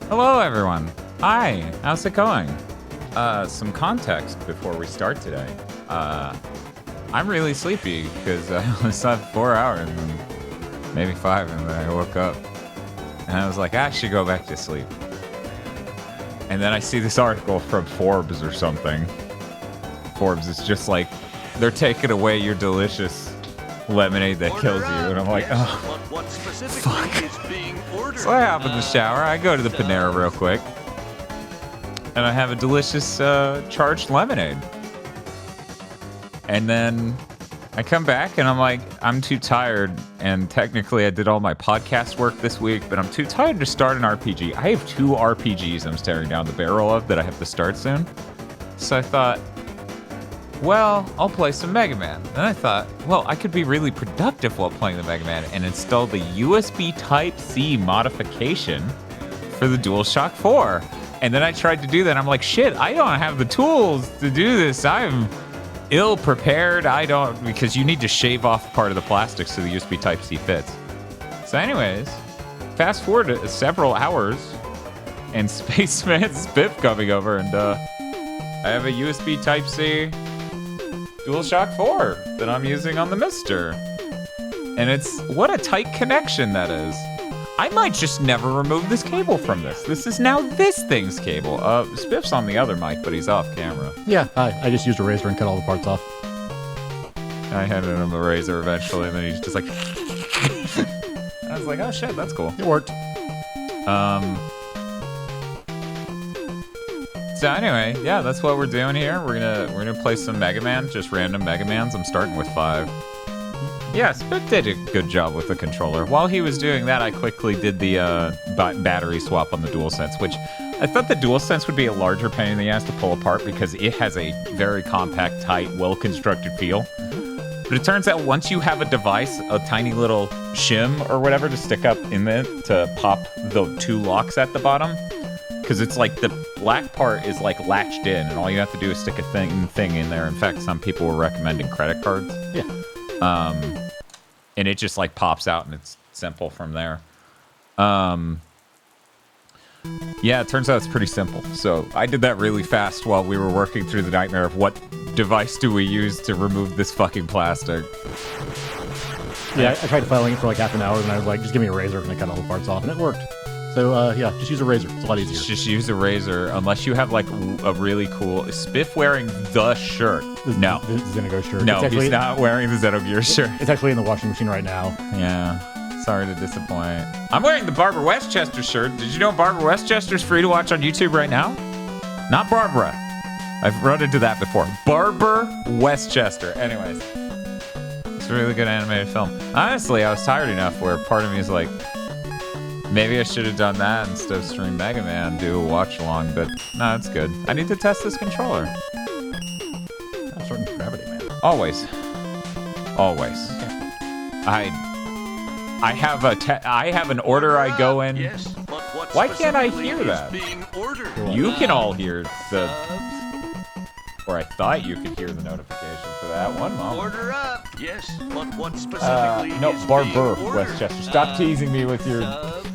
Hello, everyone. Hi, how's it going? Some context before we start today. I'm really sleepy because I only slept 4 hours, and maybe 5, and then I woke up. And I was like, I should go back to sleep. And then I see this article from Forbes or something. Forbes is just like, they're taking away your delicious lemonade that kills you. And I'm like, oh, fuck. So I hop in the shower. I go to the Panera real quick. And I have a delicious charged lemonade. And then I come back and I'm like, I'm too tired. And technically I did all my podcast work this week, but I'm too tired to start an RPG. I have 2 RPGs I'm staring down the barrel of that I have to start soon. So I thought, well, I'll play some Mega Man. Then I thought, well, I could be really productive while playing the Mega Man and install the USB Type-C modification for the DualShock 4. And then I tried to do that. I'm like, shit, I don't have the tools to do this. I'm ill prepared. Because you need to shave off part of the plastic so the USB Type-C fits. So anyways, fast forward to several hours and Spaceman Spiff coming over, and I have a USB Type-C DualShock 4 that I'm using on the Mister. And what a tight connection that is. I might just never remove this cable from this. This is now this thing's cable. Spiff's on the other mic, but he's off camera. Yeah, I just used a razor and cut all the parts off. I handed him a razor eventually, and then he's just like... I was like, oh shit, that's cool. It worked. So anyway, yeah, that's what we're doing here. We're gonna play some Mega Man, just random Mega Mans. I'm starting with 5. Yeah, Spiff did a good job with the controller. While he was doing that, I quickly did the battery swap on the DualSense, which I thought the DualSense would be a larger pain in the ass to pull apart because it has a very compact, tight, well-constructed feel. But it turns out once you have a device, a tiny little shim or whatever to stick up in it to pop the 2 locks at the bottom, because it's like the black part is like latched in, and all you have to do is stick a thing in there. In fact, some people were recommending credit cards. Yeah. And it just like pops out, and it's simple from there. Yeah, it turns out it's pretty simple. So I did that really fast while we were working through the nightmare of what device do we use to remove this fucking plastic. Yeah, I tried filing it for like half an hour, and I was like, just give me a razor, and I cut all the parts off, and it worked. So, yeah, just use a razor. It's a lot easier. Just use a razor, unless you have, like, a really cool... Spiff wearing the shirt. No. The Xenogear shirt. No, he's not wearing the Xenogear shirt. It's actually in the washing machine right now. Yeah. Sorry to disappoint. I'm wearing the Barbara Westchester shirt. Did you know Barbara Westchester's free to watch on YouTube right now? Not Barbara. I've run into that before. Barbara Westchester. Anyways. It's a really good animated film. Honestly, I was tired enough where part of me is like... Maybe I should have done that instead of stream Mega Man, do a watch along, but no, it's good. I need to test this controller. I'm starting gravity, man. Always. Always. Okay. I have an order I go in. Yes, but what Why can't I specifically hear is that? being ordered? You can all hear the... Or I thought you could hear the notification for that. One moment. Order up. Yes, but what specifically No, is Barbara being ordered? Westchester. Stop teasing me with your... Subs.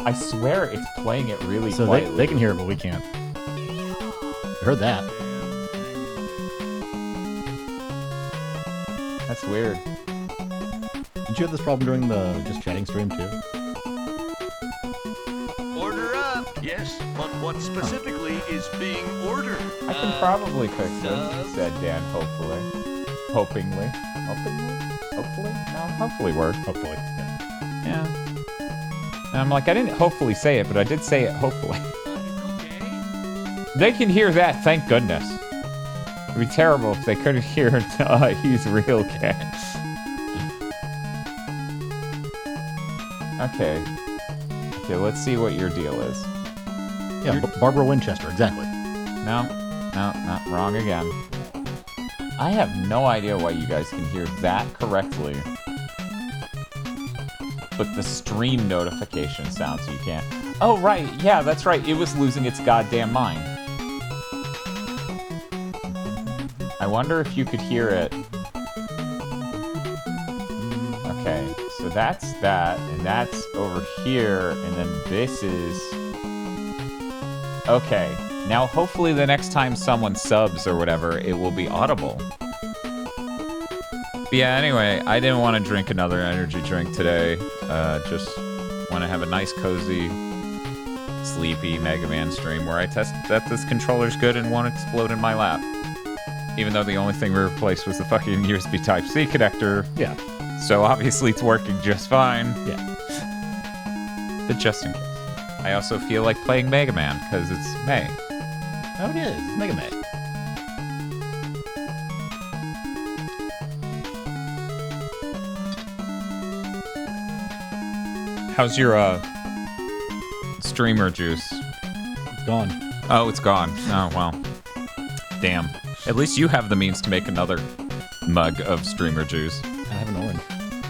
I swear it's playing it really So quietly. they can hear it, but we can't. I heard that. That's weird. Did you have this problem during the just chatting stream, too? Order up. Yes, but what specifically is being ordered? I can probably fix it, said Dan, hopefully. Hopingly. Hopefully? No, hopefully worked. Hopefully, yeah. Yeah. And I'm like, I didn't hopefully say it, but I did say it hopefully. They can hear that, thank goodness. It'd be terrible if they couldn't hear he's real cat. Okay. Okay, let's see what your deal is. Yeah, Barbara Winchester, exactly. No, not wrong again. I have no idea why you guys can hear that correctly. But the stream notification sounds you can't. Oh, right. Yeah, that's right. It was losing its goddamn mind. I wonder if you could hear it. Okay, so that's that, and that's over here, and then this is... Okay, now hopefully the next time someone subs or whatever, it will be audible. But yeah, anyway, I didn't want to drink another energy drink today. Just want to have a nice, cozy, sleepy Mega Man stream where I test that this controller's good and won't explode in my lap. Even though the only thing we replaced was the fucking USB Type-C connector. Yeah. So obviously it's working just fine. Yeah. But just in case. I also feel like playing Mega Man, because it's May. Oh, it is. It's Mega Man. How's your, streamer juice? It's gone. Oh, it's gone. Oh, well. Damn. At least you have the means to make another mug of streamer juice. I have an orange.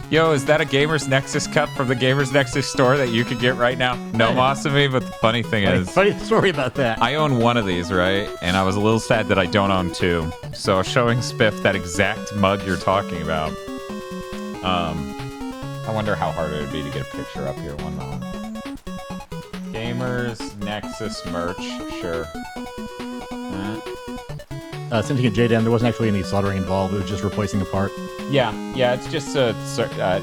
Yo, is that a Gamers Nexus cup from the Gamers Nexus store that you could get right now? No Masami, but the funny thing is... Funny story about that. I own one of these, right? And I was a little sad that I don't own two. So showing Spiff that exact mug you're talking about. I wonder how hard it would be to get a picture up here. One moment. Gamers Nexus merch, sure. Sending a JDAM, there wasn't actually any soldering involved. It was just replacing a part. Yeah, it's just a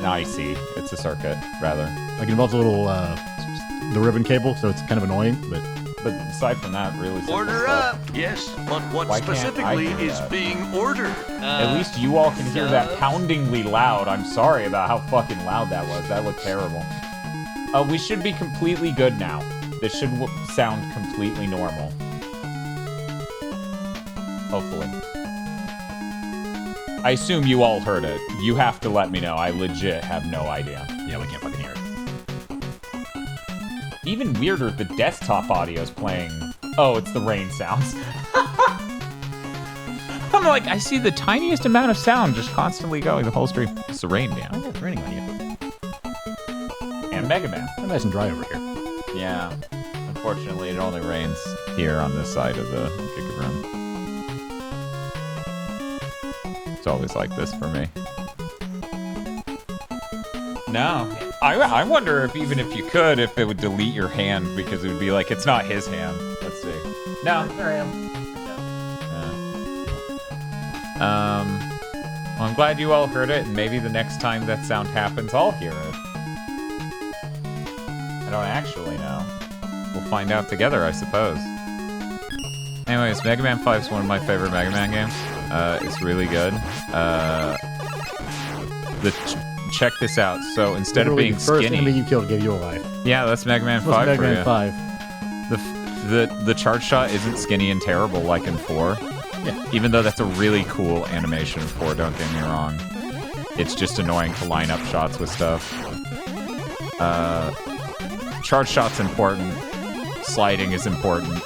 no, I see. It's a circuit, rather. Like, it involves a little, the ribbon cable, so it's kind of annoying, but... But aside from that, really simple Order stuff. up! Yes, but what Why can't I specifically hear is that? being ordered? At least you all can hear that poundingly loud. I'm sorry about how fucking loud that was. That looked terrible. We should be completely good now. This should sound completely normal. Hopefully. I assume you all heard it. You have to let me know. I legit have no idea. Yeah, we can't fucking hear it. Even weirder, the desktop audio is playing... Oh, it's the rain sounds. I'm like, I see the tiniest amount of sound just constantly going the whole stream. It's the rain, man. Oh, yeah, it's raining on you. And Mega Man. It's nice and dry over here. Yeah. Unfortunately, it only rains here on this side of the Giga room. It's always like this for me. No. I wonder if even if you could, if it would delete your hand, because it would be like, it's not his hand. Let's see. No. There I am. Well, I'm glad you all heard it, and maybe the next time that sound happens, I'll hear it. I don't actually know. We'll find out together, I suppose. Anyways, Mega Man 5 is one of my favorite Mega Man games. It's really good. Check this out. So instead of being the first skinny, enemy you killed gave you a life. yeah, that's Mega Man 5 Mega for Man you. 5. The charge shot isn't skinny and terrible like in 4. Yeah. Even though that's a really cool animation in 4, don't get me wrong. It's just annoying to line up shots with stuff. Charge shot's important. Sliding is important.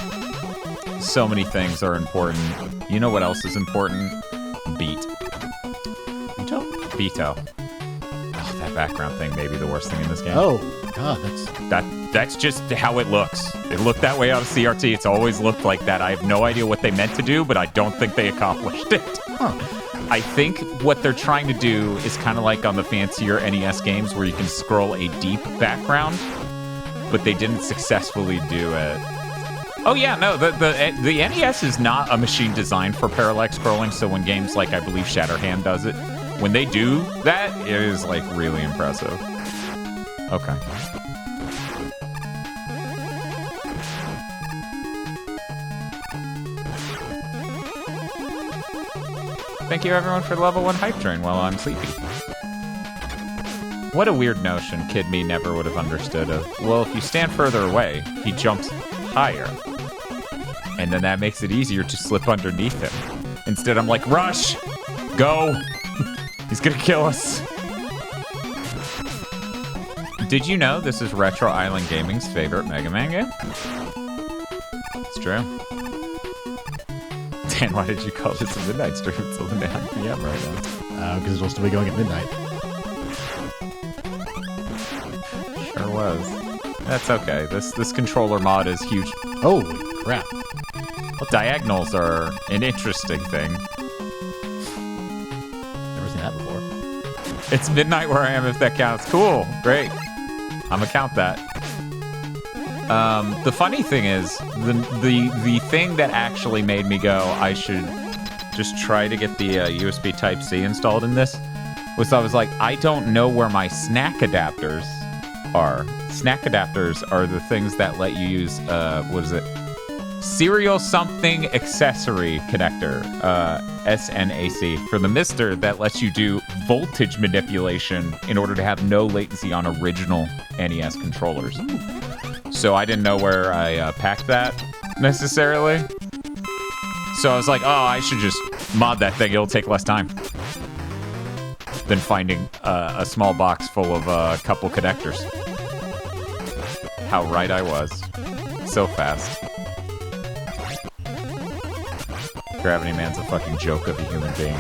So many things are important. You know what else is important? Beat. Beto. Oh, that background thing may be the worst thing in this game. Oh, God, That's just how it looks. It looked that way out of CRT. It's always looked like that. I have no idea what they meant to do, but I don't think they accomplished it. Huh. I think what they're trying to do is kind of like on the fancier NES games where you can scroll a deep background, but they didn't successfully do it. Oh yeah, no, the NES is not a machine designed for parallax scrolling, so when games like, I believe, Shatterhand does it, when they do that, it is, like, really impressive. Okay. Thank you, everyone, for the level 1 hype train while I'm sleepy. What a weird notion Kid Me never would have understood of, well, if you stand further away, he jumps higher. And then that makes it easier to slip underneath him. Instead, I'm like, rush! Go! He's gonna kill us. Did you know this is Retro Island Gaming's favorite Mega Man game? It's true. Dan, why did you call this a midnight stream until 9 p.m. right now? Because it's supposed to be going at midnight. Sure was. That's okay. This controller mod is huge. Holy crap. Well, diagonals are an interesting thing. Never seen that before. It's midnight where I am, if that counts. Cool. Great. I'm gonna count that. The funny thing is, the thing that actually made me go, I should just try to get the USB Type-C installed in this, was I was like, I don't know where my snack adapters are. Snack adapters are the things that let you use, what is it? Serial something accessory connector, SNAC, for the Mister that lets you do voltage manipulation in order to have no latency on original NES controllers. So I didn't know where I packed that necessarily. So I was like, oh, I should just mod that thing. It'll take less time than finding a small box full of a couple connectors. How right I was. So fast. Gravity Man's a fucking joke of a human being.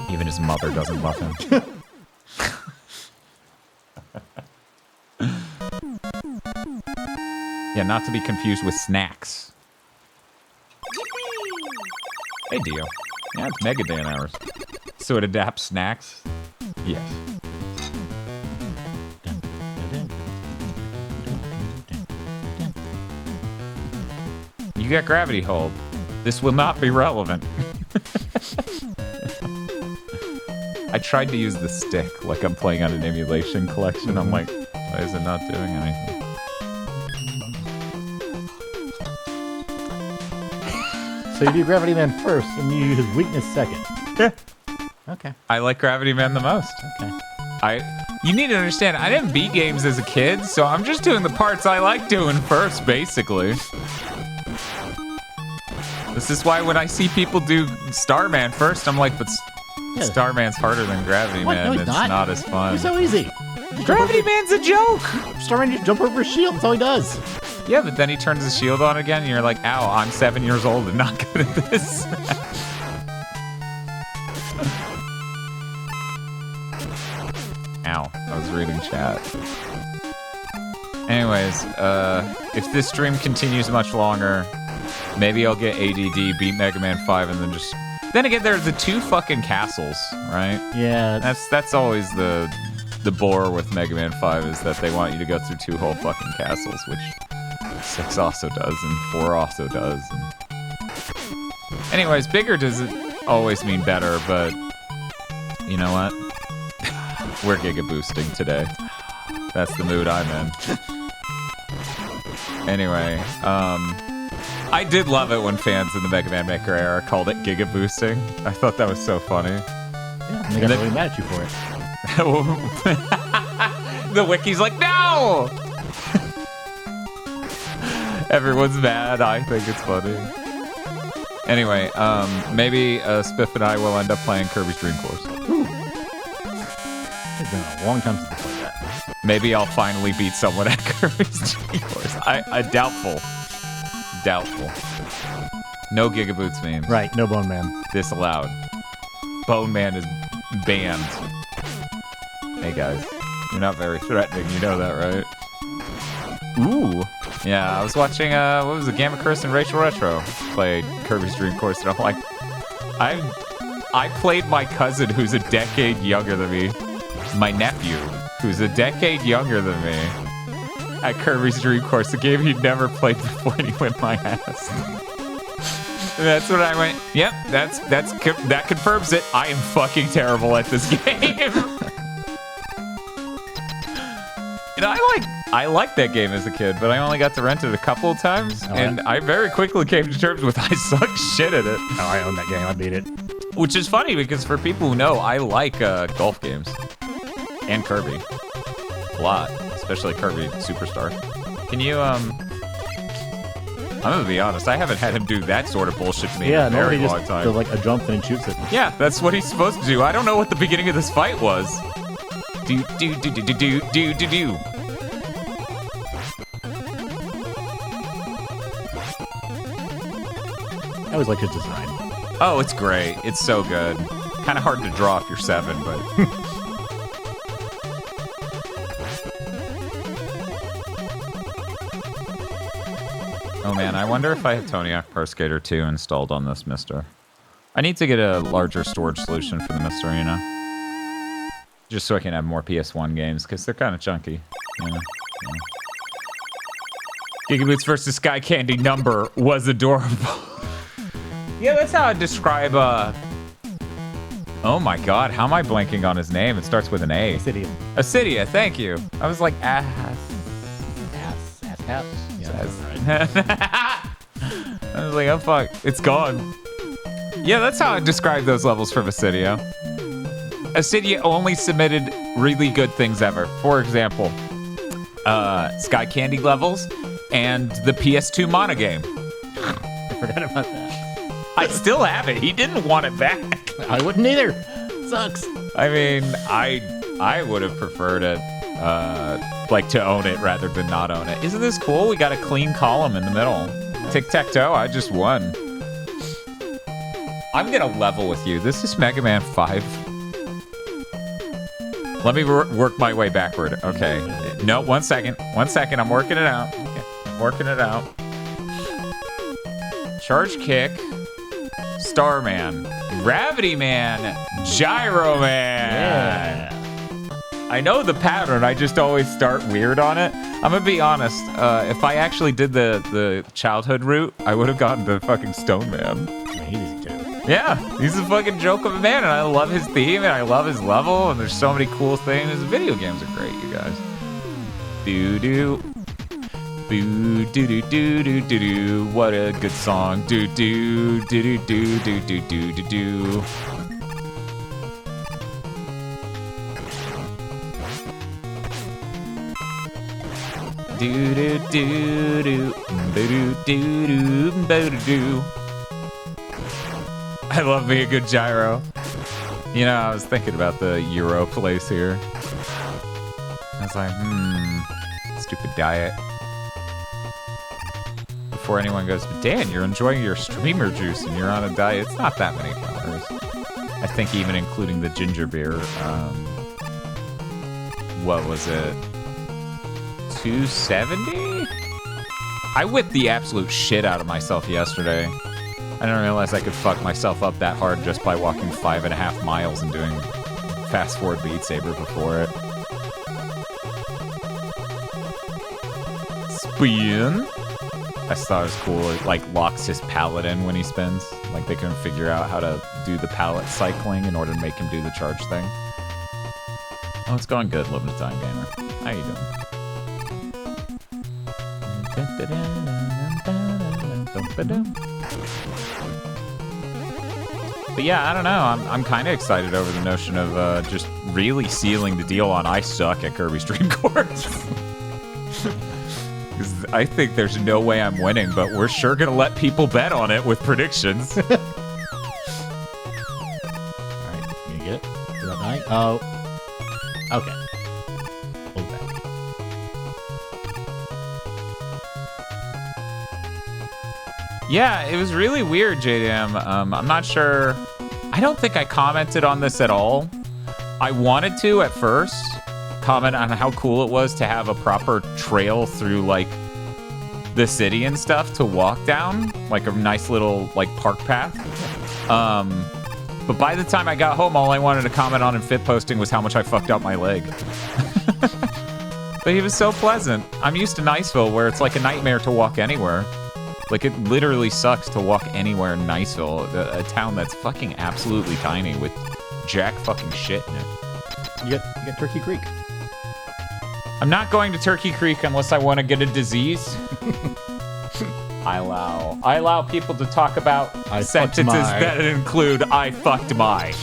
Even his mother doesn't love him. Yeah, not to be confused with snacks. Hey, Dio. Yeah, it's Mega Dan hours. So it adapts snacks? Yes. You got gravity hold. This will not be relevant. I tried to use the stick like I'm playing on an emulation collection. I'm like, why is it not doing anything? So you do Gravity Man first, and you use weakness second. Yeah. Okay. I like Gravity Man the most. Okay. You need to understand, I didn't beat games as a kid, so I'm just doing the parts I like doing first, basically. This is why when I see people do Starman first, I'm like, but Starman's harder than Gravity Man. No, he's it's not as fun. It's so easy. Gravity Man's a joke! Starman just jump over his shield, that's all he does. Yeah, but then he turns his shield on again, and you're like, ow, I'm 7 years old and not good at this. Ow, I was reading chat. Anyways, if this stream continues much longer, maybe I'll get ADD, beat Mega Man 5, and then just... Then again, there's the 2 fucking castles, right? Yeah. That's always the bore with Mega Man 5, is that they want you to go through 2 whole fucking castles, which 6 also does, and 4 also does. And... Anyways, bigger doesn't always mean better, but you know what? We're GigaBoosting today. That's the mood I'm in. Anyway, I did love it when fans in the Mega Man Maker era called it GigaBoosting. I thought that was so funny. Yeah, and they got really mad at you for it. The wiki's like, no! Everyone's mad. I think it's funny. Anyway, maybe Spiff and I will end up playing Kirby's Dream Course. Ooh. It's been a long time since I played that. Maybe I'll finally beat someone at Kirby's Dream Course. I doubtful. Doubtful. No GigaBoots memes. Right, no Bone Man. Disallowed. Bone Man is banned. Hey guys, you're not very threatening, you know that, right? Ooh. Yeah, I was watching, what was it, Gamma Chris and Rachel Retro play Kirby's Dream Course, and I'm like, I played my cousin who's a decade younger than me, my nephew, who's a decade younger than me, at Kirby's Dream Course, a game he'd never played before, and he whipped my ass. And that's when I went, yep, that confirms it. I am fucking terrible at this game. And I liked that game as a kid, but I only got to rent it a couple of times, and I very quickly came to terms with I suck shit at it. Oh, I own that game. I beat it. Which is funny, because for people who know, I like golf games. And Kirby. A lot. Especially Kirby Superstar. Can you, I'm gonna be honest, I haven't had him do that sort of bullshit to me in a very long time. Does like a jump and he shoots it. Yeah, that's what he's supposed to do. I don't know what the beginning of this fight was. Do. I always liked his design. Oh, it's great. It's so good. Kind of hard to draw if you're 7, but... Oh man, I wonder if I have Tony Hawk Pro Skater 2 installed on this Mister. I need to get a larger storage solution for the Mister, you know? Just so I can have more PS1 games, because they're kind of chunky. Yeah. GigaBoots versus Sky Candy number was adorable. Yeah, that's how I describe, oh my god, how am I blanking on his name? It starts with an A. Acidia. Acidia, thank you. I was like, Yeah, I was like, oh fuck, it's gone. Yeah, that's how I describe those levels from Acidia. Acidia only submitted really good things ever. For example, Sky Candy levels and the PS2 Mana game. I forgot about that. I still have it. He didn't want it back. I wouldn't either. Sucks. I mean, I would have preferred it, like to own it rather than not own it. Isn't this cool? We got a clean column in the middle. Tic-tac-toe, I just won. I'm gonna level with you. This is Mega Man 5. Let me work my way backward. Okay. No, 1 second. 1 second. I'm working it out. Okay. I'm working it out. Charge kick. Starman. Gravity Man. Gyro Man. Yeah. I know the pattern. I just always start weird on it. I'm gonna be honest. If I actually did the childhood route, I would have gotten the fucking Stone Man. He's easy too. Yeah, he's a fucking joke of a man, and I love his theme, and I love his level, and there's so many cool things. The video games are great, you guys. Doo-doo. Boo-doo-doo-doo-doo-doo-doo. What a good song. Doo-doo. Doo-doo-doo-doo-doo-doo-doo. Do-do-do-do. Boo-doo-doo-doo. Boo-doo-doo. I love me a good gyro. You know, I was thinking about the Euro place here. I was like, stupid diet. Before anyone goes, but Dan, you're enjoying your streamer juice and you're on a diet. It's not that many calories. I think even including the ginger beer, what was it? 270? I whipped the absolute shit out of myself yesterday. I didn't realize I could fuck myself up that hard just by walking 5.5 miles and doing fast forward Beat Saber before it. Spin. I just thought it was cool. It like locks his pallet in when he spins. Like they couldn't figure out how to do the pallet cycling in order to make him do the charge thing. Oh, it's going good, living a time gamer. How you doing? But yeah, I don't know. I'm kind of excited over the notion of just really sealing the deal on I suck at Kirby's Dream Course. Because I think there's no way I'm winning, but we're sure gonna let people bet on it with predictions. All right, you gonna get it? Is that night? Oh, okay. Hold back. Yeah, it was really weird, JDM. I'm not sure. I don't think I commented on this at all. I wanted to at first comment on how cool it was to have a proper trail through like the city and stuff to walk down, like a nice little like park path. But by the time I got home, all I wanted to comment on in fit posting was how much I fucked up my leg. But he was so pleasant. I'm used to Niceville, where it's like a nightmare to walk anywhere. Like, it literally sucks to walk anywhere in Niceville, a town that's fucking absolutely tiny with jack fucking shit in it. You got Turkey Creek. I'm not going to Turkey Creek unless I want to get a disease. I allow people to talk about sentences that include I fucked my.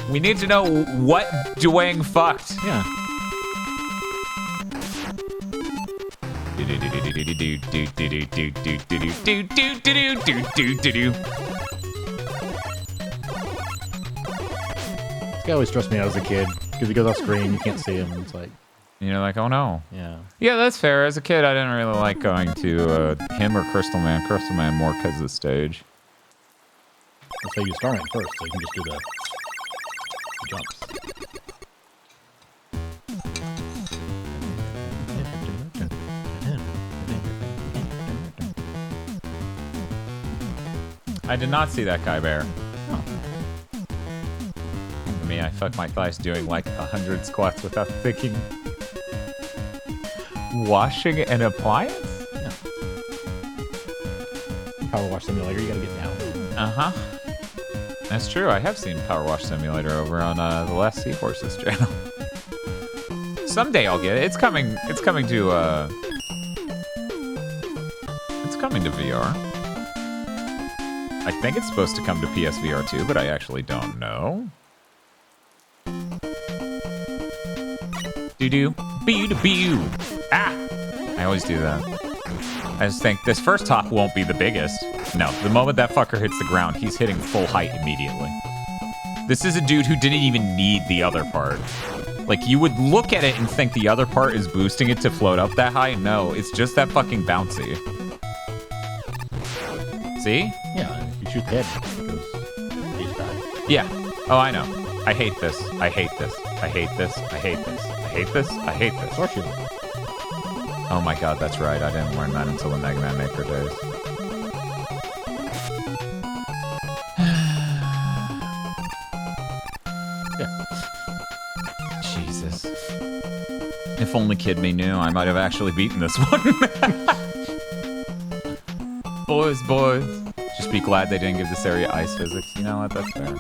We need to know what Dwayne fucked. Yeah. This guy always stressed me out as a kid because he goes off screen, you can't see him, and it's like, You're like, oh no. yeah. Yeah, that's fair. As a kid, I didn't really like going to him or Crystal Man. Crystal Man more because of the stage. Let's say you Starman first, so you can just do the jumps. I did not see that guy bear. Oh. Let me I fuck my thighs doing like 100 squats without thinking. Washing an appliance? Yeah. Power Wash Simulator, you gotta get down. Uh-huh. That's true. I have seen Power Wash Simulator over on the Last Seahorses channel. Someday I'll get it. It's coming to VR. I think it's supposed to come to PSVR too, but I actually don't know. Doo-doo. Bee-doo-bee-doo. Ah! I always do that. I just think this first hop won't be the biggest. No, the moment that fucker hits the ground, he's hitting full height immediately. This is a dude who didn't even need the other part. Like, you would look at it and think the other part is boosting it to float up that high. No, it's just that fucking bouncy. See? Yeah, if you shoot the head, it goes stage dive. Yeah. Oh, I know. I hate this. I hate this. I hate this. I hate this. I hate this. I hate this. Sword shooting. Oh my god, that's right. I didn't learn that until the Mega Man Maker days. Yeah. Jesus. If only Kid Me knew, I might have actually beaten this one. Boys. Just be glad they didn't give this area ice physics. You know what? That's fair.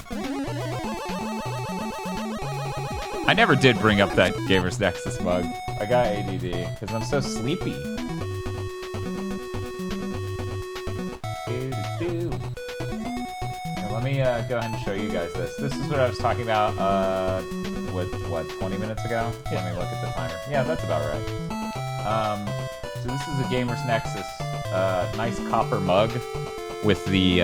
I never did bring up that Gamers Nexus mug. I got ADD because I'm so sleepy. Here, let me go ahead and show you guys this. This is what I was talking about, what, 20 minutes ago? Let me look at the timer. Yeah, that's about right. So this is a Gamers Nexus, nice copper mug with the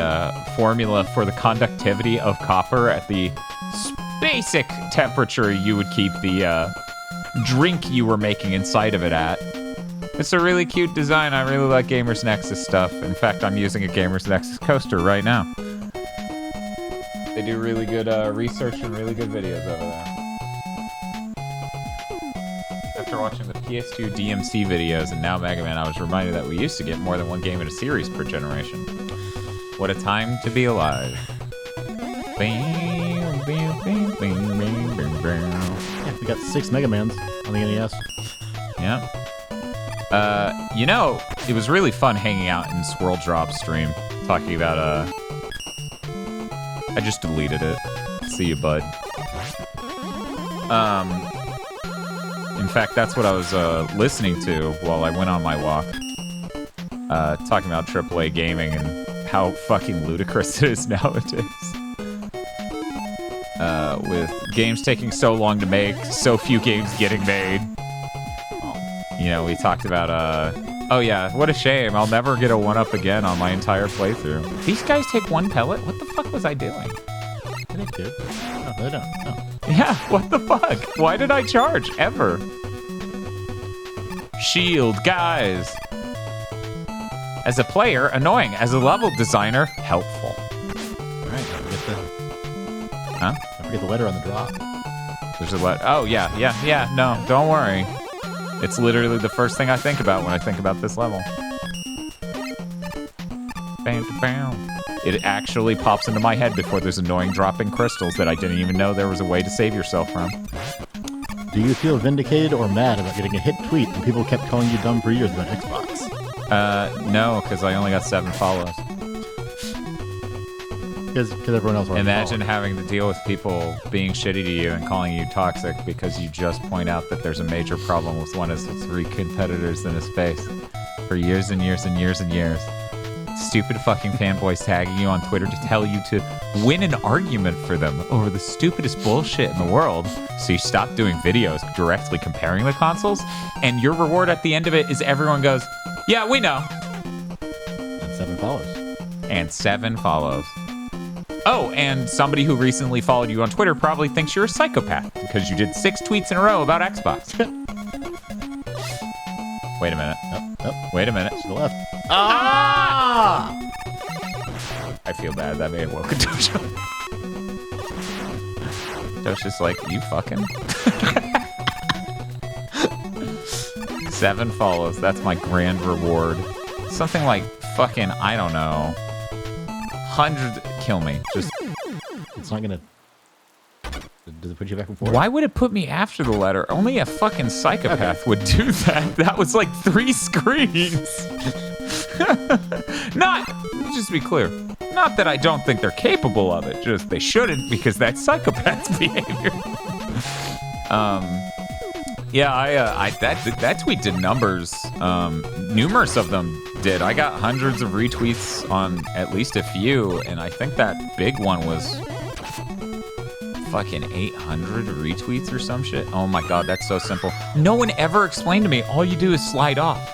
formula for the conductivity of copper at the basic temperature you would keep the drink you were making inside of it at. It's a really cute design. I really like Gamers Nexus stuff. In fact, I'm using a Gamers Nexus coaster right now. They do really good research and really good videos over there. After watching the PS2 DMC videos and now Mega Man, I was reminded that we used to get more than one game in a series per generation. What a time to be alive. Yeah, we got 6 Mega Mans on the NES. Yeah. You know, it was really fun hanging out in Swirl Drop stream, talking about, I just deleted it. See you, bud. In fact, that's what I was, listening to while I went on my walk. Talking about AAA gaming and how fucking ludicrous it is nowadays. With games taking so long to make, so few games getting made. You know, we talked about, oh yeah, what a shame. I'll never get a 1-up again on my entire playthrough. These guys take 1 pellet? What the fuck was I doing? They do. No, they don't. No. Yeah, what the fuck? Why did I charge? Ever? Shield, guys. As a player, annoying. As a level designer, helpful. Alright, don't forget Huh? don't forget the letter on the drop. There's a letter. Oh, yeah. No, don't worry. It's literally the first thing I think about when I think about this level. Bam, bam. It actually pops into my head before there's annoying dropping crystals that I didn't even know there was a way to save yourself from. Do you feel vindicated or mad about getting a hit tweet and people kept calling you dumb for years about Xbox? No, because I only got 7 follows. Because everyone else already Imagine followed. having to deal with people being shitty to you and calling you toxic because you just point out that there's a major problem with one of the 3 competitors in his face for years and years and years and years. Stupid fucking fanboys tagging you on Twitter to tell you to win an argument for them over the stupidest bullshit in the world. So you stop doing videos directly comparing the consoles, and your reward at the end of it is everyone goes, yeah, we know. And 7 follows. And 7 follows. Oh, and somebody who recently followed you on Twitter probably thinks you're a psychopath because you did 6 tweets in a row about Xbox. Wait a minute. Up, Wait a minute. to the left. Ah! I feel bad. That may have woken Tosha. Tosha's like, you fucking. 7 follows. That's my grand reward. Something like fucking, I don't know. 100. Kill me. Just. It's not gonna. Does it put you back and forth? Why would it put me after the letter? Only a fucking psychopath would do that. That was like 3 screens. Just to be clear, not that I don't think they're capable of it, just they shouldn't because that's psychopath behavior. That tweet did numbers. Numerous of them did. I got hundreds of retweets on at least a few, and I think that big one was fucking 800 retweets or some shit. Oh my god, that's so simple. No one ever explained to me, all you do is slide off.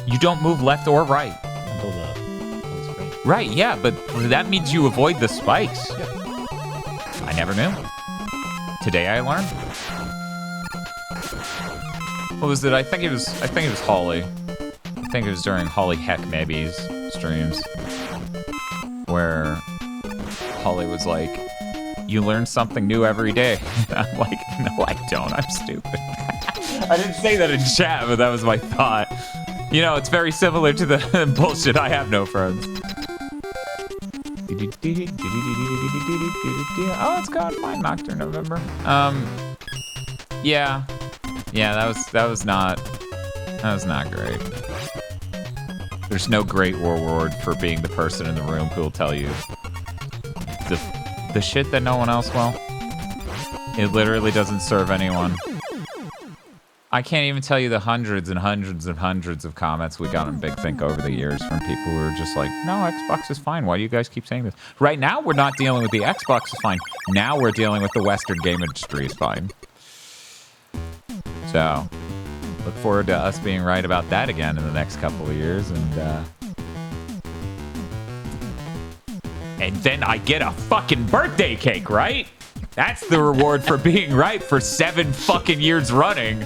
You don't move left or right. Until the spike. Right, yeah, but that means you avoid the spikes. Yeah. I never knew. Today I learned. What was it? I think it was Holly. I think it was during Holly Heck Maybe's streams where Holly was like, you learn something new every day. I'm like, no, I don't. I'm stupid. I didn't say that in chat, but that was my thought. You know, it's very similar to the bullshit. I have no friends. Oh, it's gone. Fine, Nocturne November. Yeah, that was not great. There's no great reward for being the person in the room who will tell you the shit that no one else will. It literally doesn't serve anyone. I can't even tell you the hundreds and hundreds and hundreds of comments we got on Big Think over the years from people who were just like, no, Xbox is fine. Why do you guys keep saying this? Right now, we're not dealing with the Xbox is fine. Now we're dealing with the Western game industry is fine. So, look forward to us being right about that again in the next couple of years. And then I get a fucking birthday cake, right? That's the reward for being right for 7 fucking years running.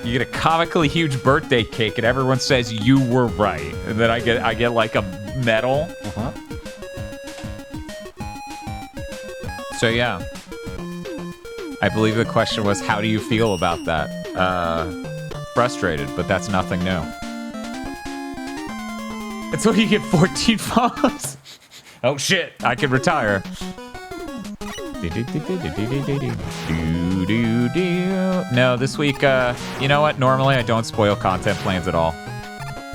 You get a comically huge birthday cake and everyone says you were right. And then I get like a medal. Uh-huh. So yeah. I believe the question was, how do you feel about that? Frustrated, but that's nothing new. That's why you get 14 follows. Oh shit, I can retire. No, this week, you know what? Normally I don't spoil content plans at all.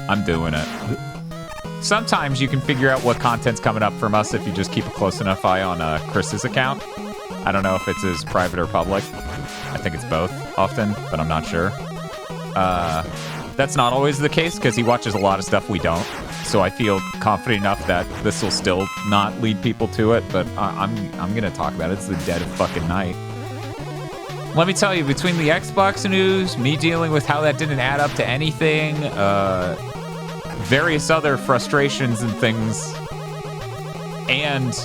I'm doing it. Sometimes you can figure out what content's coming up from us if you just keep a close enough eye on Chris's account. I don't know if it's his private or public. I think it's both often, but I'm not sure. That's not always the case because he watches a lot of stuff we don't. So I feel confident enough that this will still not lead people to it, but I'm gonna talk about it. It's the dead of fucking night. Let me tell you, between the Xbox news, me dealing with how that didn't add up to anything, various other frustrations and things, and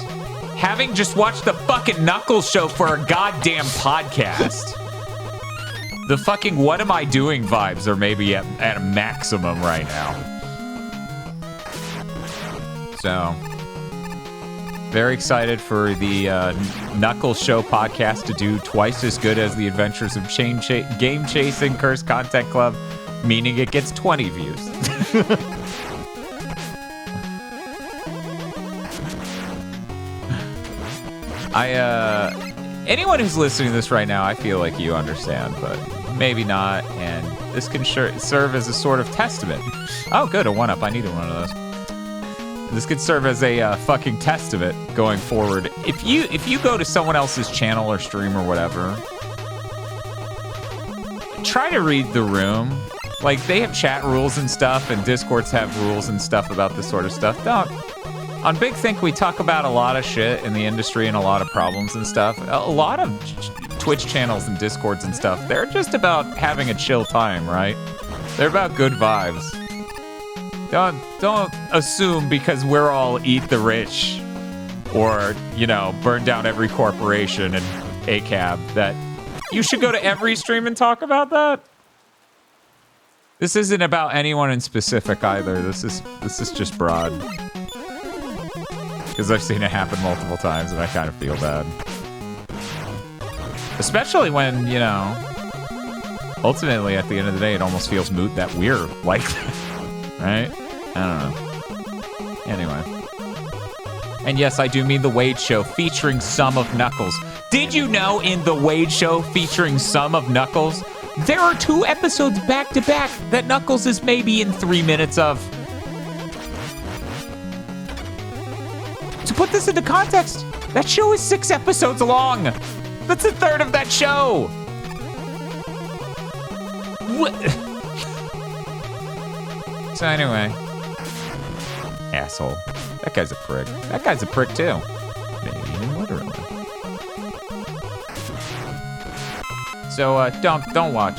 having just watched the fucking Knuckles show for a goddamn podcast. The fucking what am I doing vibes are maybe at a maximum right now. So, very excited for the Knuckles Show podcast to do twice as good as the Adventures of Game Chasing Curse Content Club, meaning it gets 20 views. Anyone who's listening to this right now, I feel like you understand, but maybe not, and this can serve as a sort of testament. Oh, good, a 1-up. I needed one of those. This could serve as a fucking testament going forward. If you go to someone else's channel or stream or whatever, try to read the room. Like, they have chat rules and stuff, and Discords have rules and stuff about this sort of stuff. On Big Think, we talk about a lot of shit in the industry and a lot of problems and stuff. A lot of Twitch channels and Discords and stuff, they're just about having a chill time, right? They're about good vibes. Don't assume because we're all eat the rich or, burn down every corporation and ACAB that you should go to every stream and talk about that. This isn't about anyone in specific either. This is just broad. Because I've seen it happen multiple times and I kind of feel bad. Especially when, ultimately at the end of the day, it almost feels moot that we're like that. Right? I don't know. And yes, I do mean The Wade Show featuring some of Knuckles. Did you know in The Wade Show featuring some of Knuckles, there are 2 episodes back to back that Knuckles is maybe in 3 minutes of? To put this into context, that show is 6 episodes long. That's a third of that show. What? So anyway, asshole. That guy's a prick. That guy's a prick too. Maybe even literally. So don't watch.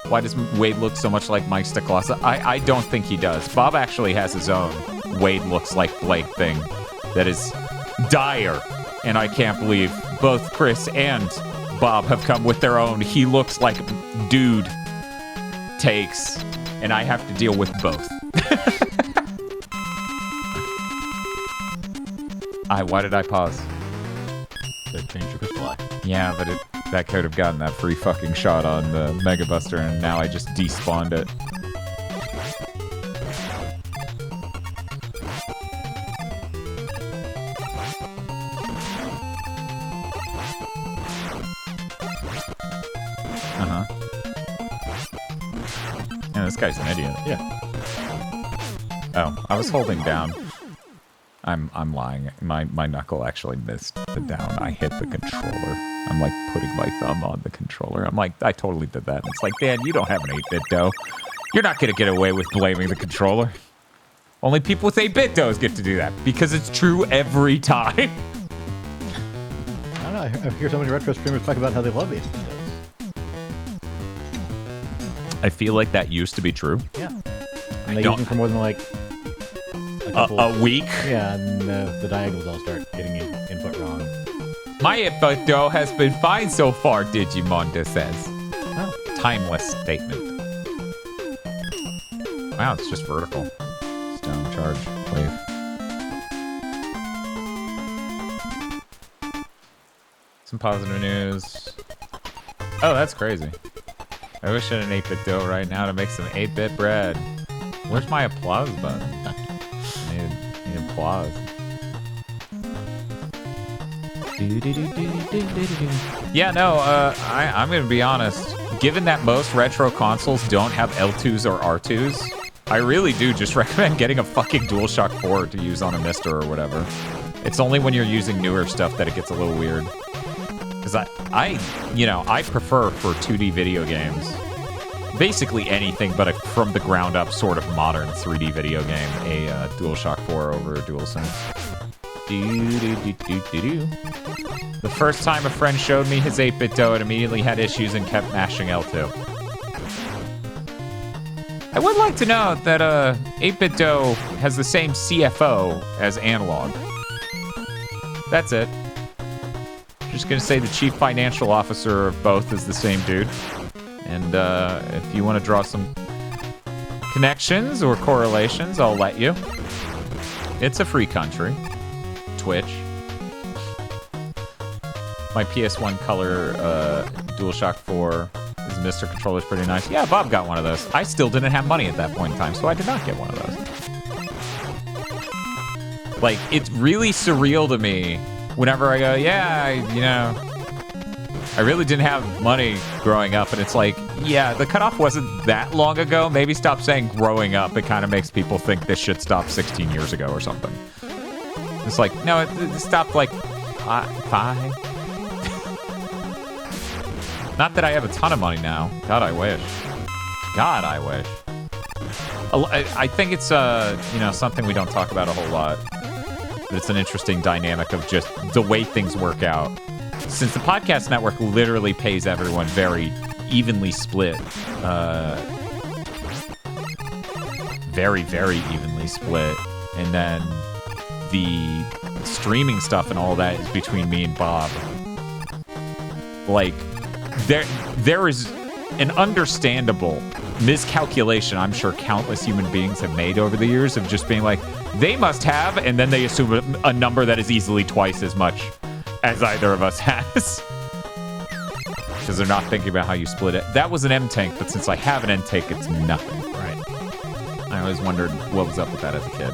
Why does Wade look so much like Mike Stacklasa? I don't think he does. Bob actually has his own Wade looks like Blake thing that is dire, and I can't believe both Chris and Bob have come with their own he looks like dude takes, and I have to deal with both. Why did I pause? To change your crystal eye. Yeah, but that could have gotten that free fucking shot on the Mega Buster, and now I just despawned it. Yeah, this guy's an idiot. Yeah. Oh, I was holding down. I'm lying. My knuckle actually missed the down. I hit the controller. I'm like putting my thumb on the controller. I'm like, I totally did that. And it's like, Dan, you don't have an 8-bit dough. You're not gonna get away with blaming the controller. Only people with 8-bit doughs get to do that because it's true every time. I don't know. I hear so many retro streamers talk about how they love 8-bit doughs. I feel like that used to be true. Yeah. And they use them for more than like a week. Yeah, and the diagonals all start getting input wrong. My input dough has been fine so far, Digimonda says. Oh. Timeless statement. Wow, it's just vertical. Stone charge wave. Some positive news. Oh, that's crazy. I wish I had an 8-bit dough right now to make some 8-bit bread. Where's my applause button? I need applause. Yeah, no, I'm going to be honest. Given that most retro consoles don't have L2s or R2s, I really do just recommend getting a fucking DualShock 4 to use on a Mister or whatever. It's only when you're using newer stuff that it gets a little weird. Because I prefer for 2D video games, basically anything but a from the ground up sort of modern 3D video game, a DualShock 4 over a DualSense. The first time a friend showed me his 8-bit dough, it immediately had issues and kept mashing L2. I would like to note that 8-bit dough has the same CFO as analog. That's it. Just gonna say the chief financial officer of both is the same dude. And if you want to draw some connections or correlations, I'll let you. It's a free country. Twitch. My PS1 color DualShock 4 is Mr. Controller's pretty nice. Yeah, Bob got one of those. I still didn't have money at that point in time, so I did not get one of those. Like, it's really surreal to me whenever I go, yeah, I really didn't have money growing up, and it's like, yeah, the cutoff wasn't that long ago. Maybe stop saying growing up. It kind of makes people think this shit stopped 16 years ago or something. It's like, no, it stopped like 5. Not that I have a ton of money now. God, I wish. God, I wish. I think it's something we don't talk about a whole lot. But it's an interesting dynamic of just the way things work out. Since the podcast network literally pays everyone very evenly split, very, very evenly split, and then the streaming stuff and all that is between me and Bob. Like, there is an understandable miscalculation I'm sure countless human beings have made over the years of just being like, they must have, and then they assume a number that is easily twice as much as either of us has. Because they're not thinking about how you split it. That was an M tank, but since I have an N tank, it's nothing. Right. I always wondered what was up with that as a kid.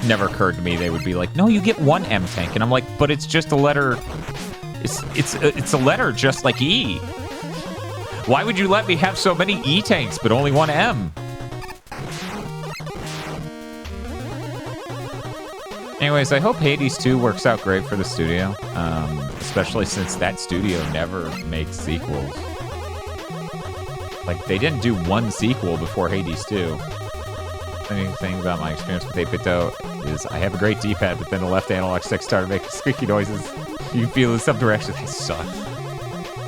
Never occurred to me they would be like, no, you get one M tank. And I'm like, but it's just a letter. It's a letter just like E. Why would you let me have so many E tanks but only one M? Anyways, I hope Hades 2 works out great for the studio, especially since that studio never makes sequels. Like, they didn't do one sequel before Hades 2. The thing about my experience with 8BitDo is I have a great D-pad, but then the left analog stick started making squeaky noises. You can feel in some direction. They suck.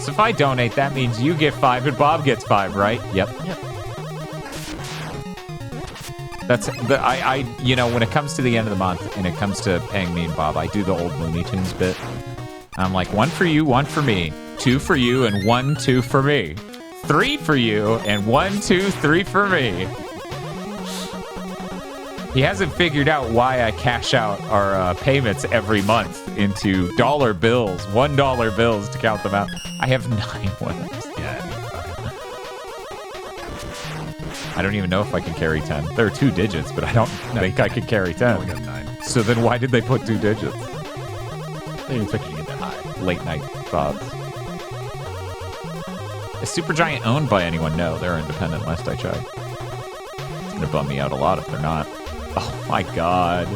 So if I donate, that means you get 5 and Bob gets 5, right? Yep. That's you know, when it comes to the end of the month and it comes to paying me and Bob, I do the old Looney Tunes bit. I'm like, 1 for you, 1 for me, 2 for you, and 1, 2 for me, 3 for you, and 1, 2, 3 for me. He hasn't figured out why I cash out our payments every month into dollar bills, $1 bills to count them out. I have 9 ones. Yeah. I don't even know if I can carry 10. There are 2 digits, but I don't think I can carry 10. I only got 9. So then why did they put 2 digits? They didn't expect you to get that high. Late night thoughts. Is Supergiant owned by anyone? No, they're independent, last I checked. It's going to bum me out a lot if they're not. Oh my god.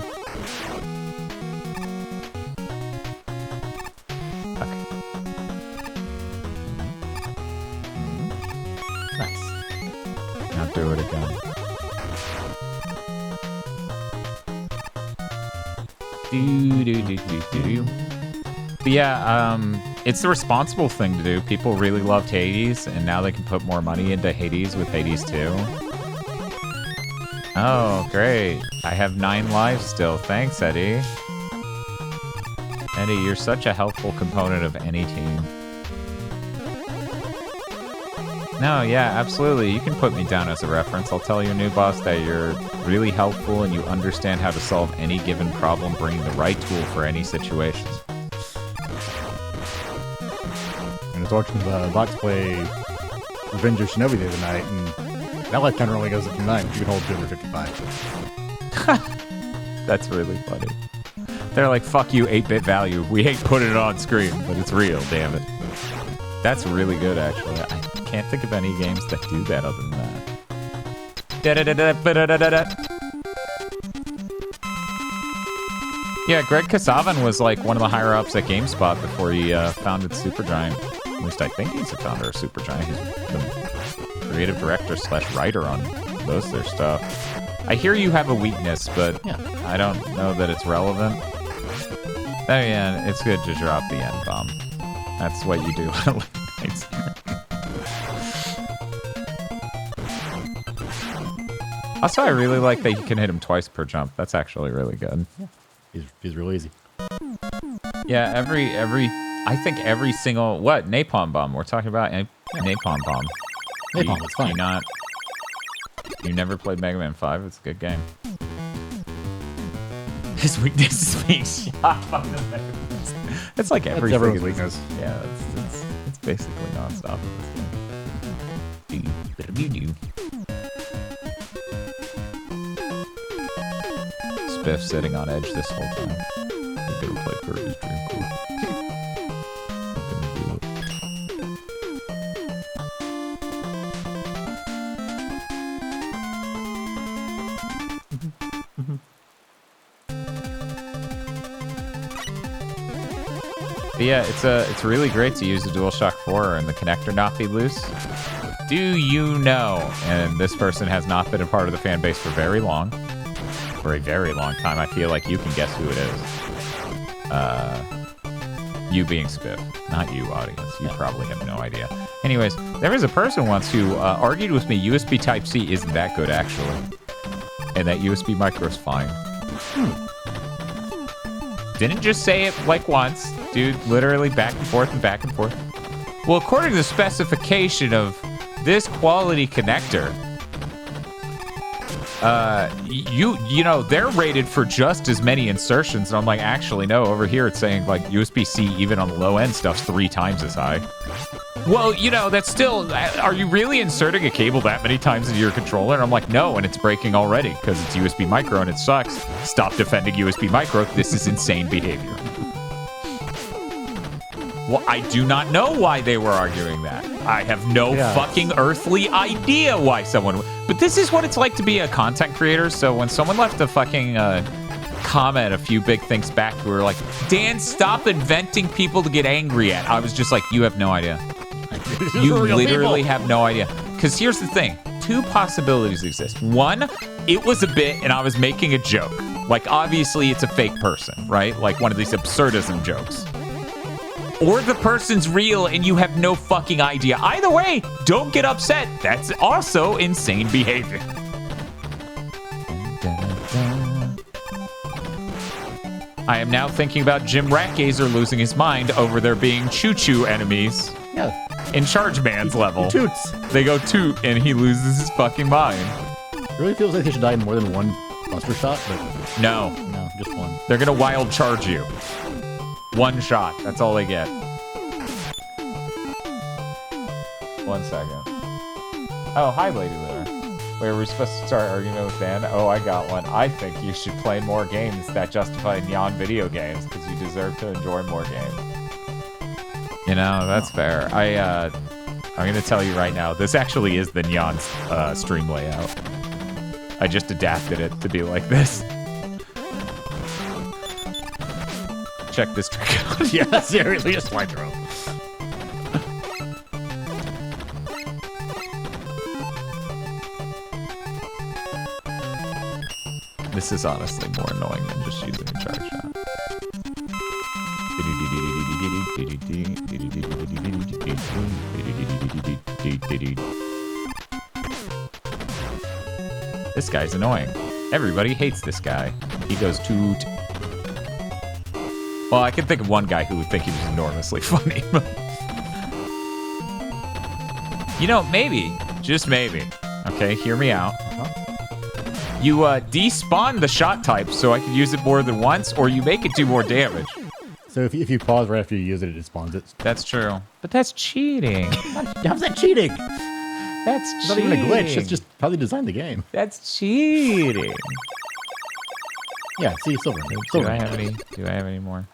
Okay. Nice. Now do it again. But yeah, it's the responsible thing to do. People really loved Hades, and now they can put more money into Hades with Hades 2. Oh, great. I have 9 lives still. Thanks, Eddie. Eddie, you're such a helpful component of any team. No, yeah, absolutely. You can put me down as a reference. I'll tell your new boss that you're really helpful and you understand how to solve any given problem, bringing the right tool for any situations. I was watching the Vox play Revenge of Shinobi the other night, and that life counter only goes up to 9, but you can hold 255. That's really funny. They're like, fuck you, 8-bit value. We hate putting it on screen, but it's real, damn it. That's really good, actually. I can't think of any games that do that other than that. Yeah, Greg Kasavan was like one of the higher-ups at GameSpot before he founded Supergiant. At least I think he's the founder of Supergiant. He's the creative director / writer on most of their stuff. I hear you have a weakness, but I don't know that it's relevant. Oh yeah, it's good to drop the N-bomb. That's what you do on a late night stream. Also, I really like that you can hit him twice per jump. That's actually really good. Yeah. He's real easy. Yeah, I think every single... What? Napalm Bomb. We're talking about Napalm Bomb. Napalm, it's fine. You never played Mega Man 5? It's a good game. His weakness is being shot by the Mega Man. It's like every everyone's weakness. Yeah, it's basically non-stop in this game. Spiff sitting on edge this whole time. You could have played Kirby's Dream Cool. But yeah, it's really great to use the DualShock 4 and the connector not be loose. Do you know, and this person has not been a part of the fan base for very long, for a very long time, I feel like you can guess who it is. You being Spiff, not you, audience. You probably have no idea. Anyways, there was a person once who argued with me USB Type-C isn't that good, actually. And that USB micro is fine. Didn't just say it like once. Dude, literally back and forth and back and forth. Well, according to the specification of this quality connector, you know, they're rated for just as many insertions. And I'm like, actually, no, over here it's saying like USB-C, even on the low end stuff's 3 times as high. well, you know, that's still, are you really inserting a cable that many times into your controller? And I'm like, no, and it's breaking already because it's USB micro and it sucks. Stop defending USB micro. This is insane behavior. Well, I do not know why they were arguing that. I have no fucking earthly idea why someone... But this is what it's like to be a content creator. So when someone left a fucking comment, a few big things back, who were like, Dan, stop inventing people to get angry at. I was just like, you have no idea. You literally have no idea. Because here's the thing. Two possibilities exist. One, it was a bit and I was making a joke. Like, obviously, it's a fake person, right? Like one of these absurdism jokes. Or the person's real and you have no fucking idea. Either way, don't get upset. That's also insane behavior. I am now thinking about Jim Ratgazer losing his mind over there being choo-choo enemies. Yeah. In Charge Man's level. Toots. They go toot and he loses his fucking mind. It really feels like they should die in more than one buster shot, but no, just one. They're gonna wild charge you. One shot. That's all they get. 1 second. Oh, hi, lady there. Wait, we're supposed to start arguing with Dan? Oh, I got one. I think you should play more games that justify Nyan video games because you deserve to enjoy more games. You know, that's fair. I'm gonna tell you right now, this actually is the Nyan stream layout. I just adapted it to be like this. Check this trick out. Yeah, seriously, just swipe through. This is honestly more annoying than just using a charge shot. This guy's annoying. Everybody hates this guy. He goes toot. Well, I can think of one guy who would think he was enormously funny. You know, maybe, just maybe. Okay, hear me out. You despawn the shot type so I can use it more than once, or you make it do more damage. So if you pause right after you use it, it spawns it. That's true. But that's cheating. How's that cheating? That's It's not even a glitch. It's just how they designed the game. That's cheating. Yeah, see, silver. Do I have any more?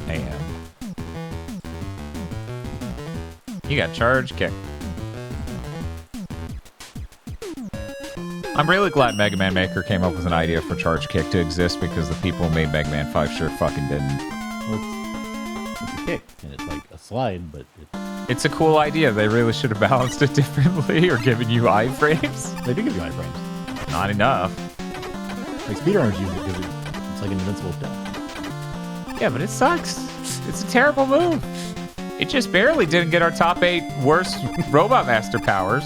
Damn. You got charge kick. I'm really glad Mega Man Maker came up with an idea for charge kick to exist because the people who made Mega Man 5 sure fucking didn't. Well, it's a kick, and it's like a slide, but it's a cool idea. They really should have balanced it differently or given you iframes. They do give you iframes. Not enough. Like speedrunners use it because it's like an invincible death. Yeah, but it sucks. It's a terrible move. It just barely didn't get our top 8 worst Robot Master powers.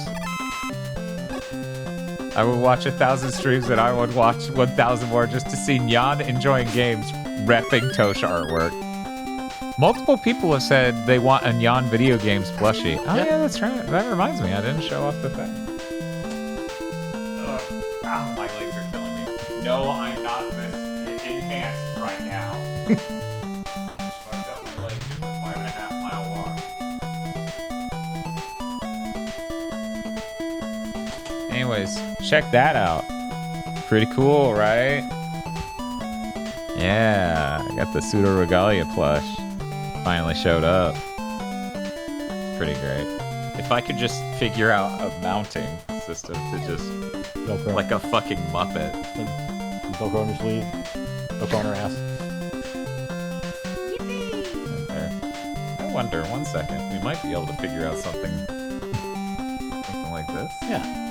I would watch 1,000 streams and I would watch 1,000 more just to see Nyan enjoying games repping Tosha artwork. Multiple people have said they want a Nyan video games plushie. Oh yeah, that's right. That reminds me, I didn't show off the thing. Ow, my legs are killing me. No, I'm not this enhanced right now. Anyways, check that out. Pretty cool, right? Yeah, I got the Pseudo Regalia plush. Finally showed up. Pretty great. If I could just figure out a mounting system to just... Velcro. Like a fucking Muppet. Like, Velcro on your sleeve. Velcro on her ass. Right there. I wonder, 1 second, we might be able to figure out something... Something like this. Yeah.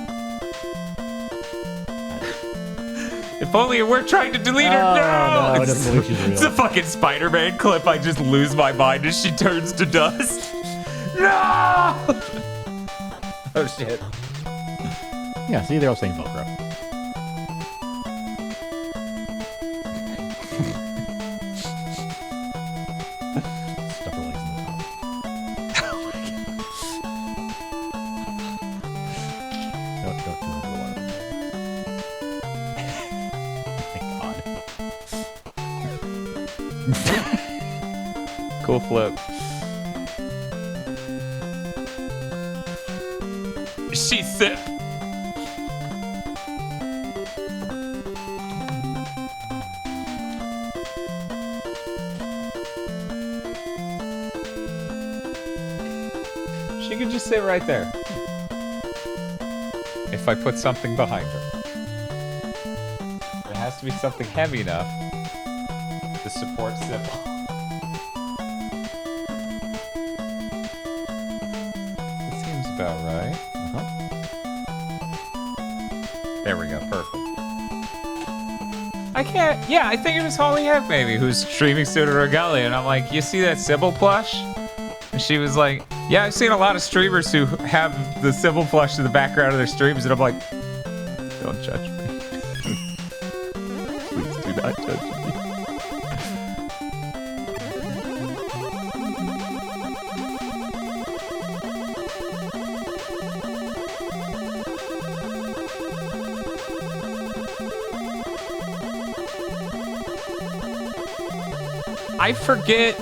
If only it weren't trying to delete her. No! No, I doesn't believe she's real. It's a fucking Spider-Man clip. I just lose my mind as she turns to dust. No! Oh shit. Yeah, see, they're all saying Velcro. Stuff her legs in the top. Oh my god. Don't do the water. Thank God. Cool flip. She's sick. She could just sit right there. If I put something behind her. It has to be something heavy enough to support Sybil. That seems about right. There we go, perfect. I can't, yeah, I think it was Holly Heck maybe who's streaming Pseudo Regalia, and I'm like, you see that Sybil plush? And she was like, yeah, I've seen a lot of streamers who have the Sybil plush in the background of their streams, and I'm like, don't judge me. Please do not judge me. I forget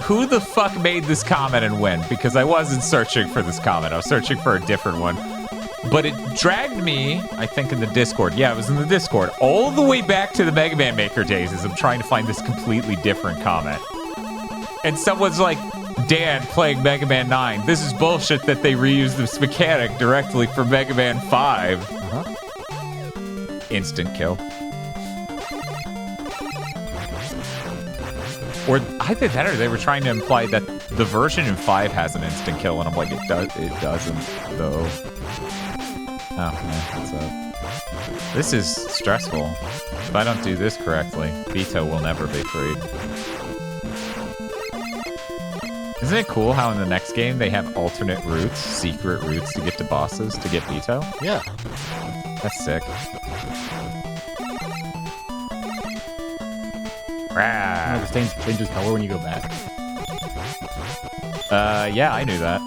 who the fuck made this comment and when, because I wasn't searching for this comment. I was searching for a different one. But it dragged me, I think, in the Discord. Yeah, it was in the Discord. All the way back to the Mega Man Maker days as I'm trying to find this completely different comment. And someone's like, Dan playing Mega Man 9. This is bullshit that they reused this mechanic directly from Mega Man 5. Instant kill. Or either that or they were trying to imply that the version in 5 has an instant kill, and I'm like, it doesn't, though. Oh, man, what's up? This is stressful. If I don't do this correctly, Vito will never be freed. Isn't it cool how in the next game they have alternate routes, secret routes to get to bosses to get Vito? Yeah. That's sick. Rah. The stain changes color when you go back. Yeah, I knew that.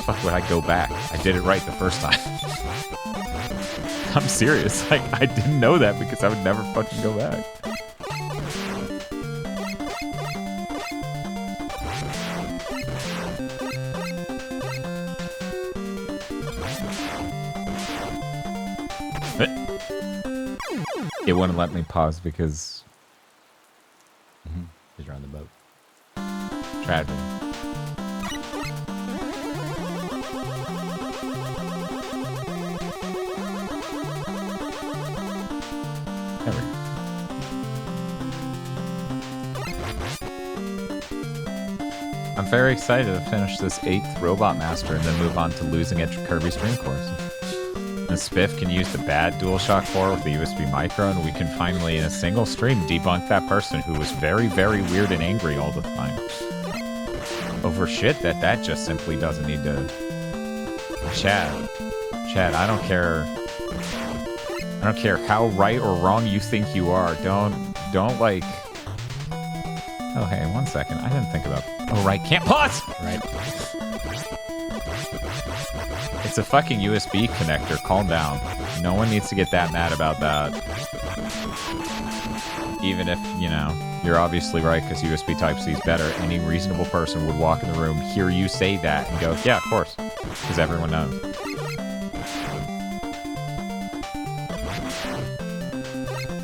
Fuck would I go back? I did it right the first time. I'm serious. Like, I didn't know that because I would never fucking go back. It wouldn't let me pause because you're on the boat. Tragedy. There we go. I'm very excited to finish this 8th Robot Master and then move on to Losing Edge Kirby's Dream Course. And Spiff can use the bad DualShock 4 with the USB micro, and we can finally, in a single stream, debunk that person who was very, very weird and angry all the time. Over shit that just simply doesn't need to... Chad, I don't care how right or wrong you think you are. Don't like... Oh, hey, 1 second. I didn't think about... Oh, right, can't pause! Right. It's a fucking USB connector. Calm down. No one needs to get that mad about that. Even if, you know, you're obviously right because USB Type-C is better. Any reasonable person would walk in the room, hear you say that, and go, yeah, of course. Because everyone knows.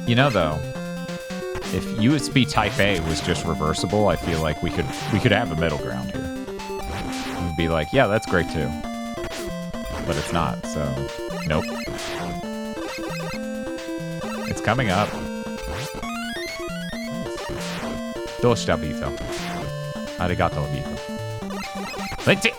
You know, though, if USB Type-A was just reversible, I feel like we could have a middle ground here. We'd be like, yeah, that's great too. But it's not, so nope. It's coming up. Doshita Vito. Arigato Vito. Let's it.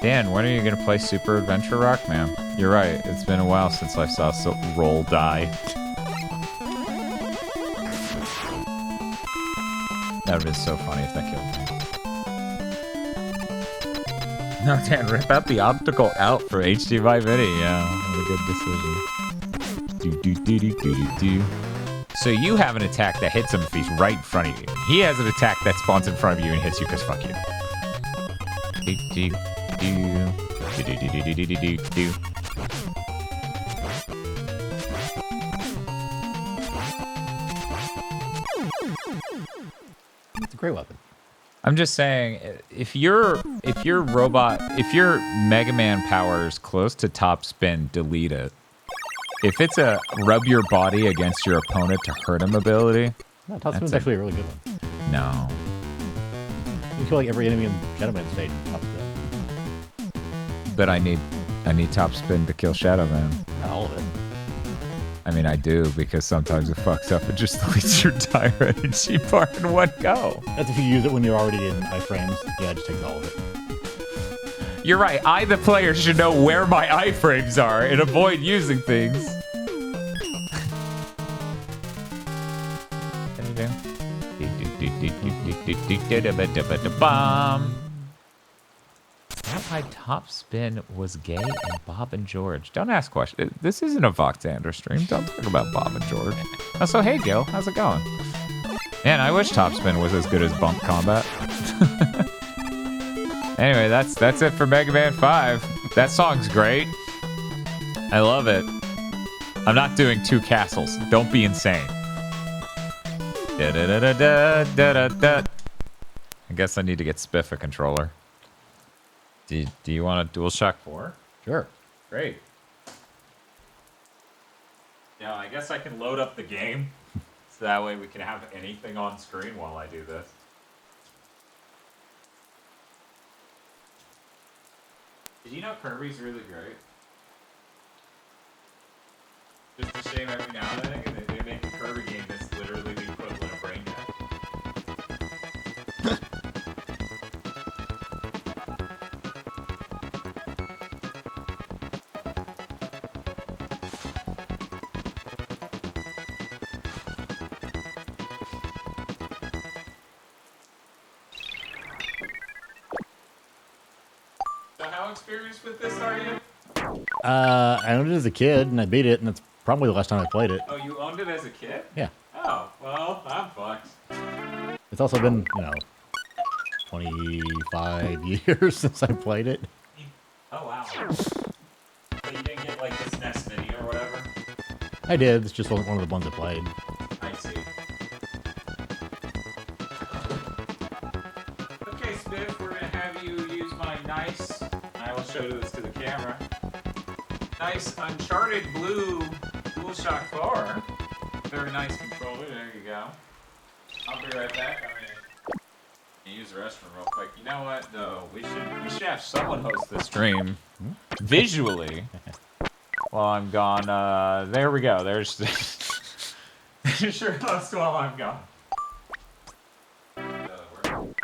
Dan, when are you gonna play Super Adventure Rock, man? You're right. It's been a while since I saw Roll die. That would be so funny if that killed me. No, Dan, rip out the optical out for HDMI Mini. Yeah, what a good decision. So you have an attack that hits him if he's right in front of you. He has an attack that spawns in front of you and hits you because fuck you. It's a great weapon. I'm just saying, if your Mega Man power is close to top spin, delete it. If it's a rub your body against your opponent to hurt him ability, No, top spin's actually a really good one. no. You feel like every enemy in Shadow Man stage is top spin. But I need top spin to kill Shadow Man. Not all of it. I mean, I do, because sometimes it fucks up and just deletes your entire energy bar in one go. That's if you use it when you're already in iframes. Yeah, it just takes all of it. You're right. I, the player, should know where my iframes are and avoid using things. Can you do? My top spin was gay and Bob and George. Don't ask questions. This isn't a Voxander stream. Don't talk about Bob and George. Oh, so hey, Gil, how's it going? Man, I wish top spin was as good as bump combat. Anyway, that's it for Mega Man 5. That song's great. I love it. I'm not doing 2 castles. Don't be insane. Da-da-da-da-da-da-da. I guess I need to get Spiff a controller. Do you want a DualShock 4? Sure. Great. Yeah, I guess I can load up the game, so that way we can have anything on screen while I do this. Did you know Kirby's really great? Just a shame every now and then they make a Kirby game that's literally the equivalent of Brain Dead. So how experienced with this are you? I owned it as a kid, and I beat it, and that's probably the last time I played it. Oh, you owned it as a kid? Yeah. Oh, well, I'm fucked. It's also been, 25 years since I played it. Oh, wow. So you didn't get, like, this SNES Mini or whatever? I did. It's just one of the ones I played. I see. Okay, Spiff, we're gonna have you use my nice, I will show this to the camera, nice Uncharted Blue DualShock 4. Very nice controller, there you go. I'll be right back. I'm gonna use the restroom real quick. You know what, though? We should have someone host the stream visually while I'm gone. There we go. There's sure host while I'm gone.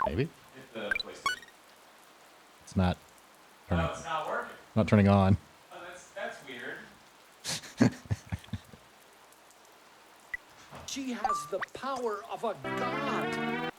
Maybe. Hit the PlayStation. It's not turning. No, it's not working. Not turning on. Oh, that's weird. She has the power of a god.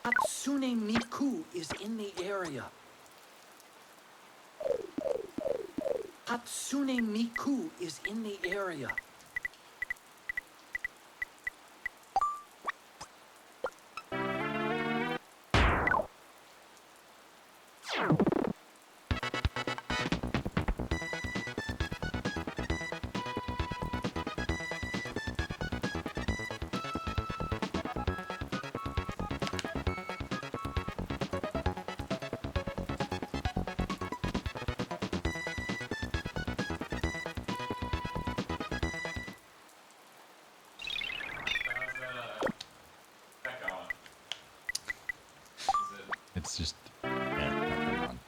Hatsune Miku is in the area. Hatsune Miku is in the area. It's just. Yeah, not turning on.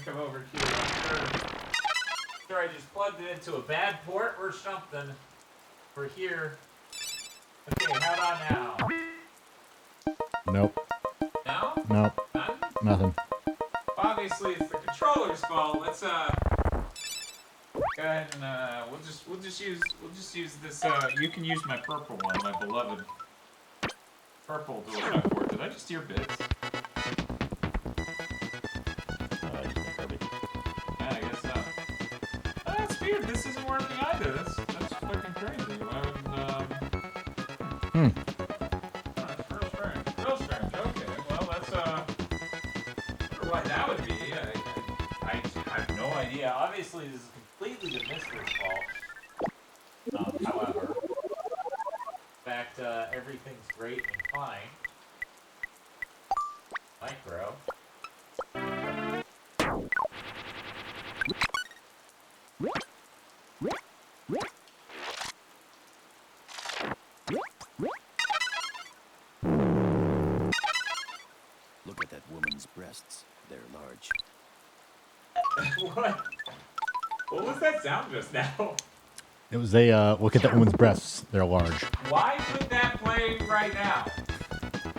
Come over here. Sure, I just plugged it into a bad port or something. For here. Okay, how about now? Nope. No? Nope. None? Nothing. Obviously, it's the controller's fault. Let's go ahead and we'll just use this. You can use my purple one, my beloved purple DualShock 4. Did I just hear bits? Just Kirby. Yeah, I guess so. Oh, that's weird. weird. This isn't working either. That's fucking crazy. Why would, Real strange. Real strange. Okay. Well, that's, I wonder why that would be. I have no idea. Obviously, this is completely the Mister's fault. However, in fact, everything's great and fine. Micro. Look at that woman's breasts. They're large. What? What was that sound just now? It was a look at that woman's breasts. They're large. Why would that play right now?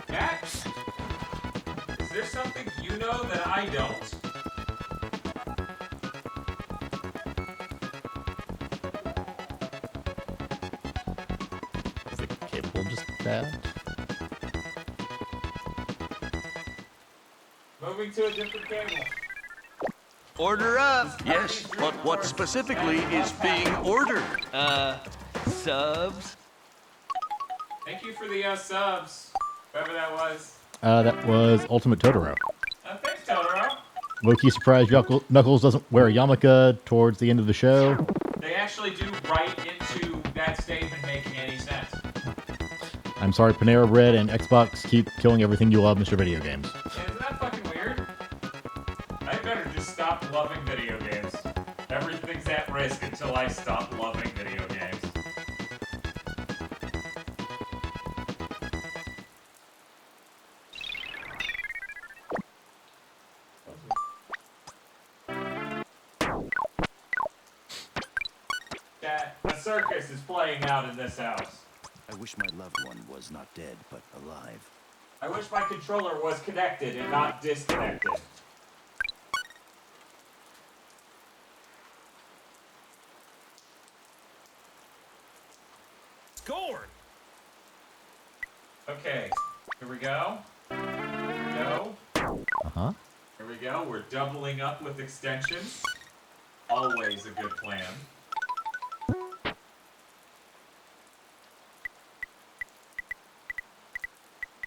Matt? Is there something you know that I don't? Is the cable just bad? Moving to a different cable. Order up. Yes, but what specifically is being ordered? Subs? Thank you for the subs. Whoever that was. That was Ultimate Totoro. Thanks, Totoro. Low-key surprised Knuckles doesn't wear a yarmulke towards the end of the show. They actually do right into that statement making any sense. I'm sorry, Panera Bread and Xbox keep killing everything you love, Mr. Video Games. Isn't that fucking weird? I better just stop loving video games. Everything's at risk until I stop loving video games. Chat, a circus is playing out in this house. I wish my loved one was not dead, but alive. I wish my controller was connected and not disconnected. Scored. Okay, here we go. Here we go. Uh-huh. Here we go. We're doubling up with extensions. Always a good plan.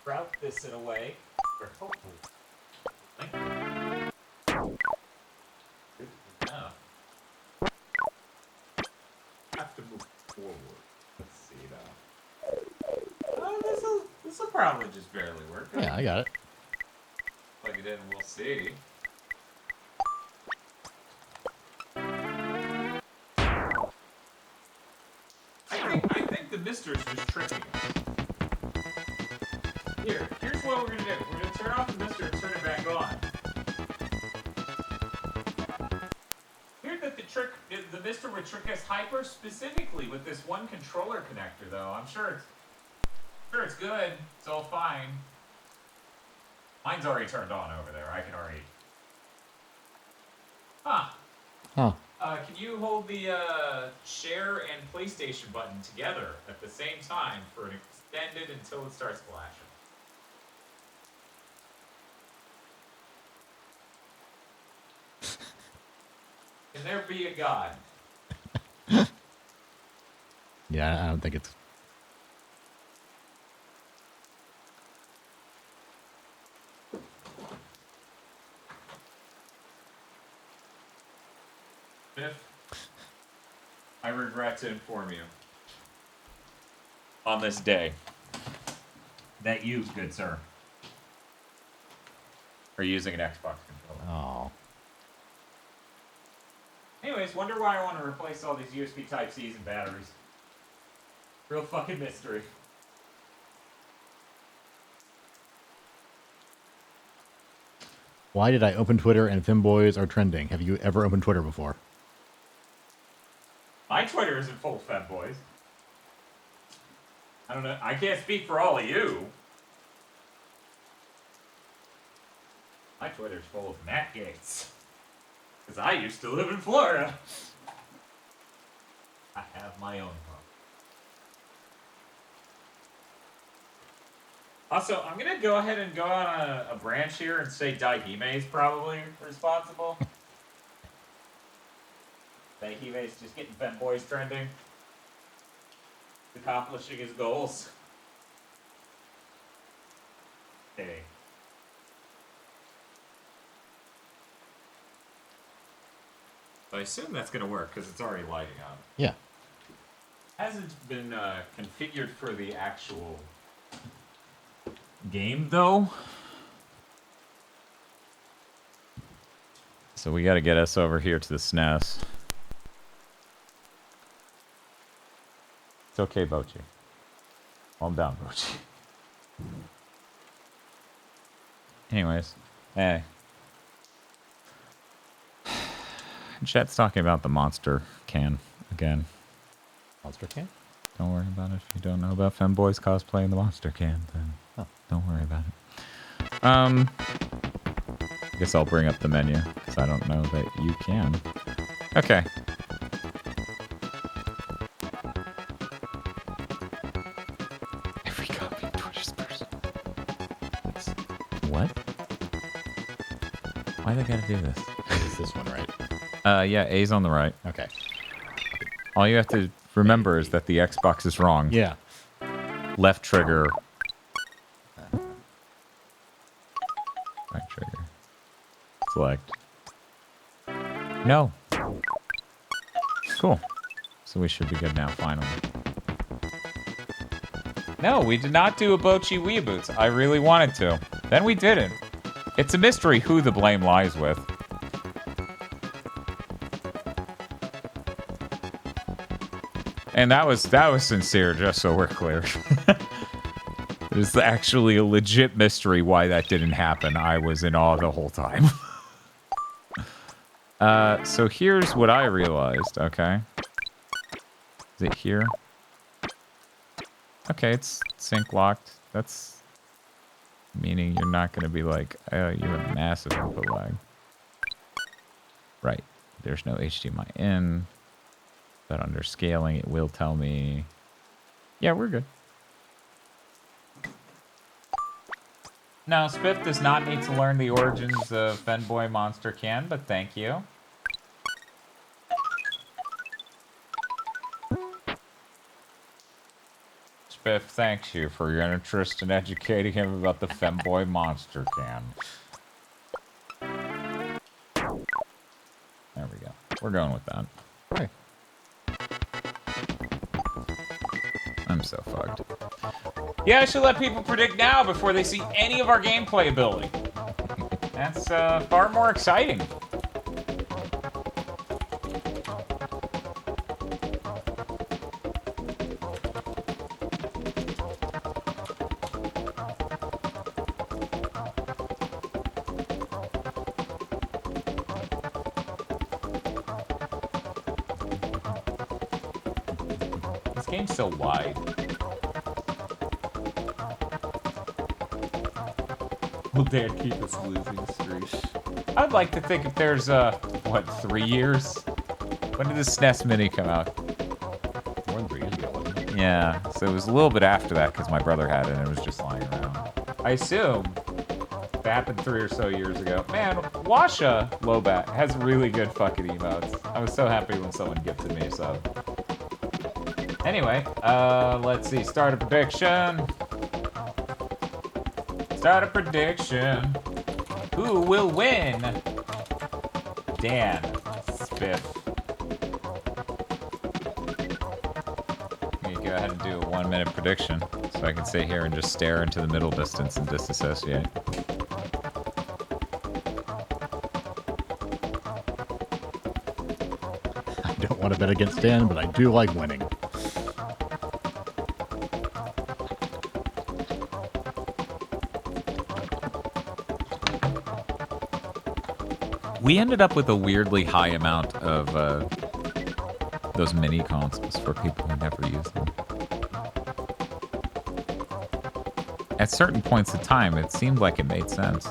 Route this in a way where hopefully. Good enough. Have to move forward. Let's see now. Oh, this'll probably just barely work. Yeah, I got it. Plug it in and we'll see. I think the Mister's just tricking us. Here's what we're gonna do. We're gonna turn off the Mister and turn it back on. Here's that the Mister would trick us hyper specifically with this one controller connector, though. I'm sure it's good. It's all fine. Mine's already turned on over there. I can already. Huh. Huh. Can you hold the share and PlayStation button together at the same time for an extended until it starts flashing? Can there be a God? Yeah, I don't think it's... Biff, I regret to inform you on this day that you, good sir, are using an Xbox controller. Oh. Anyways, wonder why I want to replace all these USB Type-Cs and batteries. Real fucking mystery. Why did I open Twitter and femboys are trending? Have you ever opened Twitter before? My Twitter isn't full of femboys. I don't know. I can't speak for all of you. My Twitter's full of Matt Gates. Because I used to live in Florida. I have my own home. Also, I'm going to go ahead and go on a branch here and say Daihime is probably responsible. He's just getting femboys trending. Accomplishing his goals. Hey. I assume that's going to work because it's already lighting up. Yeah. Hasn't been configured for the actual game, though. So we got to get us over here to the SNES. It's okay, Bochi. Calm down, Bochi. Anyways, hey. Chat's talking about the monster can again. Monster can? Don't worry about it. If you don't know about femboys cosplaying the monster can, then don't worry about it. I guess I'll bring up the menu, because I don't know that you can. Okay. Every copy pushes person. What? Why they gotta do this? Is this one right? Yeah, A's on the right. Okay. All you have to remember is that the Xbox is wrong. Yeah. Left trigger. Right trigger. Select. No. Cool. So we should be good now, finally. No, we did not do a Bochi Weeaboots. I really wanted to. Then we didn't. It's a mystery who the blame lies with. And that was sincere, just so we're clear. It's actually a legit mystery why that didn't happen. I was in awe the whole time. So here's what I realized, okay? Is it here? Okay, it's sync locked. That's meaning you're not going to be like, oh, you have massive input lag. Right. There's no HDMI in. But under scaling, it will tell me... Yeah, we're good. Now, Spiff does not need to learn the origins of Fenboy Monster Can, but thank you. Spiff thanks you for your interest in educating him about the Femboy Monster Can. There we go. We're going with that. Okay. I'm so fucked. Yeah, I should let people predict now before they see any of our gameplay ability. That's far more exciting. This game's so wide. Will Dad keep us losing streak? I'd like to think if there's, what, 3 years? When did the SNES Mini come out? More than 3 years ago, wasn't it? Yeah, so it was a little bit after that because my brother had it and it was just lying around. I assume that happened 3 or so years ago. Man, Washa Lobat has really good fucking emotes. I was so happy when someone gifted me, so. Anyway, let's see. Start a prediction. Start a prediction. Who will win? Dan. Spiff. You go ahead and do a 1 minute prediction so I can sit here and just stare into the middle distance and disassociate. I don't want to bet against Dan, but I do like winning. We ended up with a weirdly high amount of those mini consoles for people who never use them. At certain points in time, it seemed like it made sense.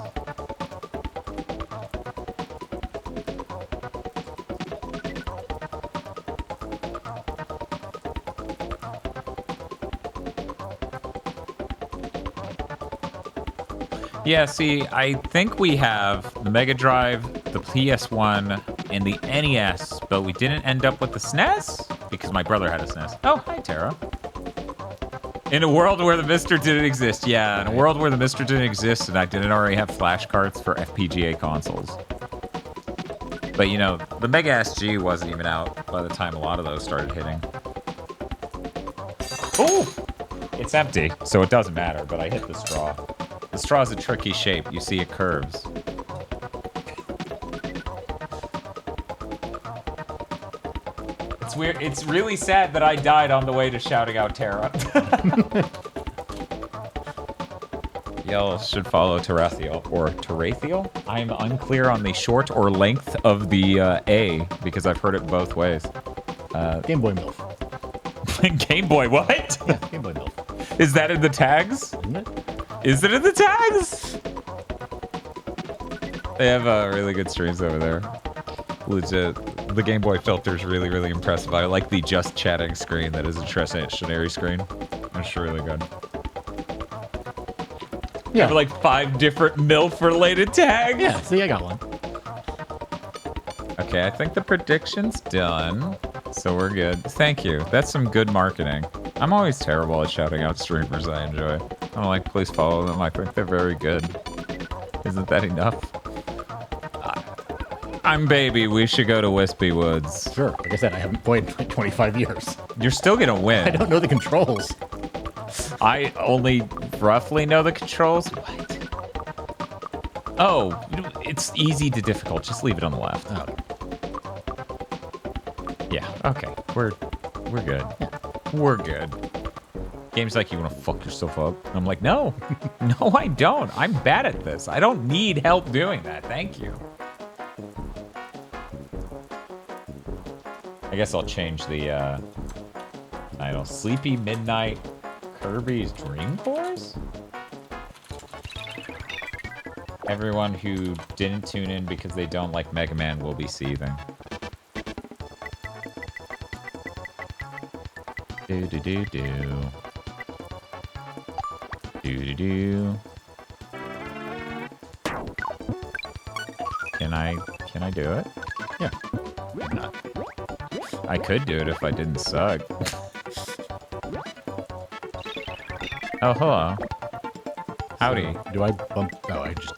Yeah, see, I think we have the Mega Drive, the PS1, and the NES But we didn't end up with the SNES because my brother had a SNES. Oh, hi, Tara. In a world where the Mister didn't exist. Yeah, in a world where the Mister didn't exist and I didn't already have flash cards for FPGA consoles. But, you know, the Mega SG wasn't even out by the time a lot of those started hitting. Oh! It's empty, so it doesn't matter, but I hit the straw. The straw is a tricky shape. You see it curves. It's weird. It's really sad that I died on the way to shouting out Terra. Y'all should follow Tarathiel or Tarathiel. I'm unclear on the short or length of the A because I've heard it both ways. Game Boy MILF. Game Boy what? Yeah, Game Boy MILF. Is that in the tags? Isn't it? Is it in the tags? They have really good streams over there. Legit. The Game Boy filter is really, really impressive. I like the just chatting screen that is a stationary screen. It's really good. Yeah. Have like 5 different MILF-related tags. Yeah, see, I got one. Okay, I think the prediction's done, so we're good. Thank you. That's some good marketing. I'm always terrible at shouting out streamers I enjoy. I'm like, please follow them. I think they're very good. Isn't that enough? I'm baby. We should go to Wispy Woods. Sure. Like I said, I haven't played in like 25 years. You're still gonna win. I don't know the controls. I only roughly know the controls. What? Oh, it's easy to difficult. Just leave it on the left. Oh. Yeah. Okay. We're good. We're good. Games like you want to fuck yourself up. And I'm like, no, no, I don't. I'm bad at this. I don't need help doing that. Thank you. I guess I'll change the title. Sleepy Midnight Kirby's Dream Force? Everyone who didn't tune in because they don't like Mega Man will be seething. Do-do-do-do. Do-do-do. Can I do it? Yeah. Why not? I could do it if I didn't suck. Oh, hello. Howdy. Do I bump? No, I just.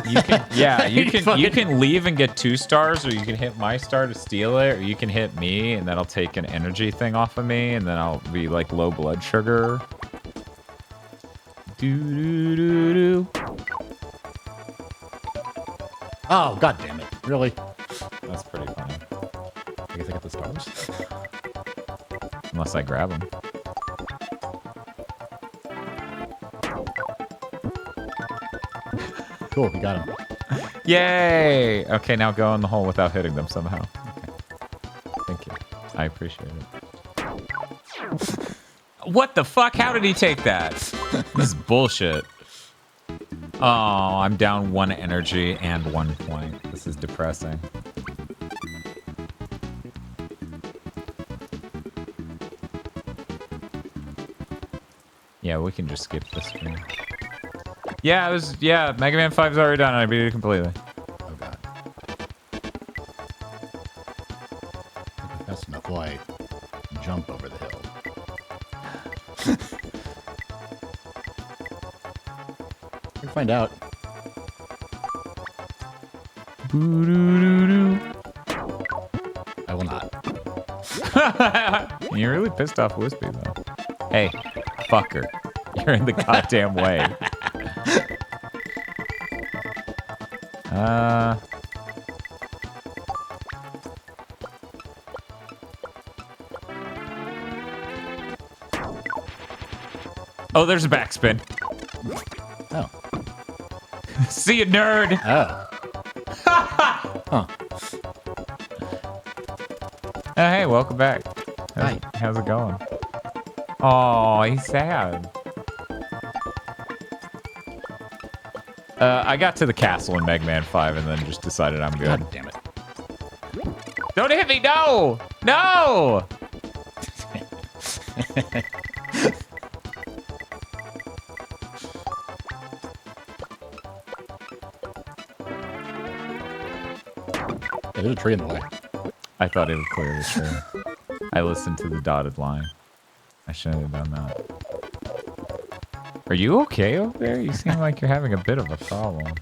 You can, yeah, you Fucking- can leave and get 2 stars, or you can hit my star to steal it, or you can hit me, and that'll take an energy thing off of me, and then I'll be like low blood sugar. Do do do do. Oh, god damn it! Really? That's pretty funny. I guess I got the stars. Unless I grab them. Cool, we got him. Yay! Okay, now go in the hole without hitting them somehow. Okay. Thank you. I appreciate it. What the fuck? How did he take that? This is bullshit. Oh, I'm down 1 energy and 1 point. This is depressing. Yeah, we can just skip this screen. Yeah, Mega Man 5's already done. I beat it completely. Oh god. That's enough. Will I jump over the hill? We'll find out. I will not. You're really pissed off Wispy, though. Hey, fucker. You're in the goddamn way. Oh, there's a backspin. Oh. See you, nerd. Oh. Huh. Oh, hey, welcome back. Hi. How's it going? Oh, he's sad. I got to the castle in Mega Man 5 and then just decided I'm good. God damn it. Don't hit me! No! No! There's a tree in the way. I thought it would clear the tree. I listened to the dotted line. I shouldn't have done that. Are you okay over there? You seem like you're having a bit of a problem.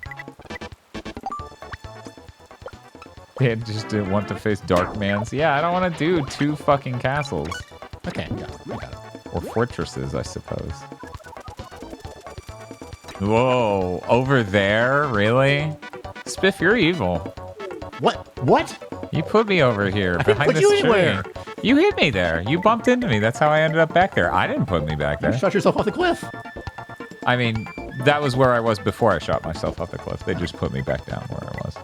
They just didn't want to face Dark Mans. Yeah, I don't want to do 2 fucking castles. Okay, I got it. Or fortresses, I suppose. Whoa, over there? Really? Spiff, you're evil. What? You put me over here behind put this you tree. anywhere. You hit me there. You bumped into me. That's how I ended up back there. I didn't put me back You there. shot yourself off the cliff. I mean, that was where I was before I shot myself off the cliff. They just put me back down where I was.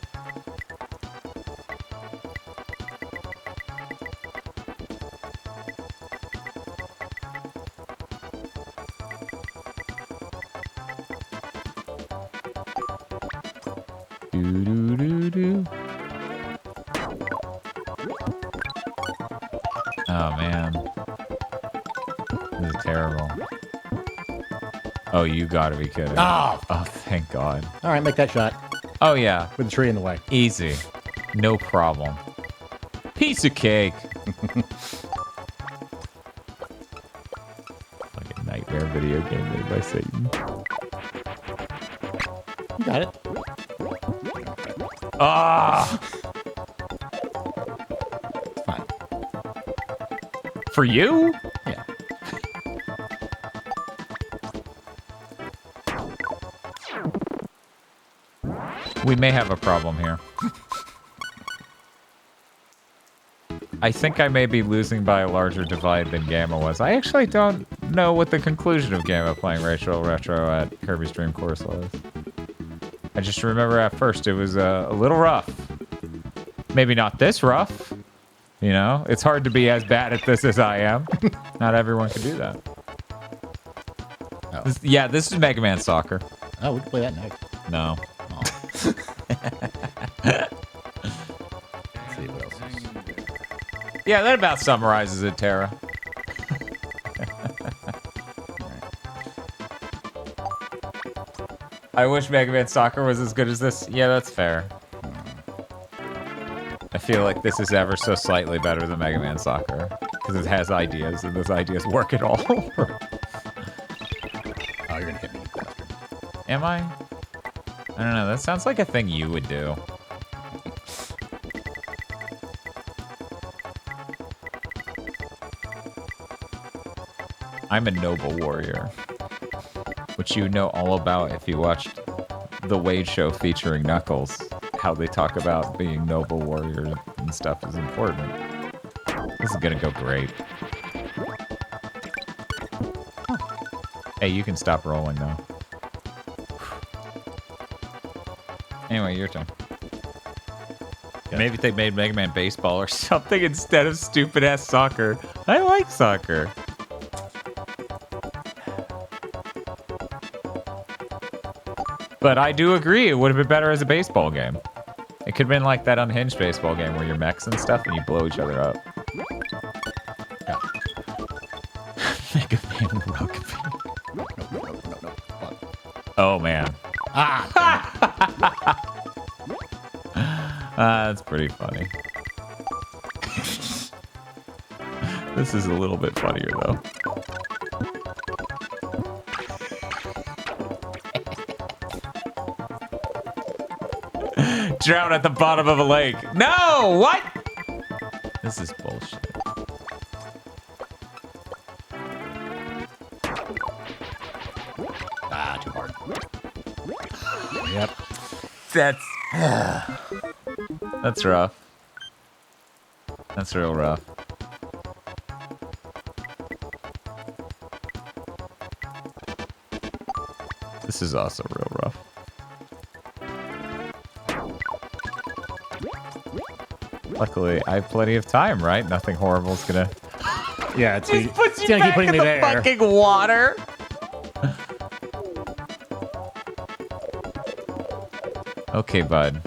Do. Oh, man. This is terrible. Oh, you gotta be kidding. Oh. Oh, thank God. All right, make that shot Oh, yeah. with the tree in the way. Easy. No problem. Piece of cake. Like a nightmare video game made by Satan. You got it. Ah! Fine. For you? Yeah. We may have a problem here. I think I may be losing by a larger divide than Gamma was. I actually don't know what the conclusion of Gamma playing Rachel Retro at Kirby's Dream Course was. I just remember at first it was a little rough. Maybe not this rough. You know, it's hard to be as bad at this as I am. Not everyone can do that. Oh. This is Mega Man Soccer. Oh, we can play that next. No. Oh. Let's see what else is. Yeah, that about summarizes it, Tara. I wish Mega Man Soccer was as good as this. Yeah, that's fair. I feel like this is ever so slightly better than Mega Man Soccer. Because it has ideas, and those ideas work at all. Oh, you're gonna hit me, you bastard. Am I? I don't know. That sounds like a thing you would do. I'm a noble warrior. Which you know all about if you watched the Wade Show featuring Knuckles. How they talk about being noble warriors and stuff is important. This is gonna go great. Hey, you can stop rolling now. Anyway, your turn. Yeah. Maybe if they made Mega Man Baseball or something instead of stupid-ass soccer. I like soccer. But I do agree, it would have been better as a baseball game. It could have been like that unhinged baseball game where you're mechs and stuff and you blow each other up. Yeah. Mega Man Rugby. No. Fuck. Oh, man. That's pretty funny. This is a little bit funnier, though. Drown at the bottom of a lake. No! What? This is bullshit. Too hard. Yep. That's rough. That's real rough. This is also real rough. Luckily, I have plenty of time, right? Nothing horrible's gonna... Yeah, it's Just puts you gonna back keep putting in me the there. fucking water. Okay, bud.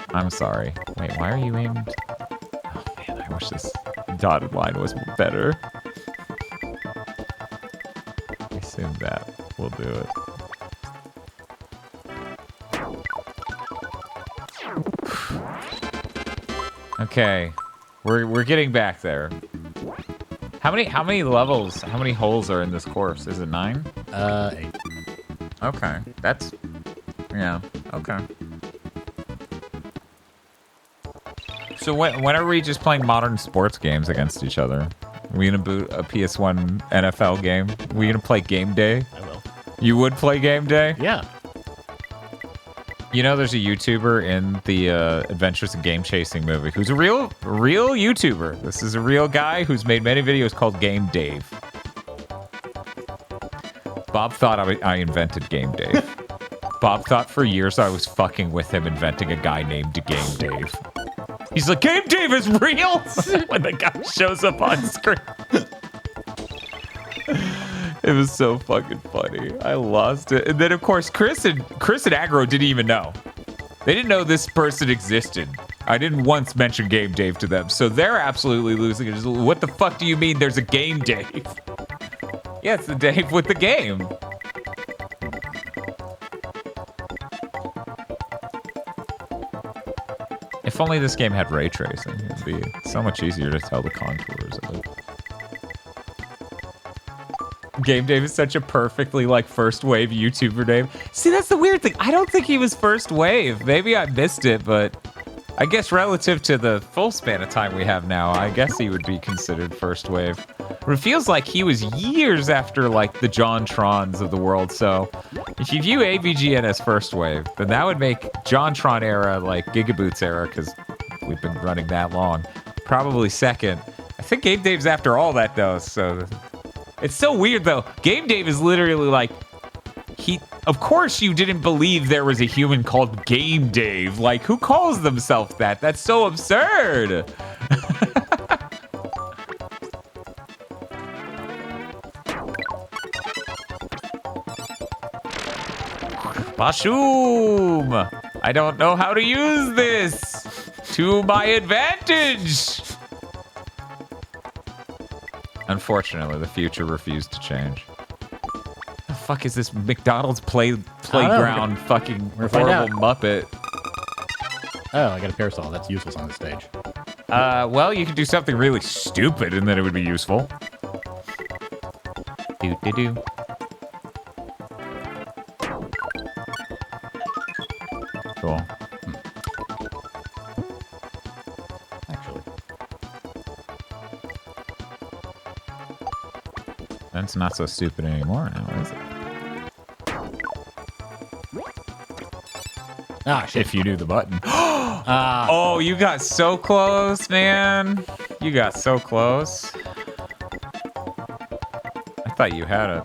I'm sorry. Wait, why are you aimed? Oh man, I wish this dotted line was better. I assume that will do it. Okay. We're getting back there. How many levels? How many holes are in this course? Is it 9? 8. Okay, that's yeah. Okay. So when are we just playing modern sports games against each other? Are we gonna boot a PS1 NFL game? Are we gonna play Game Day? I will. You would play Game Day? Yeah. You know, there's a YouTuber in the Adventures in Game Chasing movie who's a real YouTuber. This is a real guy who's made many videos called Game Dave. Bob thought I invented Game Dave. Bob thought for years I was fucking with him inventing a guy named Game Dave. He's like, Game Dave is real? When the guy shows up on screen. It was so fucking funny. I lost it. And then, of course, Chris and Aggro didn't even know. They didn't know this person existed. I didn't once mention Game Dave to them. So they're absolutely losing it. What the fuck do you mean there's a Game Dave? Yeah, it's the Dave with the game. If only this game had ray tracing, it'd be so much easier to tell the contours of it. Game Dave is such a perfectly, like, first wave YouTuber name. See, that's the weird thing. I don't think he was first wave. Maybe I missed it, but I guess relative to the full span of time we have now, I guess he would be considered first wave. But it feels like he was years after, like, the John Trons of the world. So if you view AVGN as first wave, then that would make John Tron era, like, GigaBoots era, because we've been running that long, probably second. I think Game Dave's after all that, though, so... It's so weird, though. Game Dave is literally like, of course you didn't believe there was a human called Game Dave. Like, who calls themselves that? That's so absurd. Bashoom! I don't know how to use this to my advantage. Unfortunately, the future refused to change. The fuck is this McDonald's playground fucking horrible Muppet? Oh, I got a parasol. That's useless on this stage. Well, you could do something really stupid and then it would be useful. Do. Cool. Actually. That's not so stupid anymore now, is it? Ah, shit. If you knew the button. Oh, you got so close, man. You got so close. I thought you had it.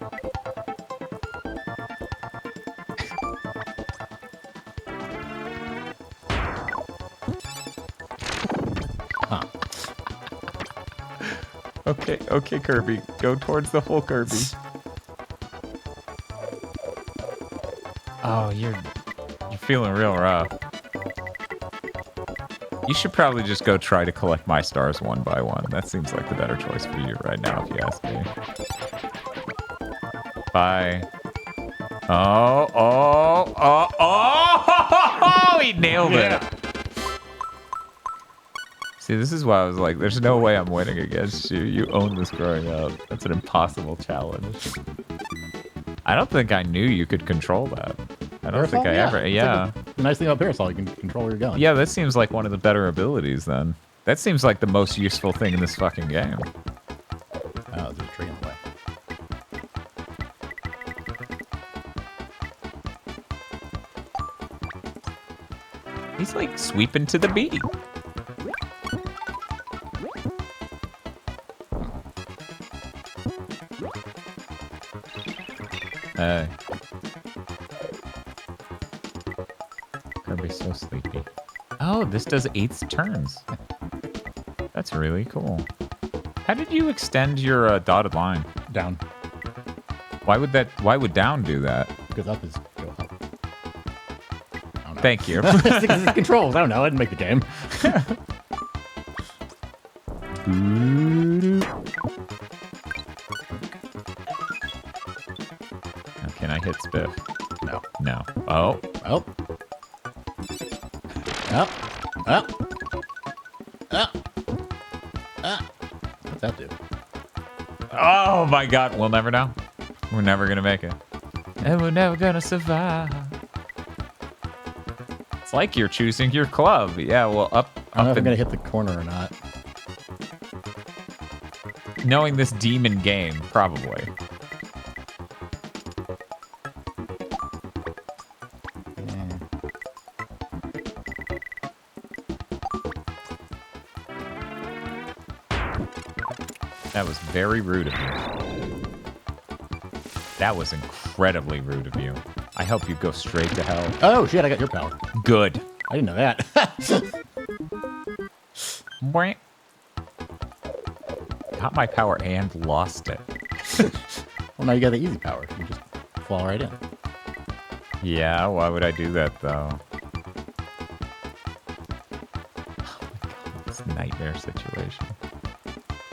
Huh. Okay, Kirby. Go towards the hole, Kirby. Oh, you're feeling real rough. You should probably just go try to collect my stars one by one. That seems like the better choice for you right now, if you ask me. Bye. Oh, he nailed it. See, this is why I was like, there's no way I'm winning against you. You owned this growing up. That's an impossible challenge. I don't think I knew you could control that. I don't think I ever, yeah. The nice thing about Parasol, you can control where you're going. Yeah, that seems like one of the better abilities then. That seems like the most useful thing in this fucking game. Oh, there's a tree in the way. He's like sweeping to the beat. Hey. Kirby's so sleepy. Oh, this does 8th turns. That's really cool. How did you extend your dotted line? Down. Why would down do that? Because up is go up. I don't know. Thank you. Because it's controls. I don't know. I didn't make the game. Can I hit Spiff? No. No. Oh. Oh. Oh. Oh. Oh. What's that do? Oh my god, we'll never know. We're never gonna make it. And we're never gonna survive. It's like you're choosing your club. Yeah, well, I don't know if I'm and gonna hit the corner or not. knowing this demon game, probably. That was very rude of you. That was incredibly rude of you. I hope you go straight to hell. Oh, shit, I got your power. Good. I didn't know that. Boing. Got my power and lost it. Well, now you got the easy power. You just fall right in. Yeah, why would I do that, though? Oh my god, this nightmare situation.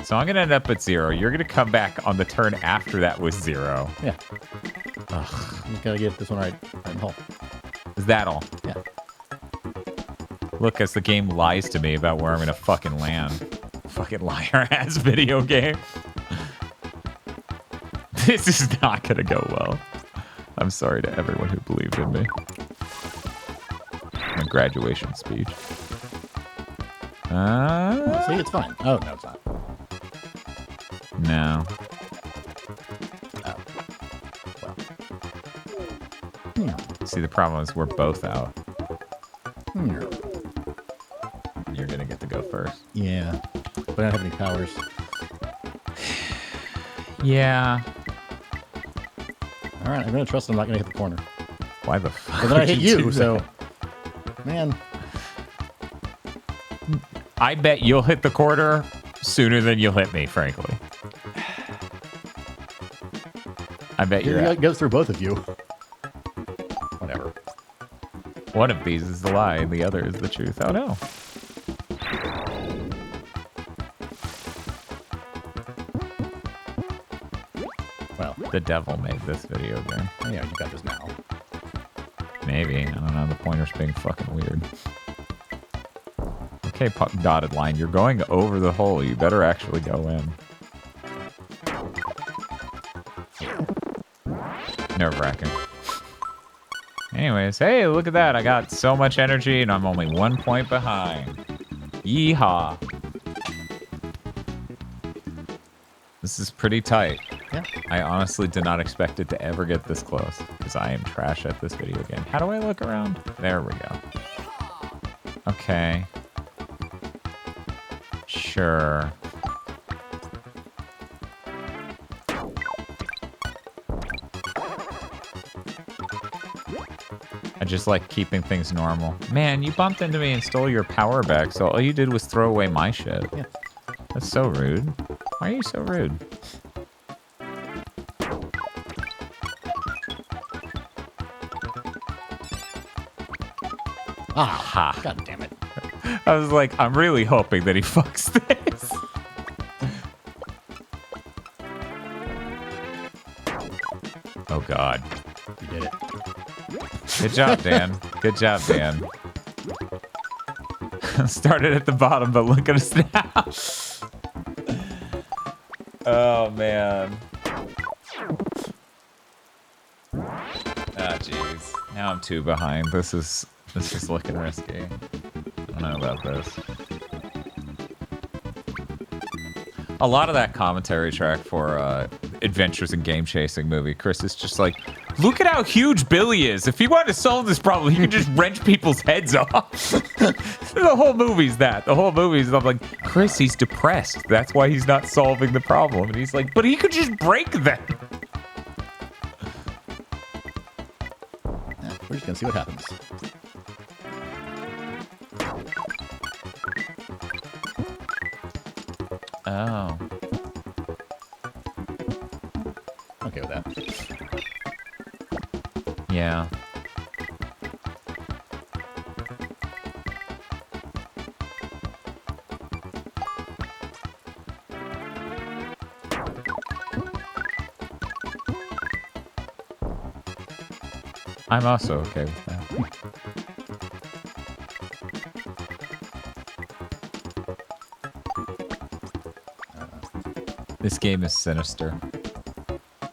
So I'm going to end up at 0. You're going to come back on the turn after that was 0. Yeah. Ugh. You just gotta get this one right in the hole. Is that all? Yeah. Look, as the game lies to me about where I'm going to fucking land. Fucking liar-ass video game. This is not going to go well. I'm sorry to everyone who believed in me. My graduation speech. See, it's fine. Oh, no, it's not. No. Oh. Well. See, the problem is we're both out. Hmm. You're going to get to go first. Yeah. But I don't have any powers. Yeah. All right, I'm gonna trust I'm not gonna hit the corner. Why the fuck? But then I would hit do you, that? so... Man. I bet you'll hit the corner sooner than you'll hit me, frankly. I bet you're It goes through both of you. Whatever. One of these is the lie, and the other is the truth. Oh, no. Well, The devil made this video game. yeah, you got this now. Maybe. I don't know. The pointer's being fucking weird. Okay, dotted line. You're going over the hole. You better actually go in. Nerve-wracking. Anyways, hey, look at that. I got so much energy, and I'm only 1 point behind. Yeehaw. This is pretty tight. Yeah. I honestly did not expect it to ever get this close, because I am trash at this video game. How do I look around? There we go. Okay. Sure. I just like keeping things normal. Man, you bumped into me and stole your power back, so all you did was throw away my shit. Yeah. That's so rude. Why are you so rude? Ah, god damn it. I was like, I'm really hoping that he fucks this. Oh, God. You did it. Good job, Dan. Good job, Dan. Started at the bottom, but look at us now. Oh, man. Ah, jeez. Now I'm 2 behind. This is looking risky. I don't know about this. A lot of that commentary track for Adventures in Game Chasing movie, Chris, is just like, look at how huge Billy is. If he wanted to solve this problem, he could just wrench people's heads off. The whole movie's that. The whole movie's, I'm like, Chris, he's depressed. That's why he's not solving the problem. And he's like, but he could just break them. Yeah, we're just gonna see what happens. Oh. Okay with that. Yeah. I'm also okay with that. This game is sinister.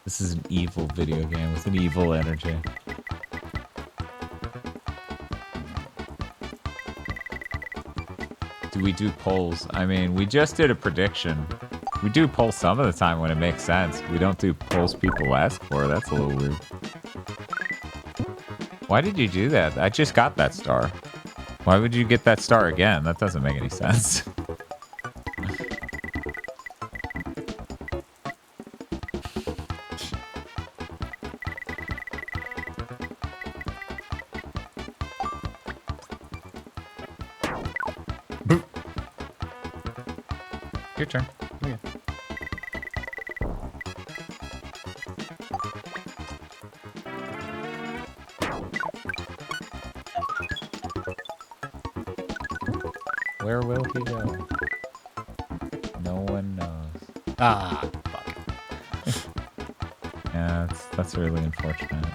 This is an evil video game with an evil energy. Do we do polls? I mean, we just did a prediction. We do polls some of the time when it makes sense. We don't do polls people ask for. That's a little weird. Why did you do that? I just got that star. Why would you get that star again? That doesn't make any sense. Your turn. Okay. Where will he go? No one knows. Ah, fuck. Yeah, that's really unfortunate.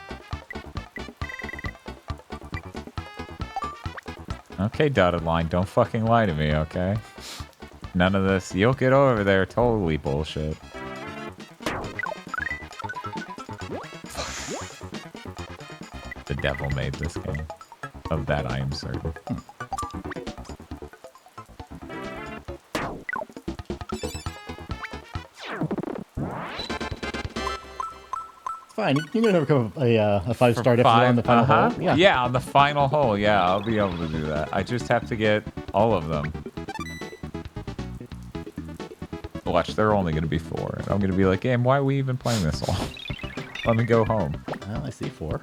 Okay, dotted line, don't fucking lie to me, okay? None of this, you'll get over there, totally bullshit. The devil made this game. Of that I am certain. Fine, you're gonna become a 5-star deficit on the final hole. Yeah, on the final hole. Yeah, I'll be able to do that. I just have to get all of them. Watch, there are only going to be 4. And I'm going to be like, game, why are we even playing this all? Let me go home. Well, I see 4.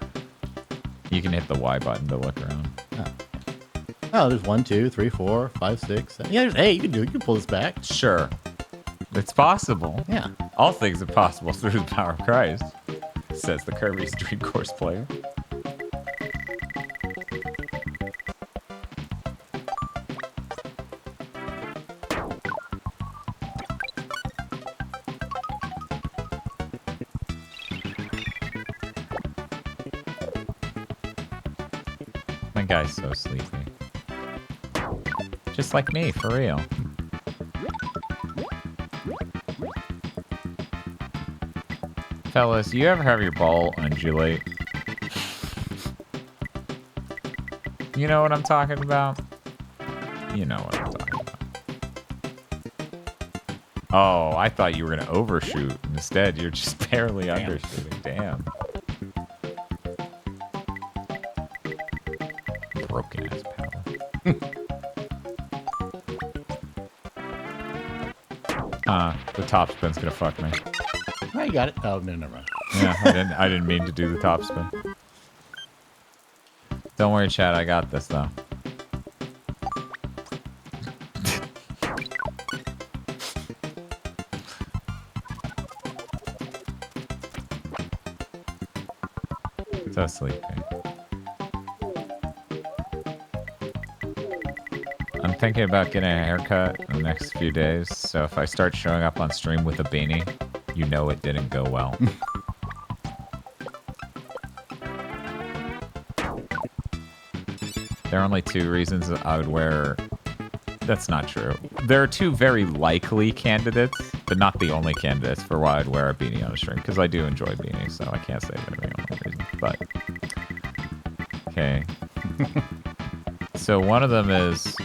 You can hit the Y button to look around. Oh, there's 1, 2, 3, 4, 5, 6, 7. Yeah, there's 8. You can do it. You can pull this back. Sure. It's possible. Yeah. All things are possible through the power of Christ, says the Kirby Street Course player. My guy's so sleepy. Just like me, for real. Fellas, you ever have your ball undulate? You know what I'm talking about? You know what I'm talking about. Oh, I thought you were going to overshoot. Instead, you're just barely undershooting. Damn. Broken ass power. The top spin's gonna fuck me. Oh, you got it. Oh, no, never mind. Yeah, I didn't mean to do the top spin. Don't worry, Chad, I got this though. So sleepy. I'm thinking about getting a haircut in the next few days, so if I start showing up on stream with a beanie, you know it didn't go well. There are only 2 reasons that I would wear... That's not true. There are 2 very likely candidates, but not the only candidates for why I'd wear a beanie on a stream, because I do enjoy beanies, so I can't say they're the only reason, but... Okay. So one of them is...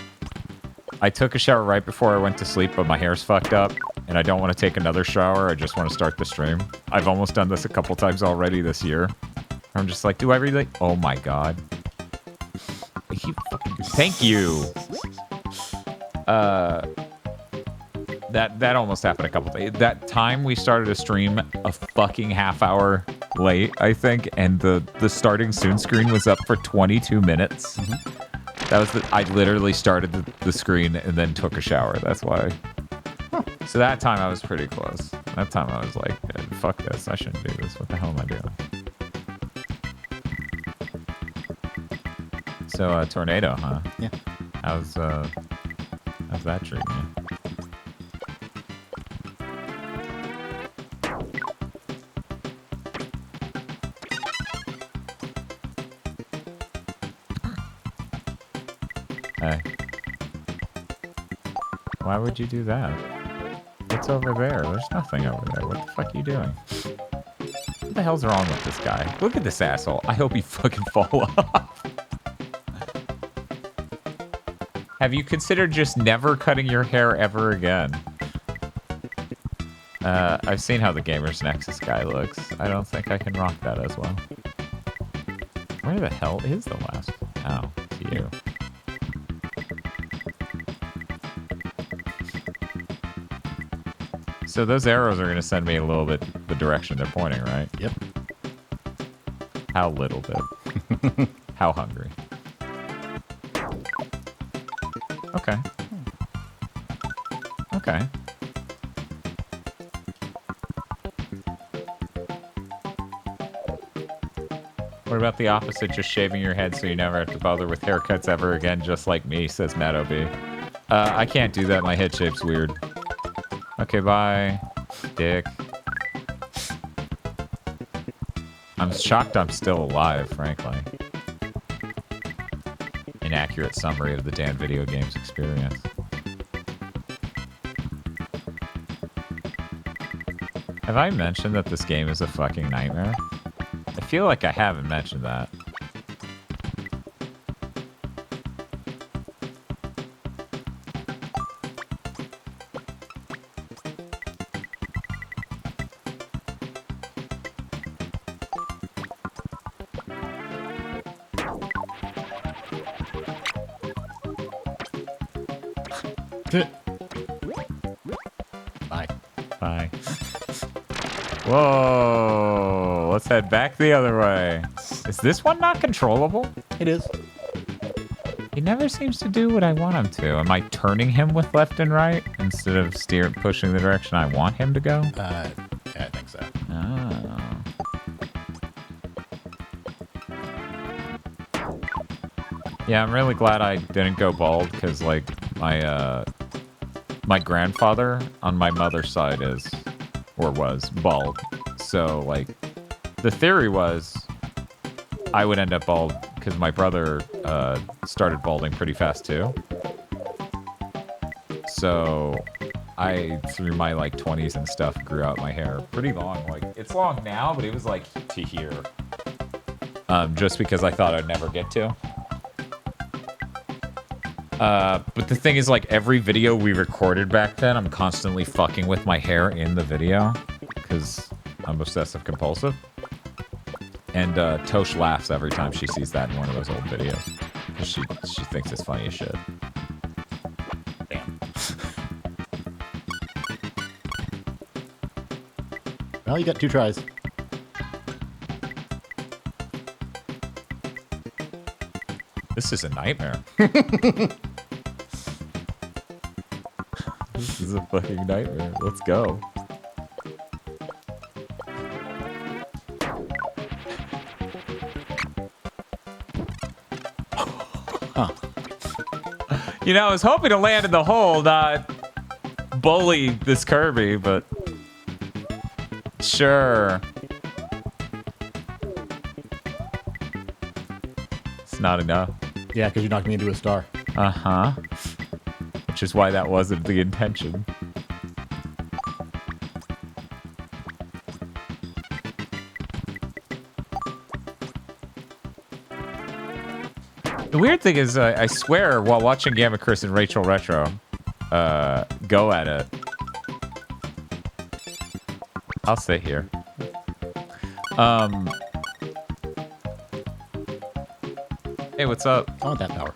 I took a shower right before I went to sleep, but my hair's fucked up, and I don't want to take another shower. I just want to start the stream. I've almost done this a couple times already this year. I'm just like, do I really? Oh my god. Thank you. That almost happened a couple days. That time we started a stream a fucking half hour late, I think, and the starting soon screen was up for 22 minutes. Mm-hmm. That was I literally started the screen and then took a shower. That's why. Huh. So that time I was pretty close. That time I was like, fuck this. I shouldn't do this. What the hell am I doing? So, tornado, huh? Yeah. How's that treating you? Hey. Why would you do that? What's over there? There's nothing over there. What the fuck are you doing? What the hell's wrong with this guy? Look at this asshole. I hope he fucking fall off. Have you considered just never cutting your hair ever again? I've seen how the Gamers Nexus guy looks. I don't think I can rock that as well. Where the hell is the last? Oh, it's you. So those arrows are going to send me a little bit the direction they're pointing, right? Yep. How little bit? How hungry? Okay. Okay. What about the opposite, just shaving your head so you never have to bother with haircuts ever again, just like me, says Matt OB. I can't do that, my head shape's weird. Okay, bye, dick. I'm shocked I'm still alive, frankly. Inaccurate summary of the Dan Video Games experience. Have I mentioned that this game is a fucking nightmare? I feel like I haven't mentioned that. Bye. Bye. Whoa! Let's head back the other way. Is this one not controllable? It is. He never seems to do what I want him to. Am I turning him with left and right instead of pushing the direction I want him to go? Yeah, I think so. Oh. Yeah, I'm really glad I didn't go bald because, like, my grandfather on my mother's side is, or was, bald. So, like, the theory was I would end up bald because my brother started balding pretty fast too. So I, through my like 20s and stuff, grew out my hair pretty long. Like, it's long now, but it was like to here. Just because I thought I'd never get to. But the thing is, like, every video we recorded back then, I'm constantly fucking with my hair in the video because I'm obsessive compulsive. And Tosh laughs every time she sees that in one of those old videos. She thinks it's funny as shit. Damn. Well, you got 2 tries. This is a nightmare. This is a fucking nightmare. Let's go. Huh. You know, I was hoping to land in the hole, not bully this Kirby, but sure. It's not enough. Yeah, because you knocked me into a star. Uh-huh. Which is why that wasn't the intention. The weird thing is, I swear, while watching Gamma Chris and Rachel Retro go at it, I'll sit here. Hey, what's up? I want that power.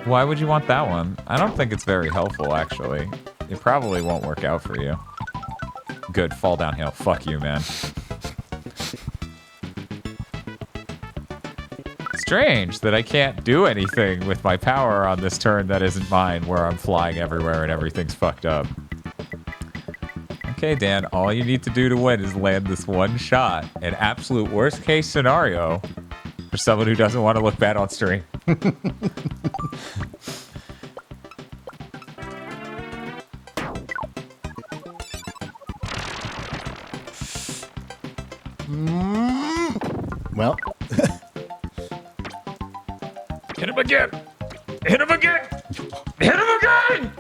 Why would you want that one? I don't think it's very helpful, actually. It probably won't work out for you. Good, fall downhill. Fuck you, man. Strange that I can't do anything with my power on this turn that isn't mine, where I'm flying everywhere and everything's fucked up. Okay, Dan, all you need to do to win is land this one shot. An absolute worst case scenario for someone who doesn't want to look bad on stream. Well. Hit him again! Hit him again! Hit him again!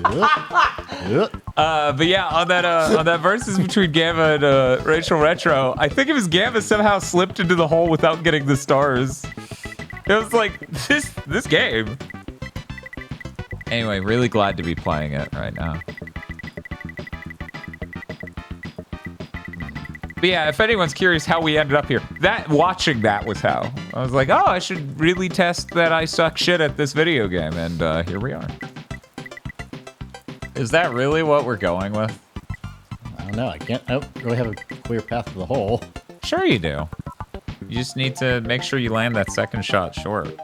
But yeah, on that versus between Gamma and Rachel Retro, I think it was Gamma somehow slipped into the hole without getting the stars. It was like this game. Anyway, really glad to be playing it right now. But yeah, if anyone's curious how we ended up here, watching that was how. I was like, oh, I should really test that I suck shit at this video game, and here we are. Is that really what we're going with? I don't know. I don't really have a clear path to the hole. Sure you do. You just need to make sure you land that second shot short.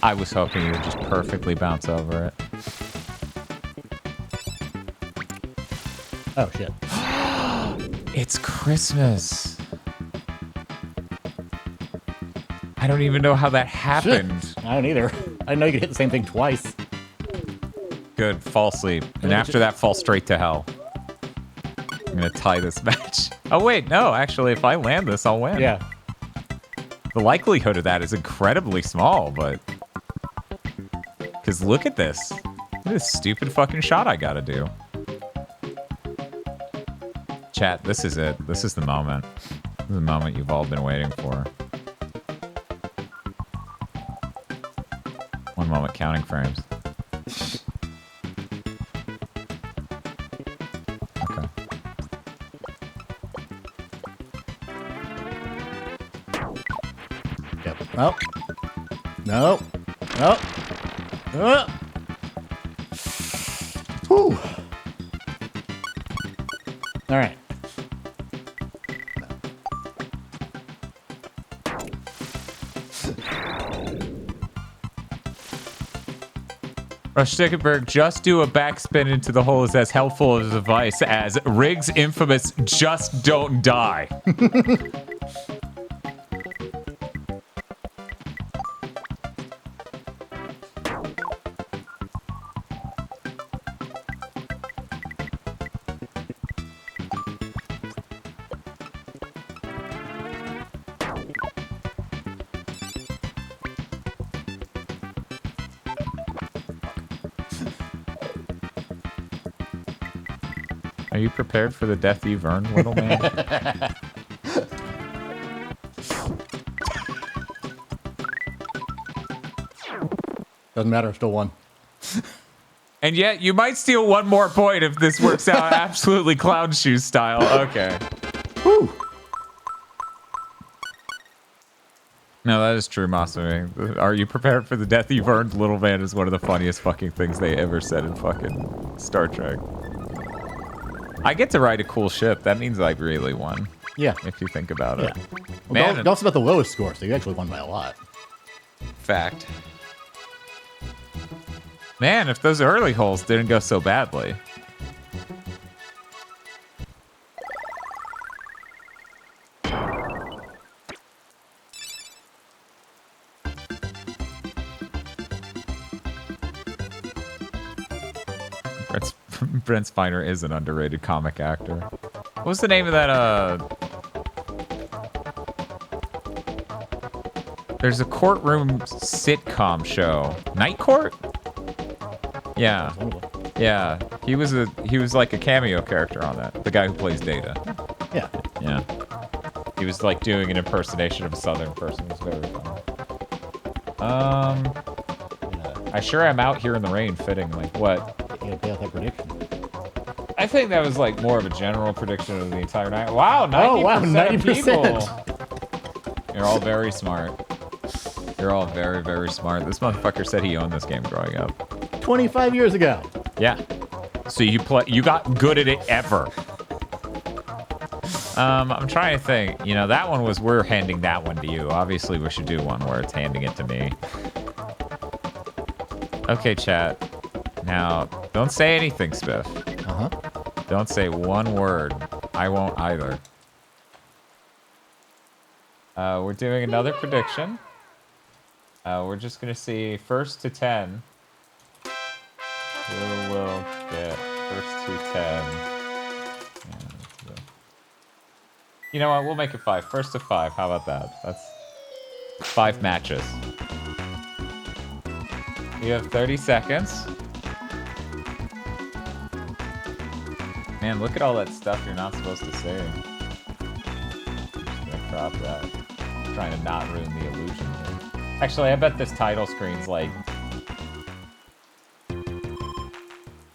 I was hoping you would just perfectly bounce over it. Oh, shit. It's Christmas. I don't even know how that happened. Shit. I don't either. I didn't know you could hit the same thing twice. Good, fall asleep. And after that, fall straight to hell. I'm gonna tie this match. Oh wait, no, actually, if I land this, I'll win. Yeah. The likelihood of that is incredibly small, but... Because look at this. Look at this stupid fucking shot I gotta do. Chat, this is it. This is the moment. This is the moment you've all been waiting for. 1 moment counting frames. Okay. Yep. Oh. No. No. Whew. All right. Rush Stickenberg, just do a backspin into the hole is as helpful as a device as Riggs' infamous just don't die. Are you prepared for the death you've earned, little man? Doesn't matter, still won. And yet, you might steal one more point if this works out absolutely clown shoe style. Okay. Woo! No, that is true, Masumi. Are you prepared for the death you've earned, little man is one of the funniest fucking things they ever said in fucking Star Trek. I get to ride a cool ship. That means I really won. Yeah. If you think about it. Well, Man, Golf's about the lowest score, so you actually won by a lot. fact. Man, if those early holes didn't go so badly. Brent Spiner is an underrated comic actor. What was the name of that, There's a courtroom sitcom show. Night Court? Yeah. Yeah. He was like a cameo character on that. The guy who plays Data. Yeah. Yeah. He was like doing an impersonation of a southern person. It was very funny. I sure am out here in the rain fitting. Like, what? You gotta pay off that prediction. I think that was like more of a general prediction of the entire night. Wow, 90% Oh, wow, 90%. People. You're all very smart. You're all very, very smart. This motherfucker said he owned this game growing up. 25 years ago. Yeah. So you got good at it ever. I'm trying to think. You know, that one was we're handing that one to you. Obviously, we should do one where it's handing it to me. Okay, chat. Now, don't say anything, Spiff. Uh-huh. Don't say one word. I won't either. We're doing another prediction. We're just going to see 1st to 10 who will get First to 10. You know what? We'll make it 5. First to 5. How about that? That's 5 matches. You have 30 seconds. Man, look at all that stuff you're not supposed to say. I'm just gonna crop that. I'm trying to not ruin the illusion here. Actually, I bet this title screen's like...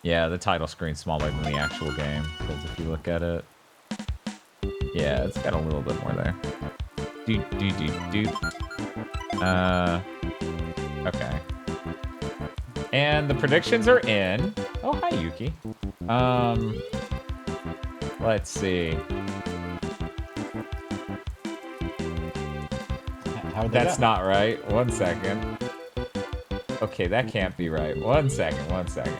Yeah, the title screen's smaller than the actual game. Because if you look at it... Yeah, it's got a little bit more there. Okay. And the predictions are in. Oh, hi, Yuki. Let's see. That's not right. 1 second. Okay, that can't be right. 1 second, 1 second.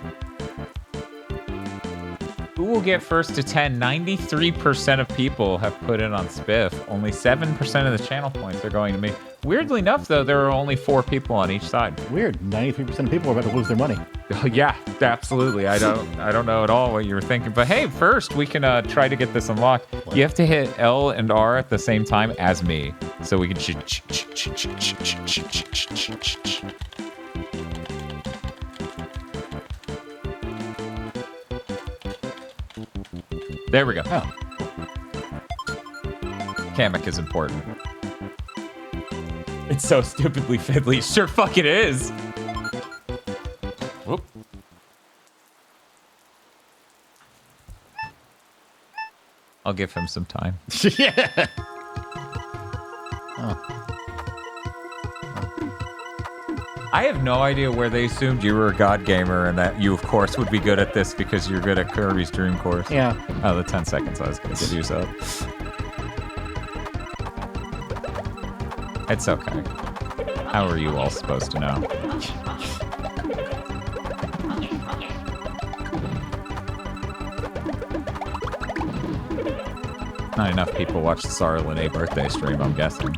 Who will get first to 10? 93% of people have put in on Spiff. Only 7% of the channel points are going to me. Weirdly enough, though, there are only 4 people on each side. Weird. 93% of people are about to lose their money. Oh, yeah, absolutely. I don't know at all what you were thinking. But hey, first, we can try to get this unlocked. What? You have to hit L and R at the same time as me. So we can... There we go. Oh. Kamek is important. It's so stupidly fiddly. Sure fucking is. Whoop. I'll give him some time. Yeah. Oh. I have no idea where they assumed you were a god gamer and that you, of course, would be good at this because you're good at Kirby's Dream Course. Yeah. Oh, the 10 seconds I was going to give you up. It's okay. How are you all supposed to know? Not enough people watch the Sarah Lene birthday stream, I'm guessing.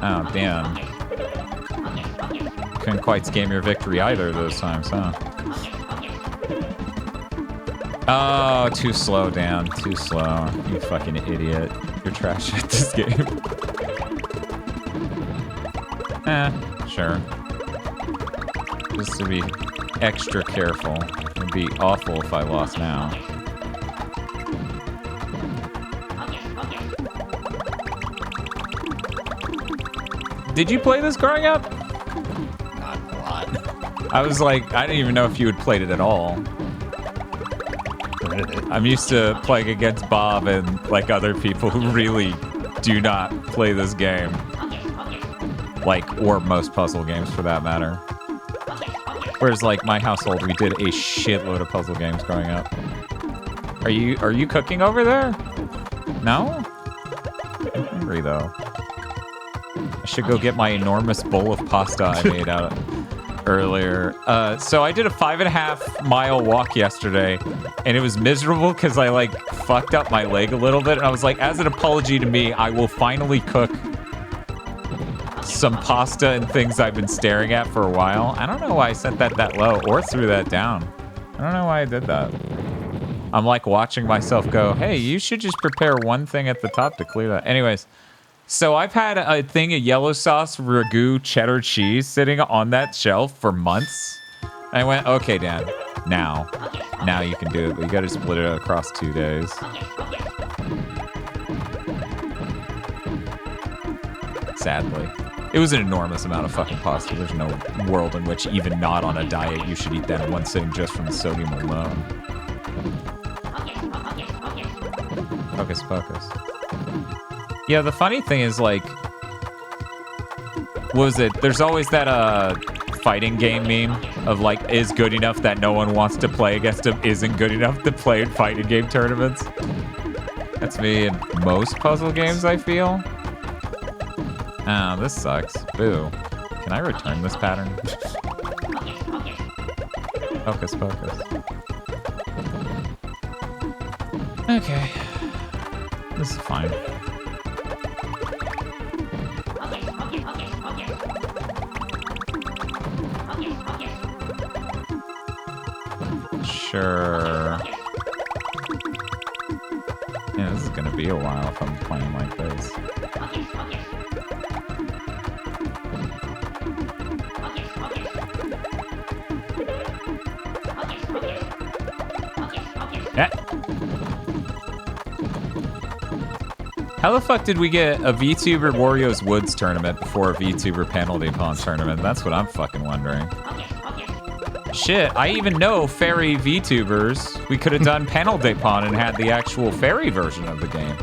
Oh, damn. Couldn't quite scam your victory either of those times, huh? Oh, too slow, Dan. Too slow. You fucking idiot. You're trash at this game. Sure. Just to be extra careful. It'd be awful if I lost now. Did you play this growing up? Not a lot. I was like, I didn't even know if you had played it at all. I'm used to playing against Bob and like other people who really do not play this game. Like, or most puzzle games for that matter. Whereas like my household, we did a shitload of puzzle games growing up. Are you cooking over there? No? I'm hungry though. I should go get my enormous bowl of pasta I made out earlier. So I did a 5.5 mile walk yesterday, and it was miserable because I like fucked up my leg a little bit, and I was like, as an apology to me, I will finally cook some pasta and things I've been staring at for a while. I don't know why I set that low or threw that down. I don't know why I did that. I'm like watching myself go, hey, you should just prepare one thing at the top to clear that. Anyways. So I've had a thing of yellow sauce, ragu, cheddar cheese sitting on that shelf for months. And I went, okay, Dan, now you can do it, but you gotta split it across 2 days. Sadly. It was an enormous amount of fucking pasta. There's no world in which, even not on a diet, you should eat that in one sitting just from the sodium alone. Focus, focus. Yeah, the funny thing is, like, what was it? There's always that fighting game meme of, like, is good enough that no one wants to play against him, isn't good enough to play in fighting game tournaments. That's me in most puzzle games, I feel. Oh, this sucks. Boo. Can I return this pattern? Focus, focus. Okay. This is fine. Sure. Yeah, this is gonna be a while if I'm playing like this. Yeah. How the fuck did we get a VTuber Wario's Woods tournament before a VTuber Penalty Pawn tournament? That's what I'm fucking wondering. Shit, I even know fairy VTubers. We could have done Penalty Pawn and had the actual fairy version of the game.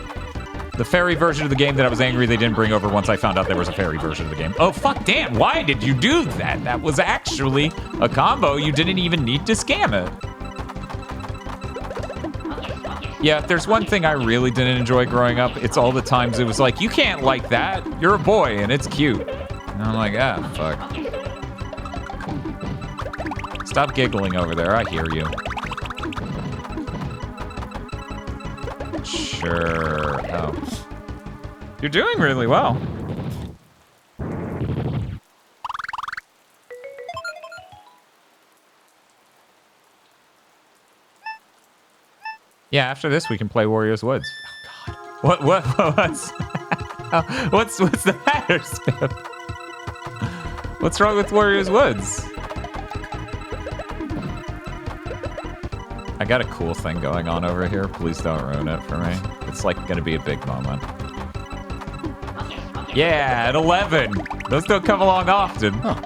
The fairy version of the game that I was angry they didn't bring over once I found out there was a fairy version of the game. Oh, fuck, Dan, why did you do that? That was actually a combo. You didn't even need to scam it. Yeah, if there's one thing I really didn't enjoy growing up, it's all the times it was like, you can't like that. You're a boy and it's cute. And I'm like, ah, fuck. Stop giggling over there. I hear you. Sure. Oh. You're doing really well. Yeah, after this we can play Wario's Woods. Oh God. What's the matter, Spiff? What's wrong with Wario's Woods? I got a cool thing going on over here. Please don't ruin it for me. It's like gonna be a big moment. Yeah, at 11. Those don't come along often. Huh.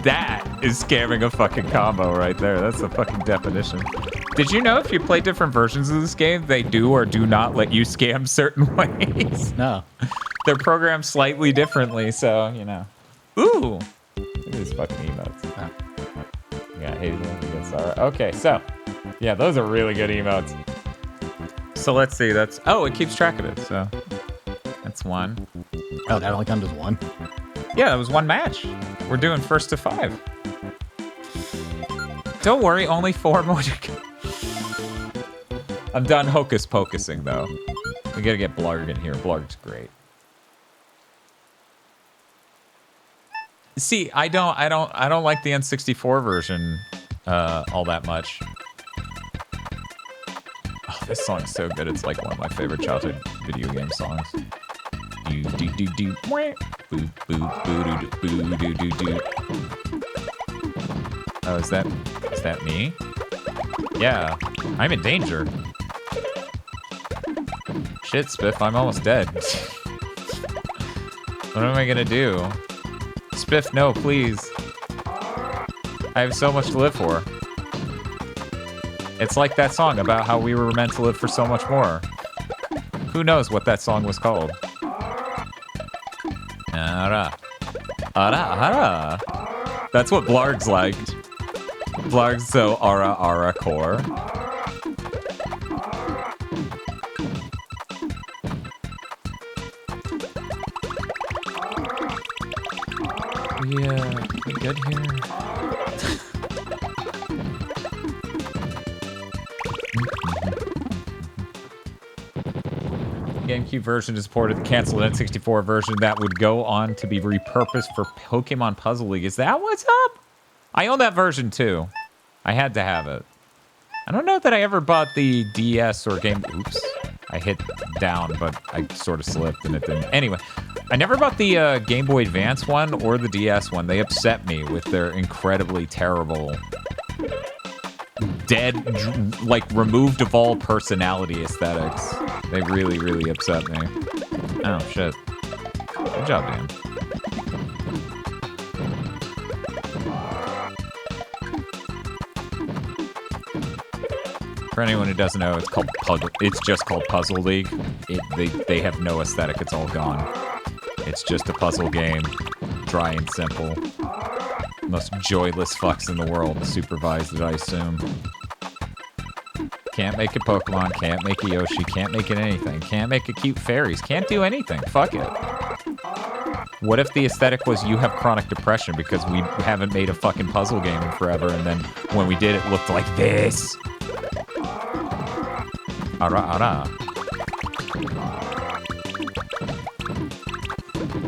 That is scamming a fucking combo right there. That's the fucking definition. Did you know if you play different versions of this game, they do or do not let you scam certain ways? No. They're programmed slightly differently, so, you know. Ooh! Look at these fucking emotes. Oh. Yeah, Hazel, yes, all right. Okay, so, yeah, those are really good emotes. So let's see, that's, oh, it keeps track of it, so that's one. Oh, that only counted as one? Yeah, that was one match. We're doing first to 5. Don't worry, only 4 more to go. I'm done hocus pocusing though. We gotta get Blarg in here. Blarg's great. See, I don't like the N64 version all that much. Oh, this song's so good. It's like one of my favorite childhood video game songs. Do do do do. Boo boo boo doo boo doo doo doo. Oh, is that me? Yeah, I'm in danger. Shit, Spiff, I'm almost dead. What am I gonna do? Spiff, no, please. I have so much to live for. It's like that song about how we were meant to live for so much more. Who knows what that song was called? Ara. Ara, ara. That's what Blarg's liked. Blarg's so ara ara core. Yeah, we good here? GameCube version is ported to the canceled N64 version that would go on to be repurposed for Pokemon Puzzle League. Is that what's up? I own that version too. I had to have it. I don't know that I ever bought the DS or Game... Oops. I hit down, but I sort of slipped and it didn't. Anyway, I never bought the Game Boy Advance one or the DS one. They upset me with their incredibly terrible... dead, like, removed of all personality aesthetics. They really, really upset me. Oh, shit. Good job, Dan. For anyone who doesn't know, it's just called Puzzle League. They have no aesthetic. It's all gone. It's just a puzzle game, dry and simple. Most joyless fucks in the world, supervised, I assume. Can't make it Pokemon, can't make it Yoshi, can't make it anything. Can't make it cute fairies, can't do anything. Fuck it. What if the aesthetic was you have chronic depression because we haven't made a fucking puzzle game in forever, and then when we did, it looked like this. Ara.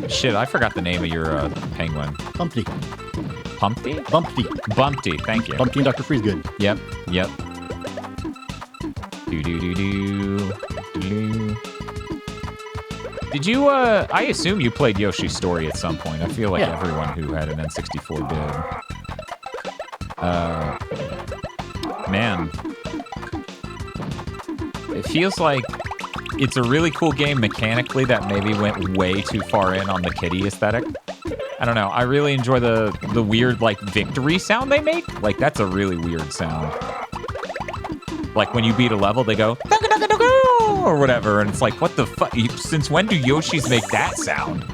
Shit, I forgot the name of your penguin. Bumpty. Pumpty? Bumpty, thank you. Bumpty and Dr. Freezegood. Yep. Do. Did you, I assume you played Yoshi's Story at some point. I feel like everyone who had an N64 did. Man. It feels like it's a really cool game mechanically that maybe went way too far in on the kitty aesthetic. I don't know. I really enjoy the weird, like, victory sound they make. Like, that's a really weird sound. Like, when you beat a level, they go, or whatever, and it's like, what the fuck? Since when do Yoshis make that sound?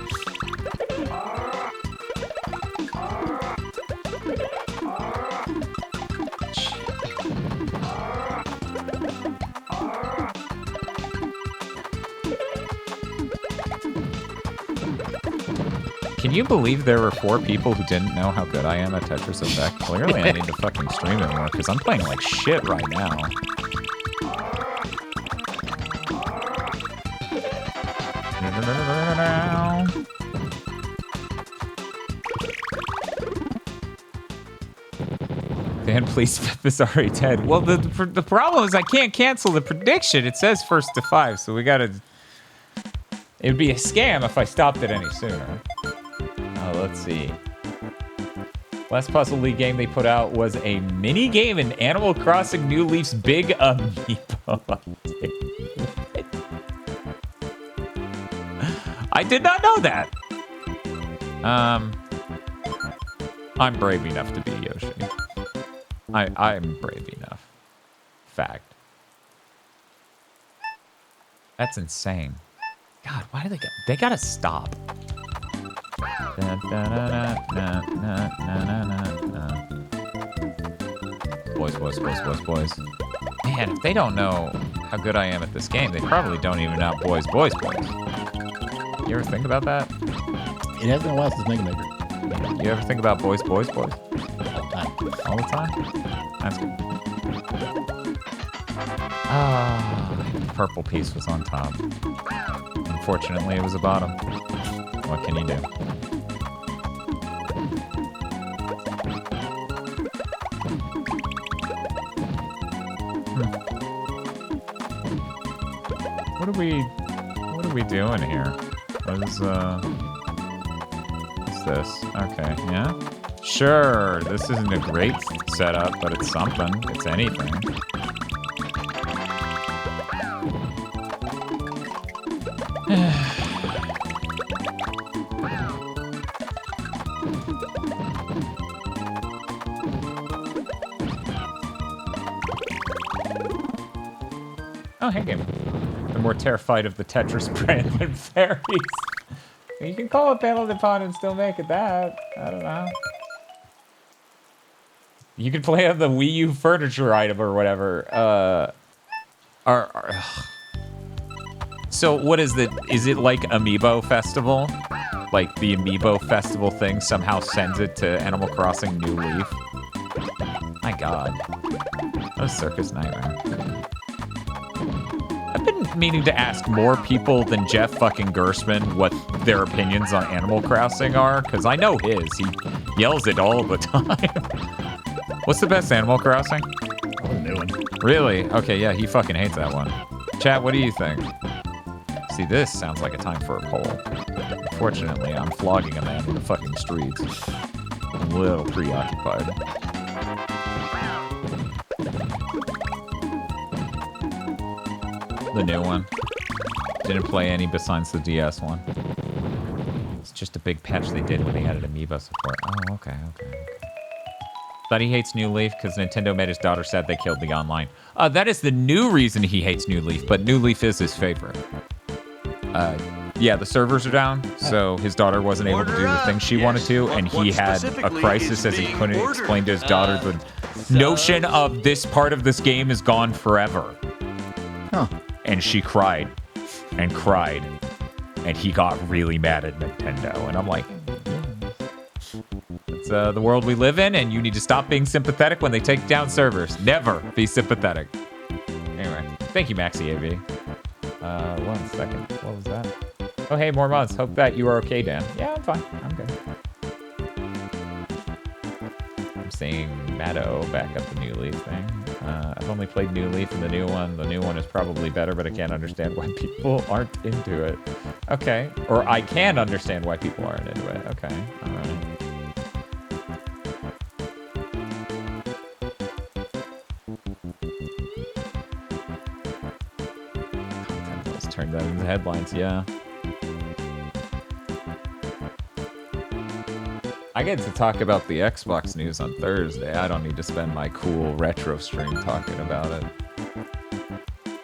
Can you believe there were 4 people who didn't know how good I am at Tetris Effect? Clearly I need to fucking stream it more, because I'm playing like shit right now. Dan, please flip this already dead. Well, the problem is I can't cancel the prediction. It says 1st to 5, so we gotta... It would be a scam if I stopped it any sooner. Let's see. Last Puzzle League game they put out was a mini game in Animal Crossing New Leaf's Big Amiibo. I did not know that. I'm brave enough to be Yoshi. I'm brave enough. Fact. That's insane. God, why do they gotta stop. Boys. Man, if they don't know how good I am at this game, they probably don't even know boys. You ever think about that? It has been a while since Mega Maker. You ever think about boys? All the time. All the time? That's good. The purple piece was on top. Unfortunately, it was the bottom. What can you do? What are we doing here? What's this? Okay, yeah? Sure, this isn't a great setup, but it's something. It's anything. Oh, hey, game. They're more terrified of the Tetris brand than fairies. You can call it Battle Upon and still make it that. I don't know. You can play on the Wii U furniture item or whatever. So what is it? Is it like Amiibo Festival? Like the Amiibo Festival thing somehow sends it to Animal Crossing New Leaf? My God. What a circus nightmare. I've been meaning to ask more people than Jeff fucking Gersman what their opinions on Animal Crossing are, because I know his. He yells it all the time. What's the best Animal Crossing? Oh, new one. Really? Okay, yeah, he fucking hates that one. Chat, what do you think? See, this sounds like a time for a poll. Unfortunately, I'm flogging a man in the fucking streets. I'm a little preoccupied. The new one. Didn't play any besides the DS one. It's just a big patch they did when they added Amiibo support. Oh, okay. Thought he hates New Leaf because Nintendo made his daughter sad they killed the online. That is the new reason he hates New Leaf, but New Leaf is his favorite. Yeah, the servers are down, so his daughter wasn't able to do the thing she wanted to, and he had a crisis as he couldn't explain to his daughter the notion of this part of this game is gone forever. Huh. And she cried and cried and he got really mad at Nintendo. And I'm like, it's the world we live in, and you need to stop being sympathetic when they take down servers. Never be sympathetic. Anyway, thank you, Maxi AV. 1 second. What was that? Oh, hey, more months. Hope that you are okay, Dan. Yeah, I'm fine. I'm good. I'm seeing Matto back up the New Leaf thing. I've only played New Leaf and the new one. The new one is probably better, but I can't understand why people aren't into it. Okay. Or I can understand why people aren't into it. Okay. All right. Let's turn that into headlines. Yeah. I get to talk about the Xbox news on Thursday. I don't need to spend my cool retro stream talking about it.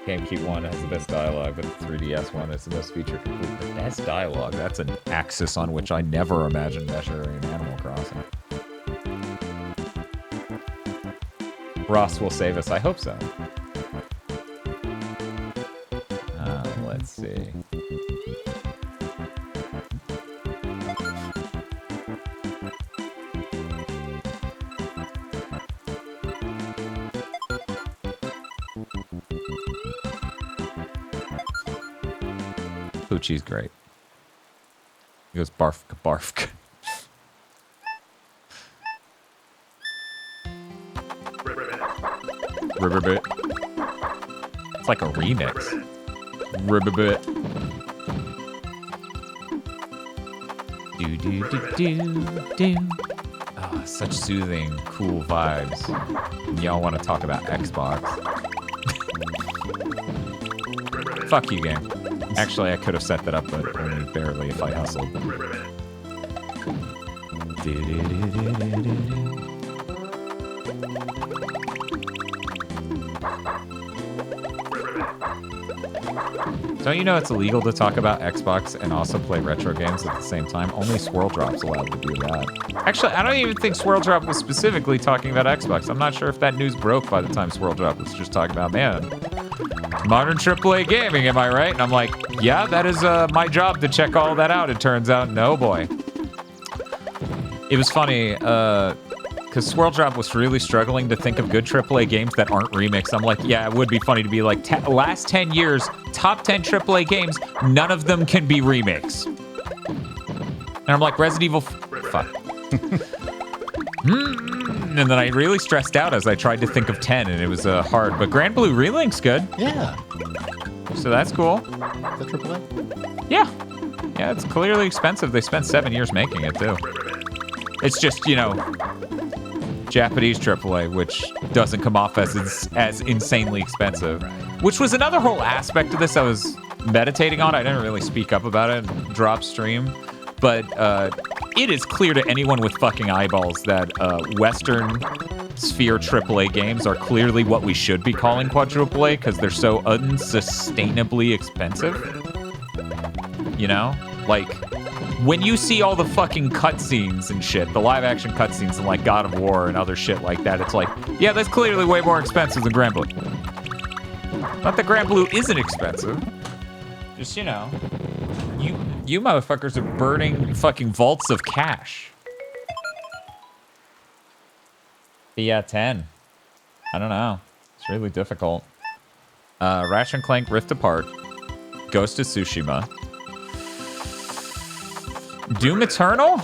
GameCube 1 has the best dialogue, but the 3DS one is the most feature complete. The best dialogue? That's an axis on which I never imagined measuring Animal Crossing. Ross will save us. I hope so. Let's see. Poochie's great. He goes barf barf. Ribbit. It's like a remix. Ribbit. Do do do do do. Oh, such soothing, cool vibes. Y'all want to talk about Xbox? Fuck you, game. Actually, I could have set that up, but only barely if I hustled. Don't you know it's illegal to talk about Xbox and also play retro games at the same time? Only Swirl Drop's allowed to do that. Actually, I don't even think Swirl Drop was specifically talking about Xbox. I'm not sure if that news broke by the time Swirl Drop was just talking about, man, modern AAA gaming, am I right? And I'm like, yeah, that is my job to check all that out. It turns out, no, boy. It was funny, because Swirl Drop was really struggling to think of good AAA games that aren't remakes. I'm like, yeah, it would be funny to be like, last 10 years, top 10 AAA games, none of them can be remakes. And I'm like, Resident Evil... Fuck. And then I really stressed out as I tried to think of 10, and it was hard. But Grand Blue Relink's good. Yeah. So that's cool. The AAA? Yeah. Yeah, it's clearly expensive. They spent 7 years making it, too. It's just, you know, Japanese AAA, which doesn't come off as insanely expensive. Which was another whole aspect of this I was meditating on. I didn't really speak up about it and drop stream. But it is clear to anyone with fucking eyeballs that Western sphere AAA games are clearly what we should be calling quadruple A because they're so unsustainably expensive. You know? Like, when you see all the fucking cutscenes and shit, the live-action cutscenes in, like, God of War and other shit like that, it's like, yeah, that's clearly way more expensive than Grand Blue. Not that Grand Blue isn't expensive. Just, you know, you motherfuckers are burning fucking vaults of cash. But yeah, 10. I don't know. It's really difficult. Ratchet & Clank Rift Apart. Ghost of Tsushima. Doom Eternal?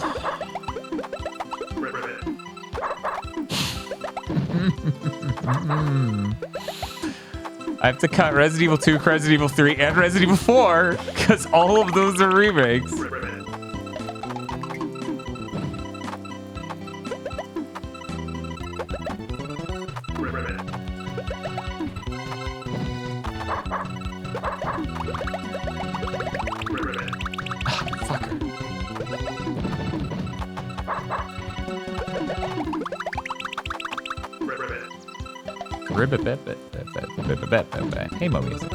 I have to cut Resident Evil 2, Resident Evil 3, and Resident Evil 4, because all of those are remakes. Hey, Mo Music.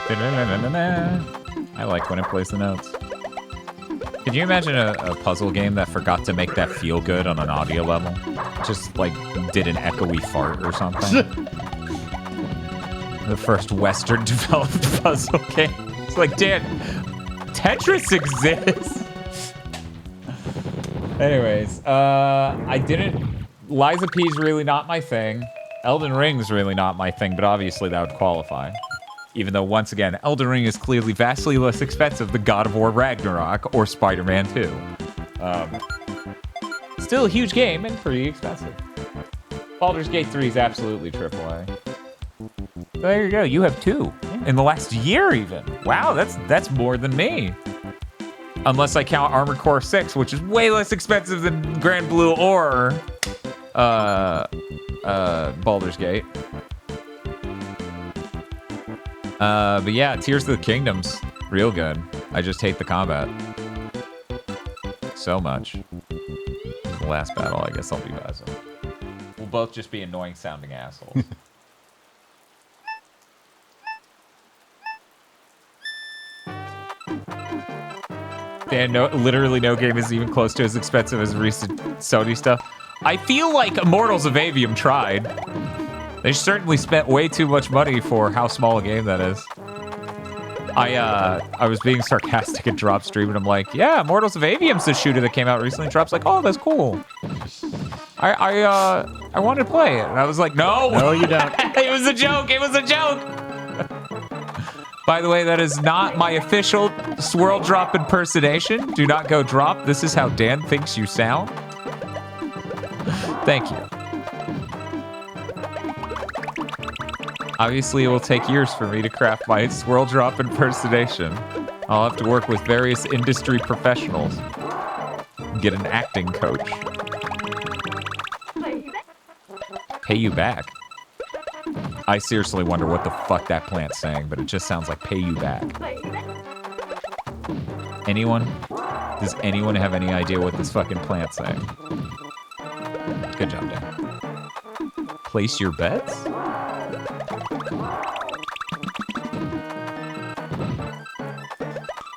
I like when it plays the notes. Could you imagine a puzzle game that forgot to make that feel good on an audio level? Just like did an echoey fart or something? The first Western developed puzzle game. It's like, Dan, Tetris exists. Anyways, I didn't. Liza P's really not my thing. Elden Ring's really not my thing, but obviously that would qualify. Even though, once again, Elden Ring is clearly vastly less expensive than God of War Ragnarok or Spider-Man 2. Still a huge game and pretty expensive. Baldur's Gate 3 is absolutely AAA. So there you go. You have 2 in the last year, even. Wow, that's more than me. Unless I count Armored Core 6, which is way less expensive than Grand Blue or Baldur's Gate. But yeah, Tears of the Kingdom's real good. I just hate the combat so much. The last battle, I guess I'll be Basil. We'll both just be annoying sounding assholes. Dan, literally no game is even close to as expensive as recent Sony stuff. I feel like Immortals of Avium tried. They certainly spent way too much money for how small a game that is. I was being sarcastic at Drop Stream, and I'm like, yeah, Immortals of Avium's the shooter that came out recently. Drop's like, oh, that's cool. I wanted to play it, and I was like, no. No, you don't. It was a joke. It was a joke. By the way, that is not my official Swirl Drop impersonation. Do not go drop. This is how Dan thinks you sound. Thank you. Obviously, it will take years for me to craft my Swirl Drop impersonation. I'll have to work with various industry professionals. Get an acting coach. Pay you back. I seriously wonder what the fuck that plant's saying, but it just sounds like pay you back. Anyone? Does anyone have any idea what this fucking plant's saying? Good job, Dan. Place your bets?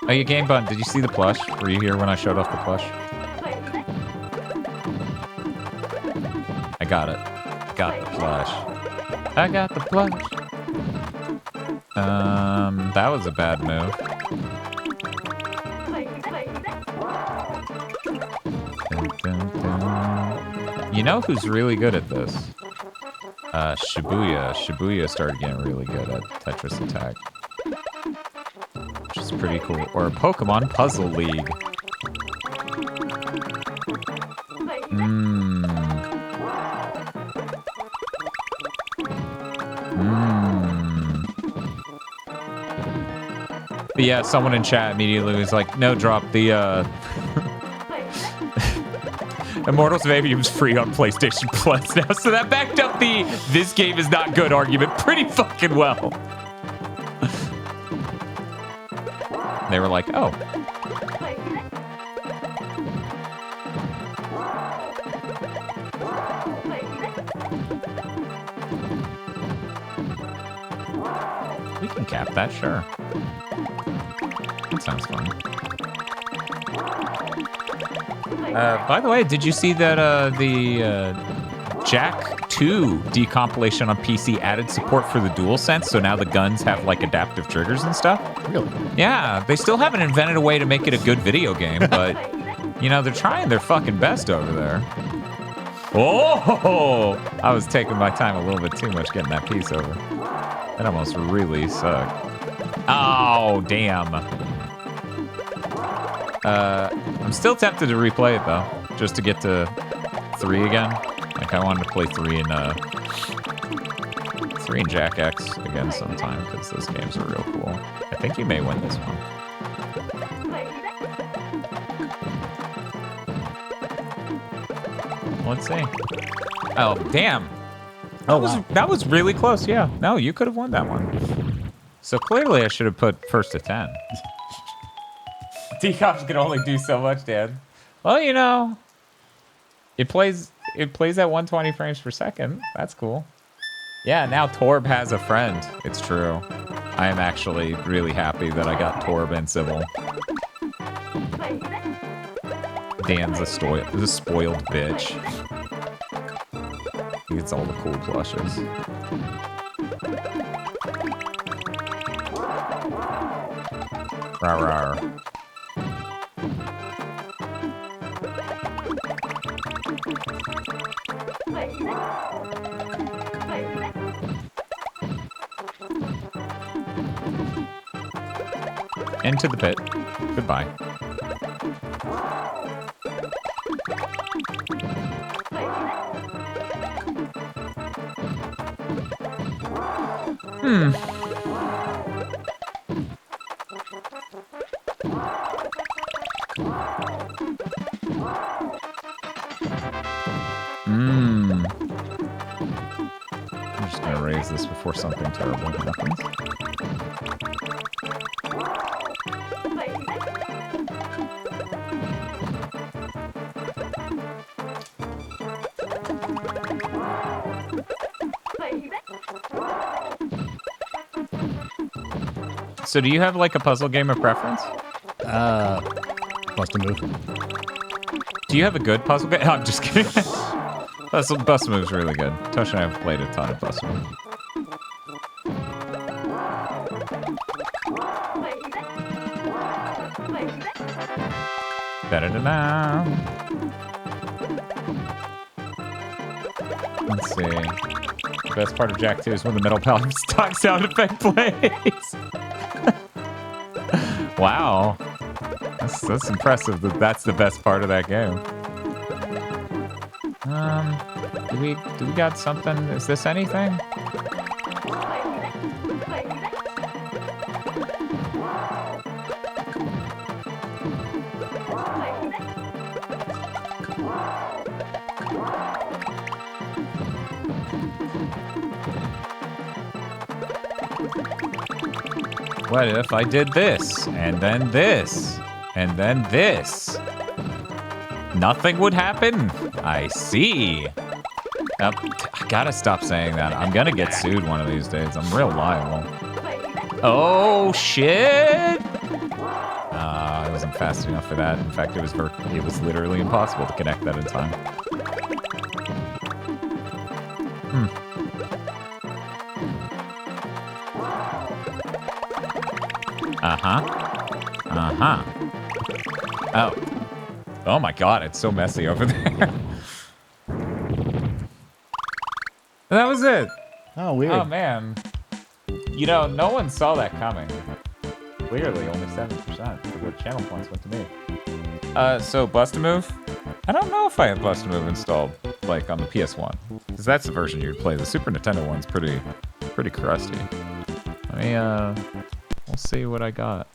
Oh, you Game Bun, did you see the plush? Were you here when I showed off the plush? I got it. Got the plush. I got the plush. That was a bad move. You know who's really good at this? Shibuya. Shibuya started getting really good at Tetris Attack. Which is pretty cool. Or Pokemon Puzzle League. But yeah, someone in chat immediately was like, no, Drop, the Immortals of Avium's free on PlayStation Plus now, so that backed up the this game is not good argument pretty fucking well. They were like, oh. We can cap that, sure. That sounds fun. By the way, did you see that the Jack 2 decompilation on PC added support for the DualSense, so now the guns have like adaptive triggers and stuff? Really? Yeah, they still haven't invented a way to make it a good video game, but you know, they're trying their fucking best over there. Oh! I was taking my time a little bit too much getting that piece over. That almost really sucked. Oh, damn. I'm still tempted to replay it, though, just to get to 3 again. Like, I wanted to play 3 in Jack X again sometime, because those games are real cool. I think you may win this one. Let's see. Oh, damn. That was really close, yeah. No, you could have won that one. So clearly I should have put first to 10. Decops can only do so much, Dan. Well, you know, it plays at 120 frames per second. That's cool. Yeah, now Torb has a friend. It's true. I am actually really happy that I got Torb and Sybil. Dan's a spoiled bitch. He gets all the cool plushes. Rawr, rawr. Into the pit. Goodbye. I'm just gonna raise this before something terrible happens. So do you have like a puzzle game of preference? Bust a move. Do you have a good puzzle game? I'm just kidding. Bust Move's really good. Tosh and I have played a ton of Bust Move. Da-da-da-da. Let's see. The best part of Jack 2 is when the metal pallet stock sound effect plays. Wow. That's impressive that that's the best part of that game. Do we got something? Is this anything? What if I did this, and then this, and then this? Nothing would happen? I see. I gotta stop saying that. I'm gonna get sued one of these days. I'm real liable. Oh, shit! I wasn't fast enough for that. In fact, it was literally impossible to connect that in time. Oh. Oh my god, it's so messy over there. That was it. Oh, weird. Oh, man. You know, no one saw that coming. Clearly, only 7% of the channel points went to me. So Bust-A-Move? I don't know if I have Bust-A-Move installed, like, on the PS1. Because that's the version you'd play. The Super Nintendo one's pretty crusty. Let me, we'll see what I got.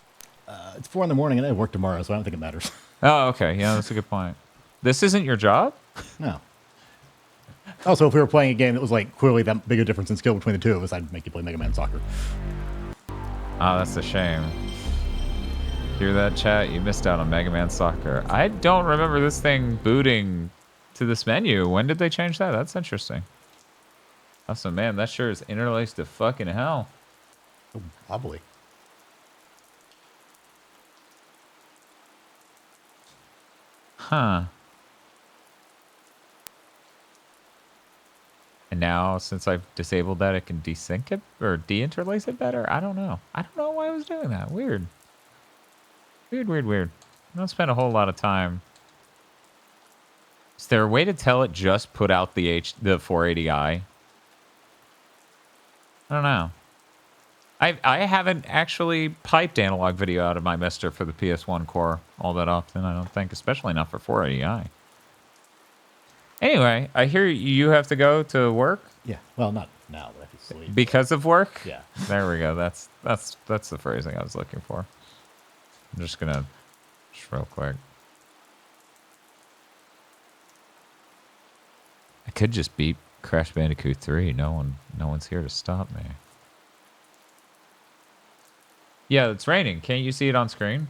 It's 4 in the morning and I have work tomorrow, so I don't think it matters. Oh, okay. Yeah, that's a good point. This isn't your job? No. Also, if we were playing a game that was like clearly that big a difference in skill between the two of us, I'd make you play Mega Man Soccer. Oh, that's a shame. Hear that, chat? You missed out on Mega Man Soccer. I don't remember this thing booting to this menu. When did they change that? That's interesting. Awesome, man. That sure is interlaced to fucking hell. Oh, wobbly. Huh. And now, since I've disabled that, it can desync it or deinterlace it better? I don't know. I don't know why I was doing that. Weird. Weird. I don't spend a whole lot of time. Is there a way to tell it just put out the 480i? I don't know. I haven't actually piped analog video out of my Mister for the PS1 core all that often, I don't think, especially not for 480i. Anyway, I hear you have to go to work. Yeah, well, not now, but I have to sleep. Because of work? Yeah. There we go. That's the phrasing I was looking for. I'm just gonna real quick. I could just beat Crash Bandicoot 3. No one's here to stop me. Yeah, it's raining. Can't you see it on screen?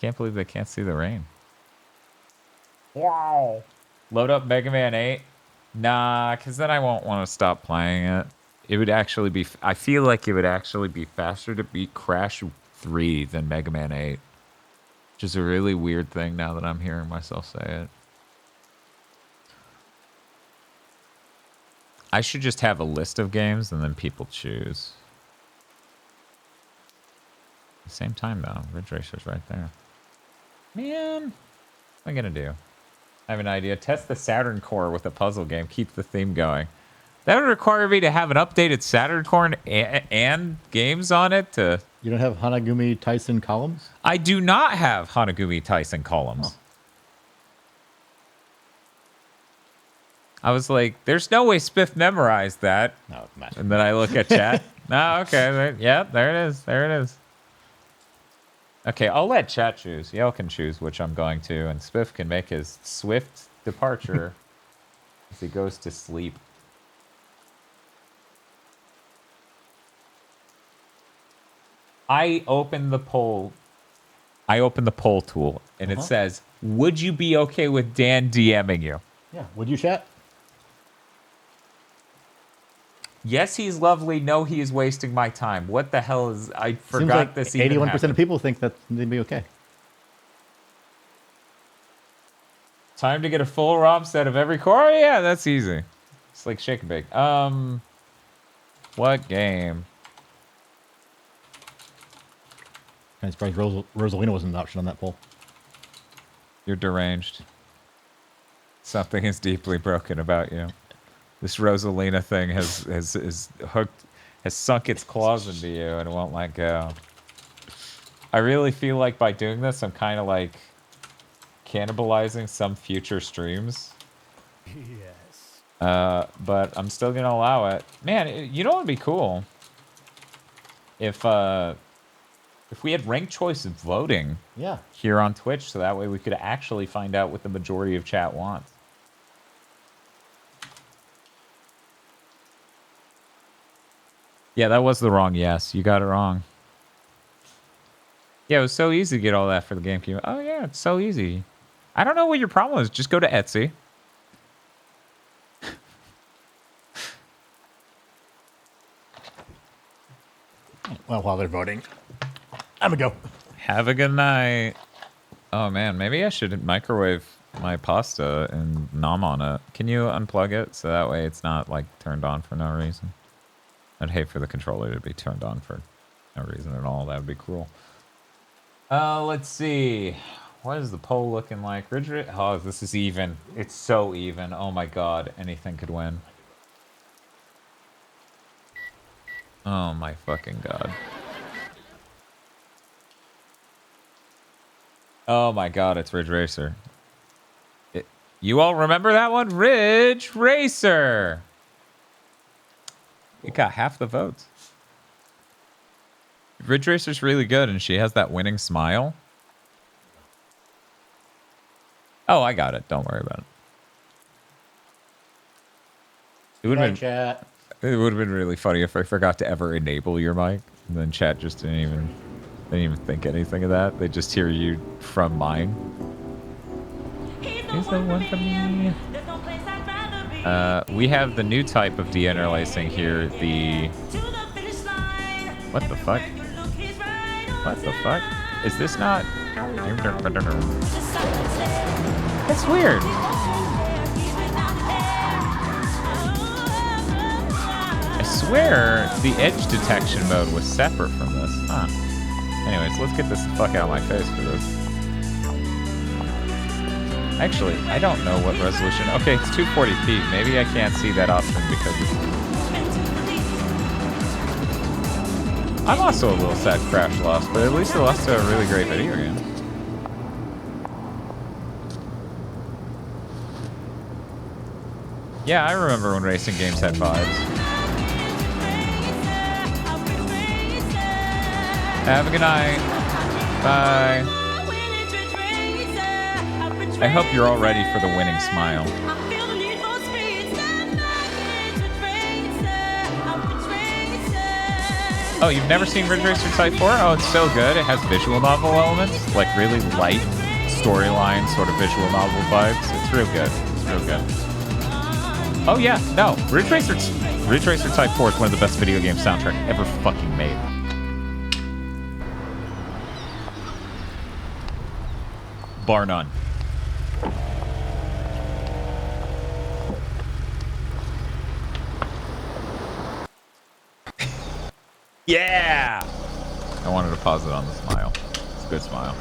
Can't believe they can't see the rain. Wow. Load up Mega Man 8? Nah, because then I won't want to stop playing it. it would actually be. I feel like it would actually be faster to beat Crash 3 than Mega Man 8, which is a really weird thing now that I'm hearing myself say it. I should just have a list of games and then people choose. At the same time, though, Ridge Racer's right there. Man, what am I gonna do? I have an idea. Test the Saturn core with a puzzle game. Keep the theme going. That would require me to have an updated Saturn core and games on it to... You don't have Hanagumi Tyson columns? I do not have Hanagumi Tyson columns. Oh. I was like, there's no way Spiff memorized that. No, Matt. And then I look at chat. Oh, okay. Yeah, there it is. There it is. Okay, I'll let chat choose. Y'all can choose which I'm going to, and Spiff can make his swift departure as he goes to sleep. I open the poll tool, and it says, would you be okay with Dan DMing you? Yeah, would you, chat? Yes, he's lovely. No, he is wasting my time. What the hell is... I forgot like this even 81% happened. of people think that they'd be okay. Time to get a full ROM set of every core? Oh, yeah, that's easy. It's like shake and bake. What game? I'm surprised Rosalina wasn't an option on that poll. You're deranged. Something is deeply broken about you. This Rosalina thing has sunk its claws into you and it won't let go. I really feel like by doing this, I'm kind of like cannibalizing some future streams. Yes. But I'm still gonna allow it. Man, you know what would be cool? If we had ranked choice voting here on Twitch, so that way we could actually find out what the majority of chat wants. Yeah, that was the wrong yes. You got it wrong. Yeah, it was so easy to get all that for the GameCube. Oh, yeah, it's so easy. I don't know what your problem is. Just go to Etsy. Well, while they're voting, I'm gonna go. Have a good night. Oh, man, maybe I should microwave my pasta and nom on it. Can you unplug it so that way it's not, like, turned on for no reason? I'd hate for the controller to be turned on for no reason at all. That would be cruel. Let's see. What is the poll looking like? Oh, this is even. It's so even. Oh my god. Anything could win. Oh my fucking god. Oh my god, it's Ridge Racer. You all remember that one? Ridge Racer! It got half the votes. Ridge Racer's really good, and she has that winning smile. Oh, I got it. Don't worry about it. It would have chat. It would have been really funny if I forgot to ever enable your mic, and then chat just didn't even think anything of that. They just hear you from mine. Here's the one from me. We have the new type of deinterlacing here. The what the fuck? What the fuck? Is this not? That's weird. I swear the edge detection mode was separate from this. Huh. Anyways, let's get this the fuck out of my face for this. Actually, I don't know what resolution. Okay, it's 240p. Maybe I can't see that option because I'm also a little sad Crash lost, but at least it lost to a really great video game. Yeah, I remember when racing games had vibes. Have a good night. Bye. I hope you're all ready for the winning smile. Oh, you've never seen Ridge Racer Type-4? Oh, it's so good. It has visual novel elements, like really light storyline, sort of visual novel vibes. It's real good. It's real good. Oh yeah, no. Ridge Racer Type 4 is one of the best video game soundtrack ever fucking made. Bar none. Yeah! I wanted to pause it on the smile. It's a good smile.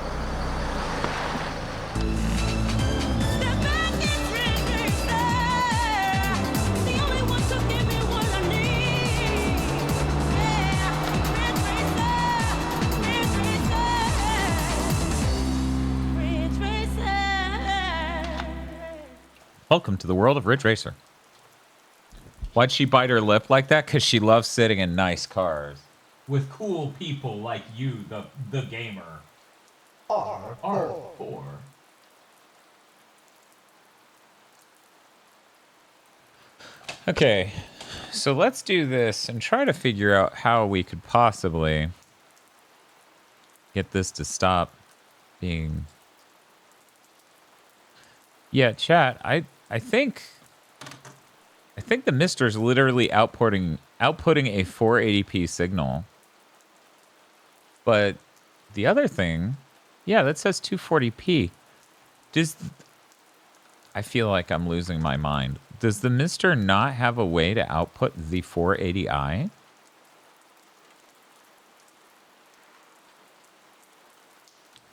Welcome to the world of Ridge Racer. Why'd she bite her lip like that? Because she loves sitting in nice cars. With cool people like you, the gamer. R4. Okay, so let's do this and try to figure out how we could possibly get this to stop being... Yeah, chat, I think the Mister's literally outputting a 480p signal. But the other thing, yeah, that says 240p. I feel like I'm losing my mind. Does the Mister not have a way to output the 480i?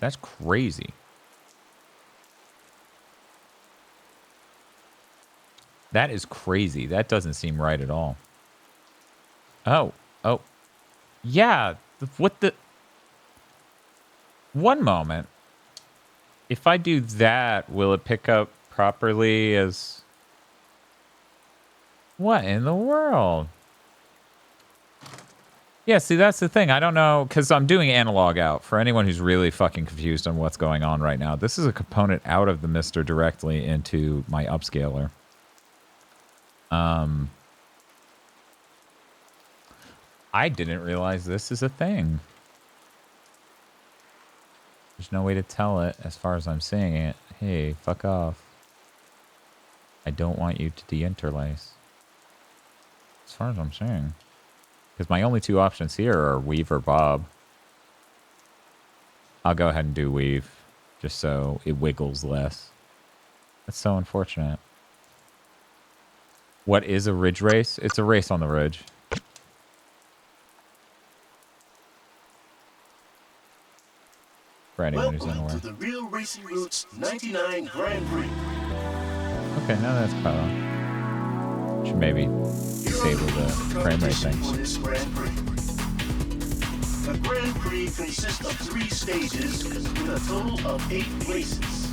That's crazy. That is crazy. That doesn't seem right at all. Oh. Yeah. What the... One moment. If I do that, will it pick up properly as... What in the world? Yeah, see, that's the thing. I don't know, because I'm doing analog out. For anyone who's really fucking confused on what's going on right now, this is a component out of the Mister directly into my upscaler. I didn't realize this is a thing. There's no way to tell it as far as I'm seeing it. Hey, fuck off. I don't want you to deinterlace. As far as I'm seeing. Because my only two options here are weave or bob. I'll go ahead and do weave. Just so it wiggles less. That's so unfortunate. What is a ridge race? It's a race on the ridge. For anyone who's unaware. Welcome to the Real Racing Roots 99 Grand Prix. Okay, now that's probably... Should maybe disable the frame rate thing. The Grand Prix consists of 3 stages with a total of 8 races.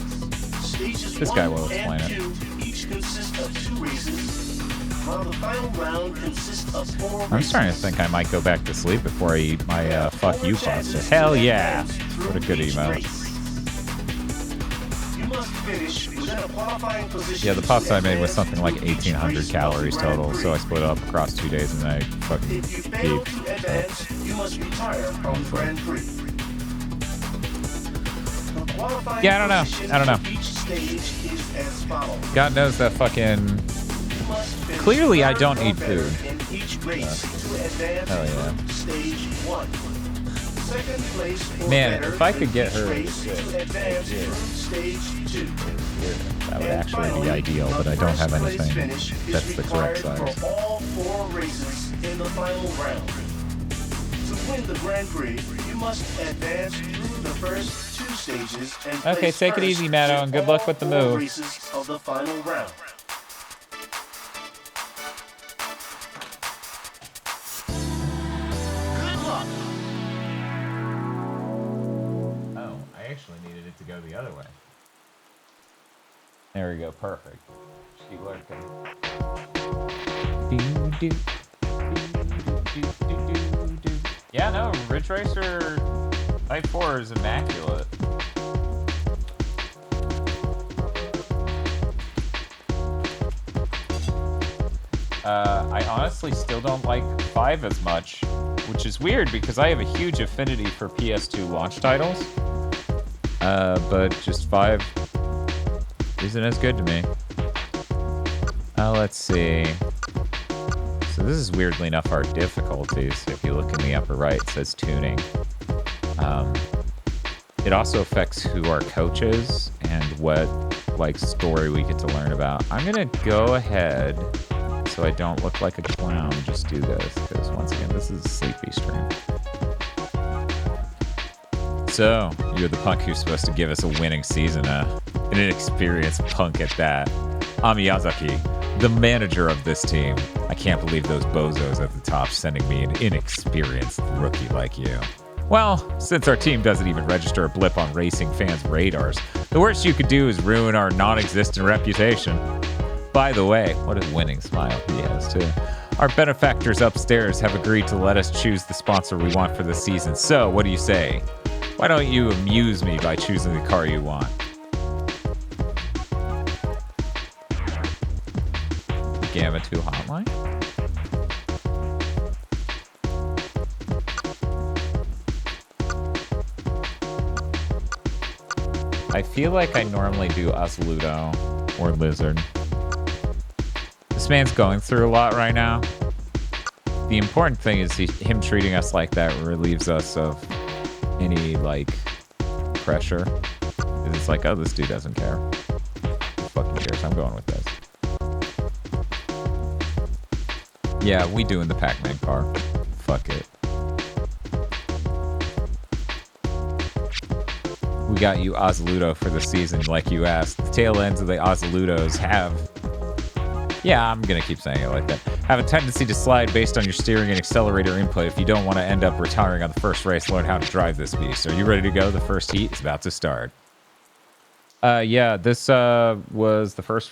Stages This guy will explain it. 2 each consist of 2 races, while the final round consists of 4 races. I'm starting to think I might go back to sleep before I eat my fuck you pasta. Hell yeah! What a good email. Yeah, the pasta I made was something like 1,800 calories total, so I split it up across 2 days and I fucking peeped. Yeah, I don't know. God knows that fucking... Clearly I don't eat food. Hell yeah. Man, if I could get her that would actually be ideal, but I don't have anything that's the correct size. All 4 races in the final round. To win the Grand Prix, you must advance through the first 2 stages and okay, take it easy, Matto, and good luck with the move. Races of the final round. Good luck. Oh, I actually needed it to go the other way. There we go, perfect. She lurking. Yeah, no, Ridge Racer Type 4 is immaculate. I honestly still don't like 5 as much, which is weird because I have a huge affinity for PS2 launch titles. But just 5 isn't as good to me. Let's see. So this is weirdly enough our difficulties. If you look in the upper right, it says tuning. It also affects who our coach is and what like story we get to learn about. I'm gonna go ahead so I don't look like a clown. Just do this because once again, this is a sleepy stream. So you're the punk who's supposed to give us a winning season, an inexperienced punk at that. I'm Miyazaki, the manager of this team. I can't believe those bozos at the top sending me an inexperienced rookie like you. Well, since our team doesn't even register a blip on racing fans' radars, the worst you could do is ruin our non-existent reputation. By the way, what a winning smile he has, too. Our benefactors upstairs have agreed to let us choose the sponsor we want for the season. So, what do you say? Why don't you amuse me by choosing the car you want? Gamma 2 hotline? I feel like I normally do Osludo or Lizard. This man's going through a lot right now. The important thing is him treating us like that relieves us of any, like, pressure. Because it's like, oh, this dude doesn't care. Who fucking cares? I'm going with this. Yeah, we doing the Pac-Man car. Fuck it. We got you Osludo for the season, like you asked. The tail ends of the Osludos have... Yeah, I'm gonna keep saying it like that. Have a tendency to slide based on your steering and accelerator input. If you don't want to end up retiring on the first race, learn how to drive this beast. Are you ready to go? The first heat is about to start. Yeah, this was the first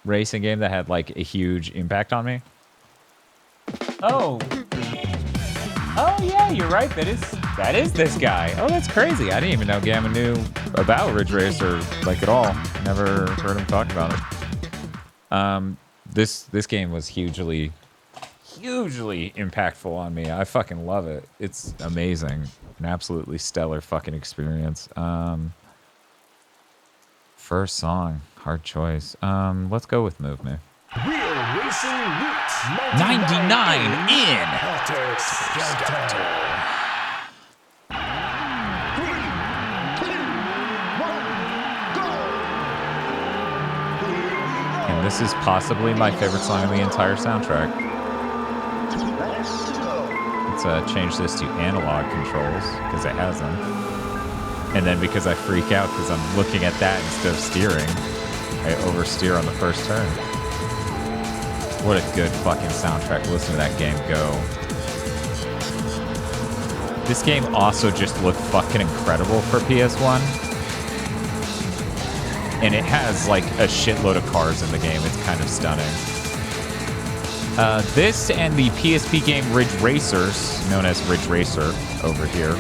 racing game that had like a huge impact on me. Oh yeah, you're right. That is this guy. Oh, that's crazy. I didn't even know Gamma knew about Ridge Racer like at all. Never heard him talk about it. This game was hugely impactful on me. I fucking love it. It's amazing. An absolutely stellar fucking experience. First song, hard choice. Let's go with Move Me. Real Racing Roots 99 in. Helter Skelter. 3, 2, 1, go! And this is possibly my favorite song on the entire soundtrack. Let's change this to analog controls, because it has them. And then because I freak out because I'm looking at that instead of steering, I oversteer on the first turn. What a good fucking soundtrack. Listen to that game go. This game also just looked fucking incredible for PS1. And it has like a shitload of cars in the game. It's kind of stunning. This and the PSP game Ridge Racers, known as Ridge Racer over here,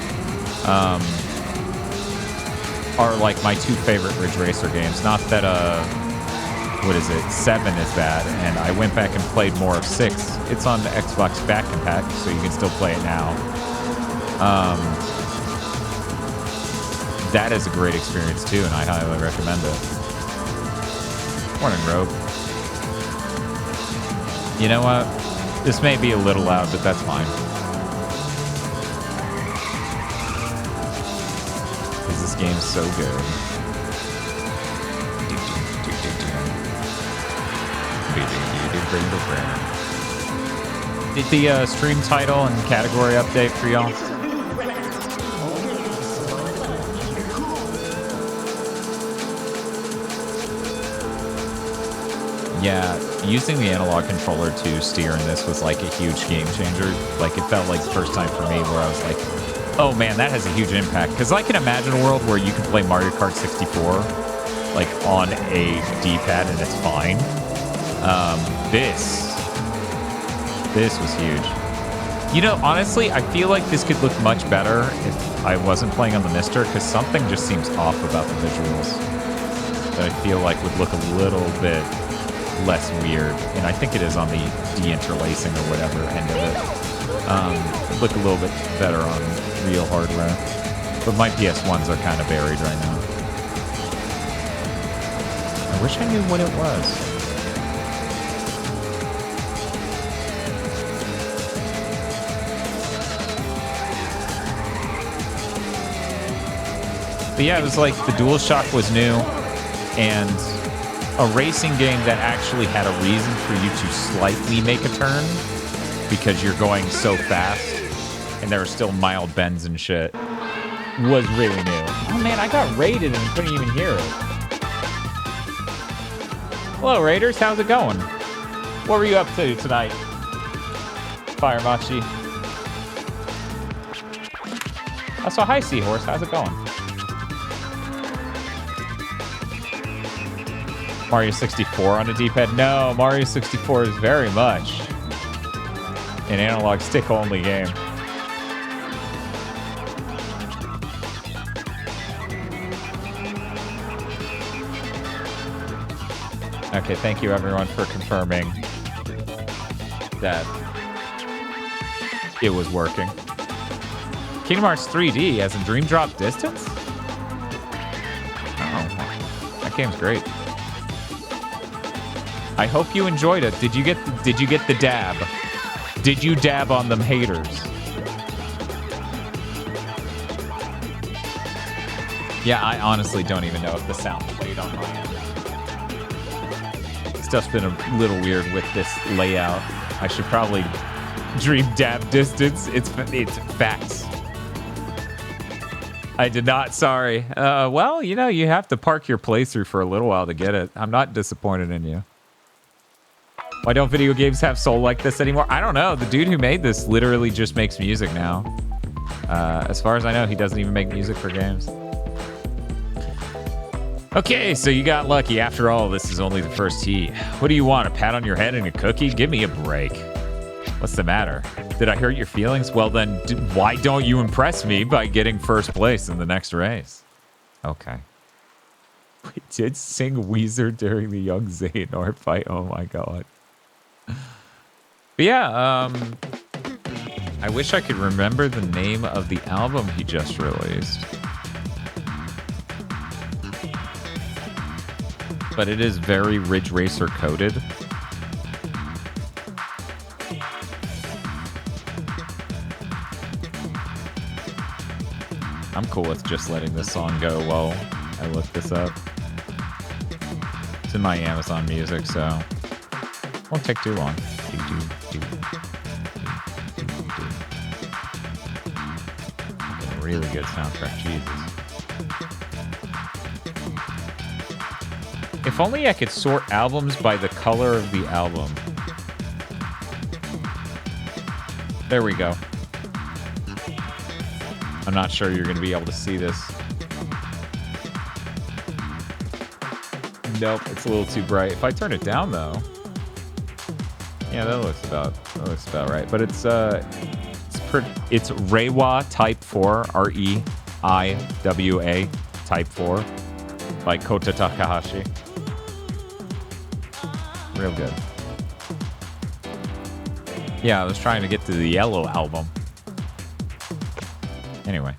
are like my two favorite Ridge Racer games. Not that, 7 is bad, and I went back and played more of 6. It's on the Xbox Back Compat, so you can still play it now. That is a great experience too, and I highly recommend it. Morning, Rogue. You know what? This may be a little loud, but that's fine. Because this game's so good. Did the stream title and category update for y'all? Yeah, using the analog controller to steer in this was like a huge game changer. Like, it felt like the first time for me where I was like, oh man, that has a huge impact. Because I can imagine a world where you can play Mario Kart 64 like on a D-pad and it's fine. This was huge. You know, honestly, I feel like this could look much better if I wasn't playing on the Mister, because something just seems off about the visuals that I feel like would look a little bit less weird, and I think it is on the de-interlacing or whatever end of it. It'd look a little bit better on real hardware, but my PS1s are kind of buried right now. I wish I knew what it was. But yeah, it was like the DualShock was new, and a racing game that actually had a reason for you to slightly make a turn because you're going so fast, and there were still mild bends and shit, was really new. Oh man, I got raided and couldn't even hear it. Hello, Raiders. How's it going? What were you up to tonight, Firemachi? Oh, so hi, Seahorse. How's it going? Mario 64 on a D-pad? No, Mario 64 is very much an analog stick-only game. Okay, thank you everyone for confirming that it was working. Kingdom Hearts 3D as in Dream Drop Distance? Oh, that game's great. I hope you enjoyed it. Did you get the dab? Did you dab on them haters? Yeah, I honestly don't even know if the sound played on my end. Stuff's been a little weird with this layout. I should probably dream dab distance. It's facts. I did not, sorry. Well, you know, you have to park your playthrough for a little while to get it. I'm not disappointed in you. Why don't video games have soul like this anymore? I don't know. The dude who made this literally just makes music now. As far as I know, he doesn't even make music for games. Okay, so you got lucky. After all, this is only the first heat. What do you want, a pat on your head and a cookie? Give me a break. What's the matter? Did I hurt your feelings? Well then, why don't you impress me by getting first place in the next race? Okay. We did sing Weezer during the Young Xehanort fight. Oh my god. But yeah, I wish I could remember the name of the album he just released. But it is very Ridge Racer coded. I'm cool with just letting this song go while I look this up. It's in my Amazon Music, so won't take too long. A really good soundtrack, Jesus. If only I could sort albums by the color of the album. There we go. I'm not sure you're going to be able to see this. Nope, it's a little too bright. If I turn it down, though, yeah, that looks about right. But it's Reiwa Type-4, Reiwa Type-4 by Kota Takahashi. Real good. Yeah, I was trying to get to the Yellow album. Anyway.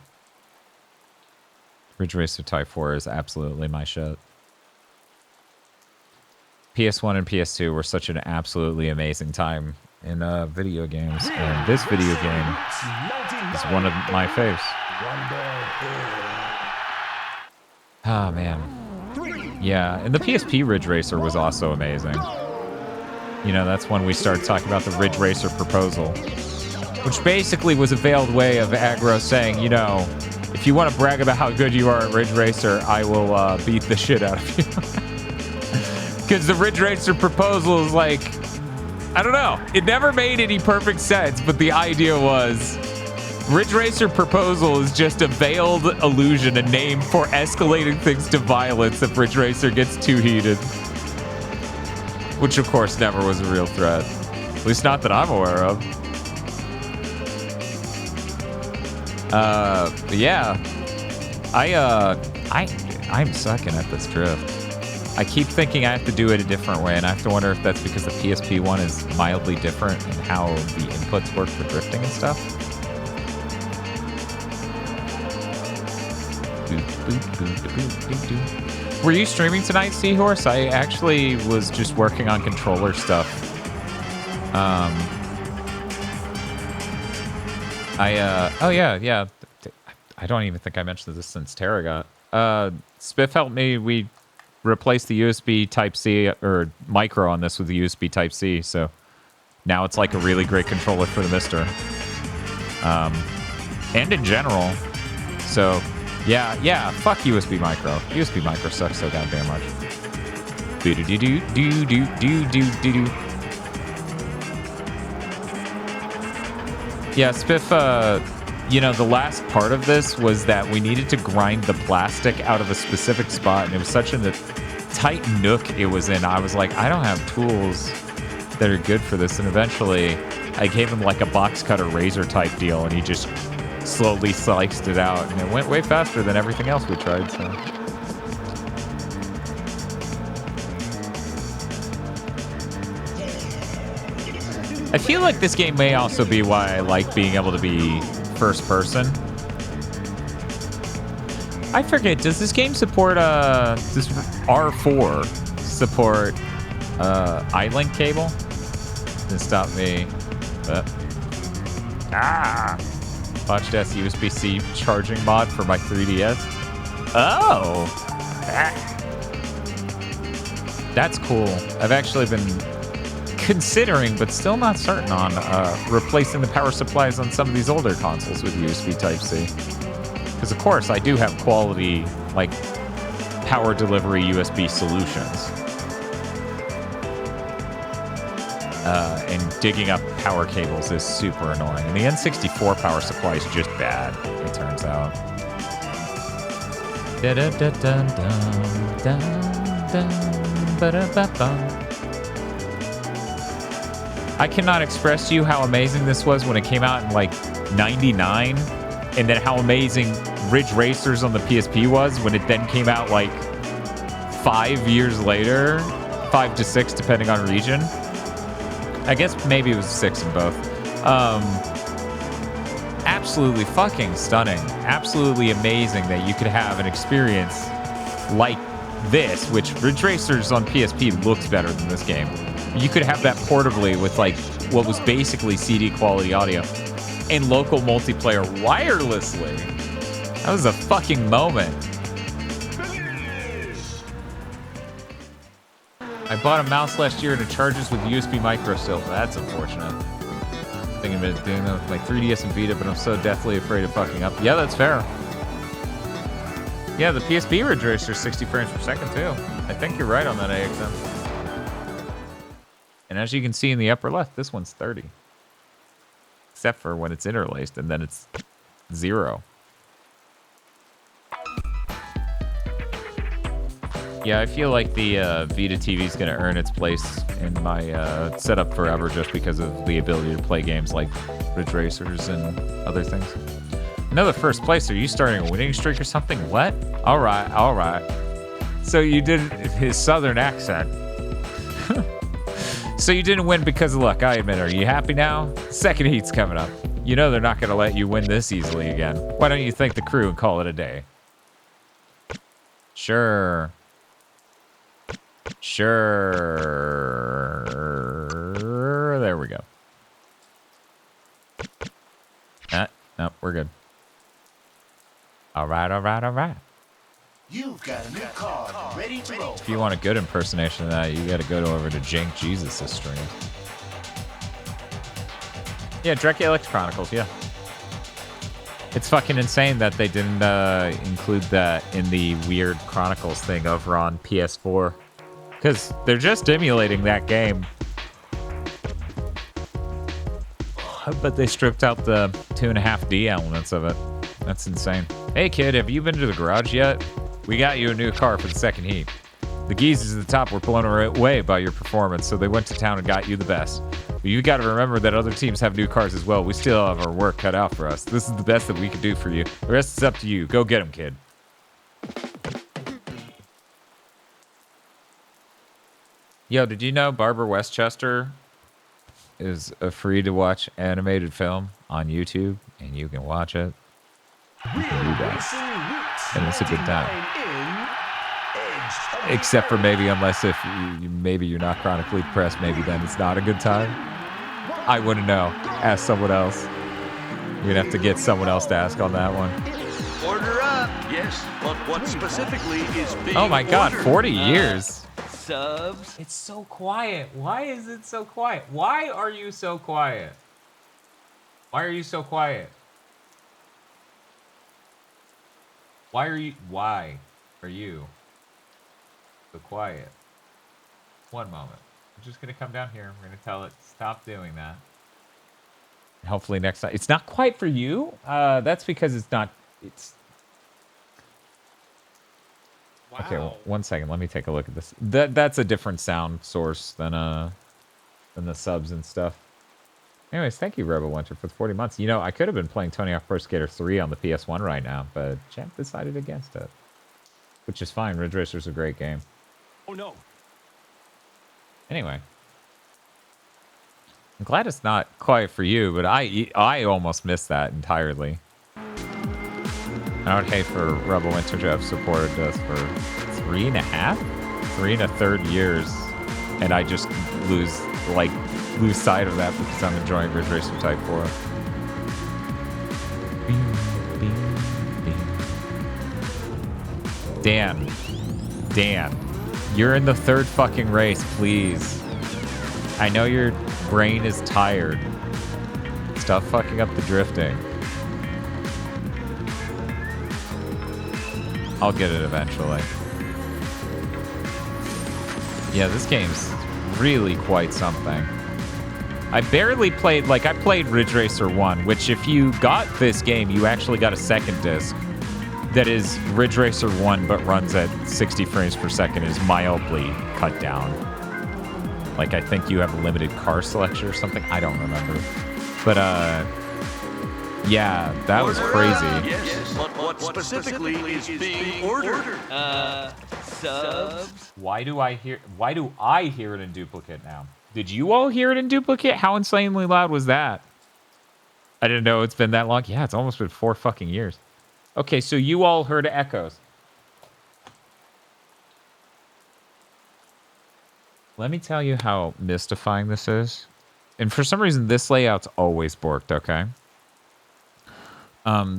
Ridge Racer Type-4 is absolutely my shit. PS1 and PS2 were such an absolutely amazing time in video games. And this video game is one of my faves. Oh, man. Yeah, and the PSP Ridge Racer was also amazing. You know, that's when we started talking about the Ridge Racer proposal, which basically was a veiled way of Aggro saying, you know, if you want to brag about how good you are at Ridge Racer, I will beat the shit out of you. Because the Ridge Racer proposal is like, I don't know. It never made any perfect sense, but the idea was Ridge Racer proposal is just a veiled illusion, a name for escalating things to violence if Ridge Racer gets too heated. Which, of course, never was a real threat. At least not that I'm aware of. Yeah. I'm sucking at this drift. I keep thinking I have to do it a different way, and I have to wonder if that's because the PSP one is mildly different in how the inputs work for drifting and stuff. Were you streaming tonight, Seahorse? I actually was just working on controller stuff. Oh yeah. I don't even think I mentioned this since Tara got Spiff helped me. We replaced the USB Type-C or micro on this with the USB Type-C, so now it's like a really great controller for the Mister. And in general. So, yeah, fuck USB micro. USB micro sucks so goddamn much. Do-do-do-do-do-do-do-do-do. Yeah, Spiff, the last part of this was that we needed to grind the plastic out of a specific spot, and it was such a tight nook it was in. I was like, I don't have tools that are good for this, and eventually I gave him like a box cutter razor type deal, and he just slowly sliced it out, and it went way faster than everything else we tried, so... I feel like this game may also be why I like being able to be first person. I forget, does this game support, does R4 support, iLink cable? Didn't stop me, but... Watched S USB-C charging mod for my 3DS. Oh! That's cool. I've actually been considering, but still not certain on, replacing the power supplies on some of these older consoles with USB Type-C. Because, of course, I do have quality, like, power delivery USB solutions. And digging up power cables is super annoying. And the N64 power supply is just bad, it turns out. I cannot express to you how amazing this was when it came out in like 99, and then how amazing Ridge Racers on the PSP was when it then came out like 5 years later, 5 to 6 depending on region. I guess maybe it was 6 in both. Absolutely fucking stunning. Absolutely amazing that you could have an experience like this, which Ridge Racers on PSP looks better than this game. You could have that portably with like what was basically CD quality audio and local multiplayer wirelessly. That was a fucking moment. I bought a mouse last year and it charges with USB micro still. That's unfortunate. Thinking about doing that with my 3DS and Vita, but I'm so deathly afraid of fucking up. Yeah, that's fair. Yeah, the PSP Ridge Racer is 60 frames per second too. I think you're right on that, AXM. And as you can see in the upper left, this one's 30. Except for when it's interlaced, and then it's 0. Yeah, I feel like the Vita TV is going to earn its place in my setup forever just because of the ability to play games like Ridge Racers and other things. Another first place. Are you starting a winning streak or something? What? All right, all right. So you did his southern accent. So you didn't win because of luck, I admit. Are you happy now? Second heat's coming up. You know they're not going to let you win this easily again. Why don't you thank the crew and call it a day? Sure. Sure. There we go. No, we're good. All right, all right, all right. You've got a new card ready to roll. If you want a good impersonation of that, you got to go over to Jank Jesus' stream. Yeah, Dracula Chronicles, yeah. It's fucking insane that they didn't include that in the weird Chronicles thing over on PS4. Because they're just emulating that game. But they stripped out the 2.5D elements of it. That's insane. Hey kid, have you been to the garage yet? We got you a new car for the second heat. The geezers at the top were blown away by your performance, so they went to town and got you the best. But you got to remember that other teams have new cars as well. We still have our work cut out for us. This is the best that we can do for you. The rest is up to you. Go get them, kid. Yo, did you know Barbara Westchester is a free-to-watch animated film on YouTube, and you can watch it? You can do that. And it's a good time. Except for maybe unless if maybe you're not chronically depressed, maybe then it's not a good time. I wouldn't know. Ask someone else. We'd have to get someone else to ask on that one. Order up. Yes, but what specifically is being Oh my god, ordered? 40 years. Subs. It's so quiet. Why is it so quiet? Why are you so quiet? Why are you so quiet? Why are you so quiet? One moment. I'm just gonna come down here. We're gonna tell it stop doing that. Hopefully next time. It's not quite for you. That's because it's not. It's. Wow. Okay, well, 1 second. Let me take a look at this. That's a different sound source than the subs and stuff. Anyways, thank you, Robo Winter, for the 40 months. You know, I could have been playing Tony Hawk Pro Skater 3 on the PS1 right now, but Champ decided against it. Which is fine. Ridge Racer's a great game. Oh no. Anyway. I'm glad it's not quiet for you, but I almost missed that entirely. I would hate for Rebel Winter to have supported us for 3.5? 3 1/3 years. And I just lose sight of that because I'm enjoying Ridge Racer Type-4. Dan, you're in the 3rd fucking race, please. I know your brain is tired. Stop fucking up the drifting. I'll get it eventually. Yeah, this game's really quite something. I barely played, I played Ridge Racer 1, which if you got this game, you actually got a second disc that is Ridge Racer 1, but runs at 60 frames per second, is mildly cut down. I think you have a limited car selection or something. I don't remember. But, yeah, that was crazy. Yes, but what specifically is being ordered? Subs. Why do I hear it in duplicate now? Did you all hear it in duplicate? How insanely loud was that? I didn't know it's been that long. Yeah, it's almost been 4 fucking years. Okay, so you all heard echoes. Let me tell you how mystifying this is. And for some reason, this layout's always borked, okay?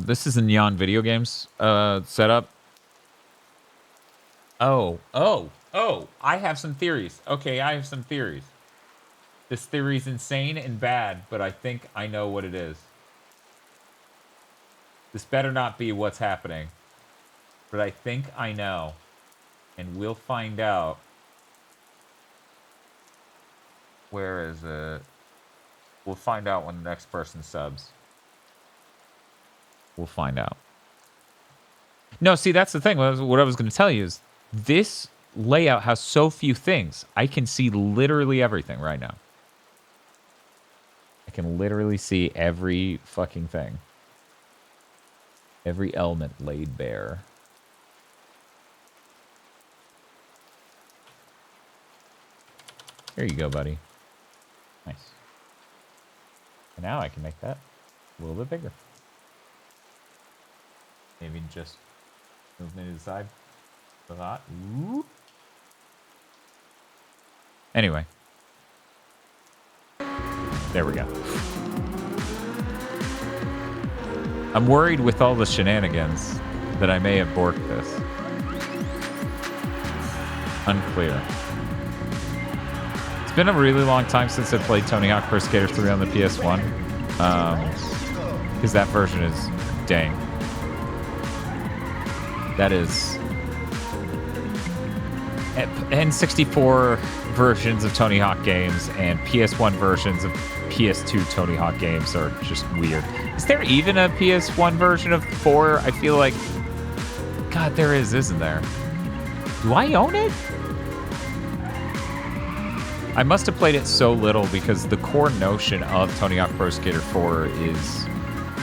This is a Neon Video Games setup. Oh, I have some theories. Okay, I have some theories. This theory's insane and bad, but I think I know what it is. This better not be what's happening. But I think I know. And we'll find out. Where is it? We'll find out when the next person subs. We'll find out. No, see, that's the thing. What I was going to tell you is this layout has so few things. I can see literally everything right now. I can literally see every fucking thing. Every element laid bare. Here you go, buddy. Nice. And now I can make that a little bit bigger. Maybe just move me to the side. So that. Ooh. Anyway. There we go. I'm worried with all the shenanigans that I may have borked this. Unclear. It's been a really long time since I played Tony Hawk Pro Skater 3 on the PS1. Because that version is dang. That is N64 versions of Tony Hawk games and PS1 versions of PS2 Tony Hawk games are just weird. Is there even a PS1 version of 4? I feel like... God, there is, isn't there? Do I own it? I must have played it so little because the core notion of Tony Hawk Pro Skater 4 is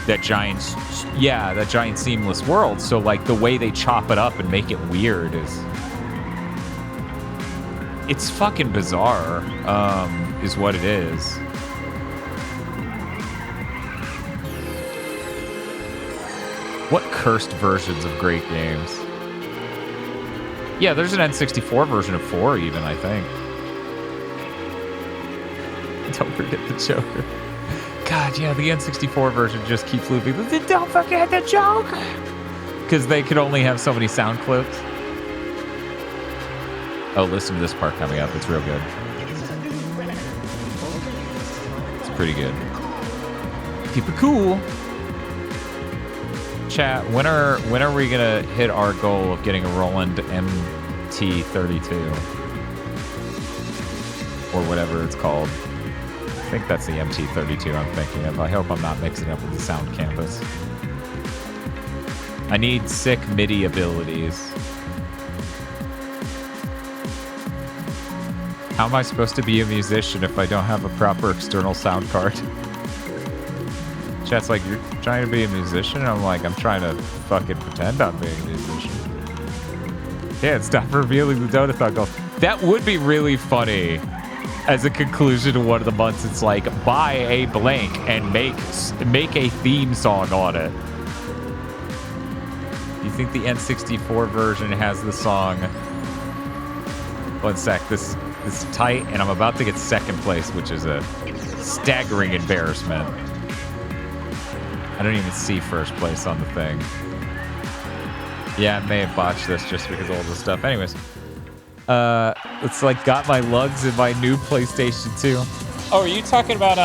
that giant seamless world. So, the way they chop it up and make it weird is... It's fucking bizarre, is what it is. What cursed versions of great games? Yeah, there's an N64 version of 4 even, I think. Don't forget the Joker. God, yeah, the N64 version just keeps looping. Don't forget the Joker! because they could only have so many sound clips. Oh, listen to this part coming up. It's real good. It's pretty good. Keep it cool. Chat, when are we gonna hit our goal of getting a Roland MT32 or whatever it's called? I think that's the MT32 I'm thinking of. I hope I'm not mixing it up with the Sound Campus. I need sick MIDI abilities. How am I supposed to be a musician if I don't have a proper external sound card? Chat's like, you're trying to be a musician? And I'm like, I'm trying to fucking pretend I'm being a musician. Yeah, stop revealing the Donut Thug goals. That would be really funny. As a conclusion to one of the months, it's like, buy a blank and make a theme song on it. You think the N64 version has the song? One sec, this is tight, and I'm about to get second place, which is a staggering embarrassment. I don't even see first place on the thing. Yeah, I may have botched this just because of all this stuff. Anyways, it's like got my lugs in my new PlayStation 2. Oh, are you talking about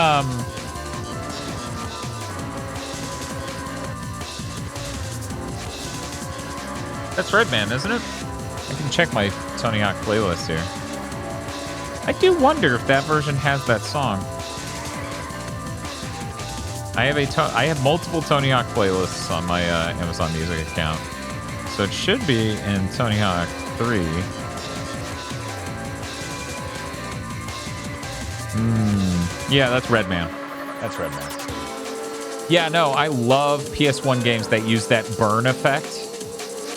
that's Redman, isn't it? I can check my Tony Hawk playlist here. I do wonder if that version has that song. I have multiple Tony Hawk playlists on my Amazon Music account, so it should be in Tony Hawk 3. Yeah, that's Redman. That's Redman. Yeah, no, I love PS1 games that use that burn effect.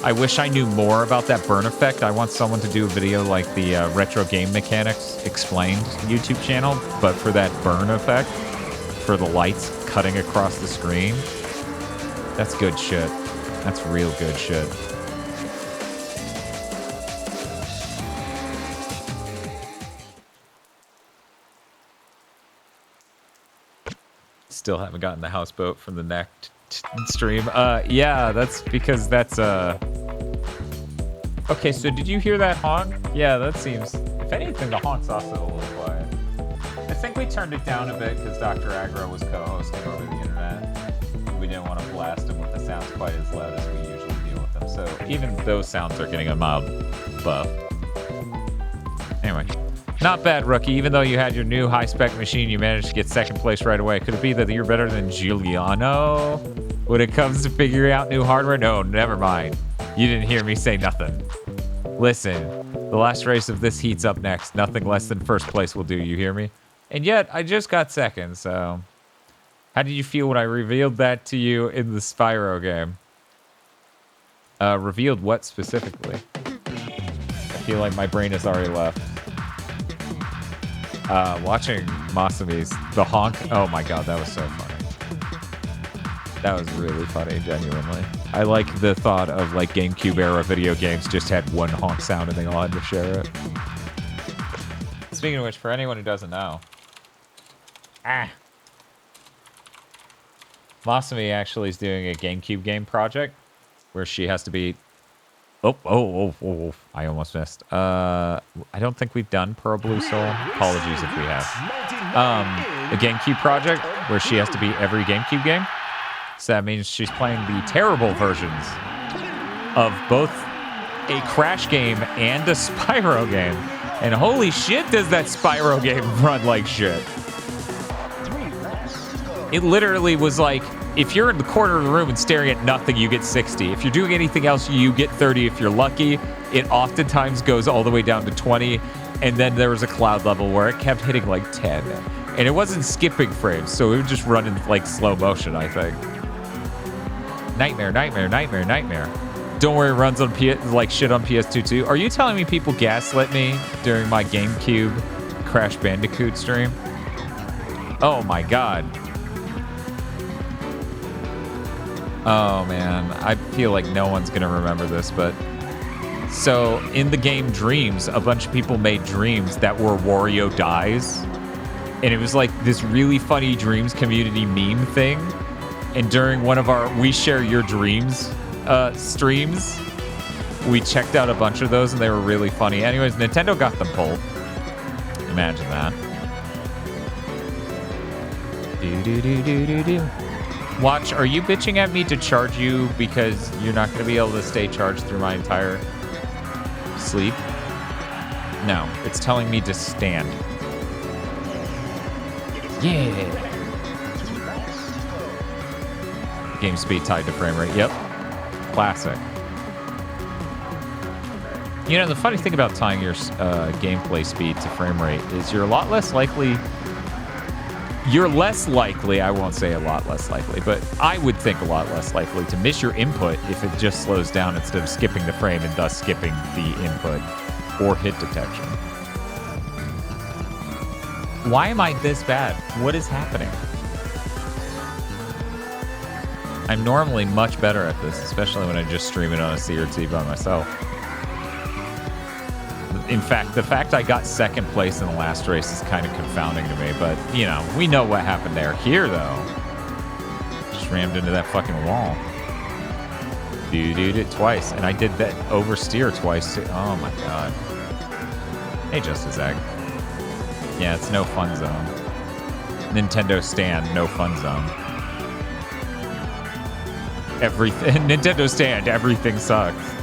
I wish I knew more about that burn effect. I want someone to do a video like the Retro Game Mechanics Explained YouTube channel, but for that burn effect, for the lights cutting across the screen. That's good shit. That's real good shit. Still haven't gotten the houseboat from the next stream. Yeah, that's because that's okay, so did you hear that honk? Yeah, that seems, if anything, the honk's also a little quiet. I think we turned it down a bit because Dr. Aggro was co-hosting over the internet. We didn't want to blast him with the sounds quite as loud as we usually deal with them. So even those sounds are getting a mild buff. Anyway, not bad, rookie. Even though you had your new high-spec machine, you managed to get second place right away. Could it be that you're better than Giuliano when it comes to figuring out new hardware? No, never mind. You didn't hear me say nothing. Listen, the last race of this heat's up next. Nothing less than first place will do, you hear me? And yet, I just got second, so... How did you feel when I revealed that to you in the Spyro game? Revealed what specifically? I feel like my brain has already left. Watching Masami's The Honk. Oh my god, that was so funny. That was really funny, genuinely. I like the thought of like GameCube era video games just had one honk sound and they all had to share it. Speaking of which, for anyone who doesn't know, Masami actually is doing a GameCube game project where she has to be... Oh, I almost missed. I don't think we've done Pearl Blue Soul. Apologies if we have. A GameCube project where she has to beat every GameCube game. So that means she's playing the terrible versions of both a Crash game and a Spyro game. And holy shit, does that Spyro game run like shit. It literally was like, if you're in the corner of the room and staring at nothing, you get 60. If you're doing anything else, you get 30 if you're lucky. It oftentimes goes all the way down to 20. And then there was a cloud level where it kept hitting like 10. And it wasn't skipping frames, so it would just run in like slow motion, I think. Nightmare. Don't worry, it runs on like shit on PS2 too. Are you telling me people gaslit me during my GameCube Crash Bandicoot stream? Oh my god. Oh man, I feel like no one's gonna remember this, but so in the game Dreams, a bunch of people made dreams that were Wario dies, and it was like this really funny Dreams community meme thing. And during one of our We Share Your Dreams streams, we checked out a bunch of those and they were really funny. Anyways, Nintendo got them pulled. Imagine that. Watch, are you bitching at me to charge you because you're not going to be able to stay charged through my entire sleep? No, it's telling me to stand. Yeah. Game speed tied to frame rate. Yep. Classic. You know, the funny thing about tying your gameplay speed to frame rate is you're less likely, I won't say a lot less likely, but I would think a lot less likely to miss your input if it just slows down instead of skipping the frame and thus skipping the input or hit detection. Why am I this bad? What is happening? I'm normally much better at this, especially when I just stream it on a CRT by myself. In fact, the fact I got second place in the last race is kind of confounding to me, but, you know, we know what happened there. Here, though, just rammed into that fucking wall. Dude, it twice, and I did that oversteer twice, too. Oh, my God. Hey, Justice Egg. Yeah, it's no fun zone. Nintendo stand, no fun zone. Everything. Nintendo stand, everything sucks.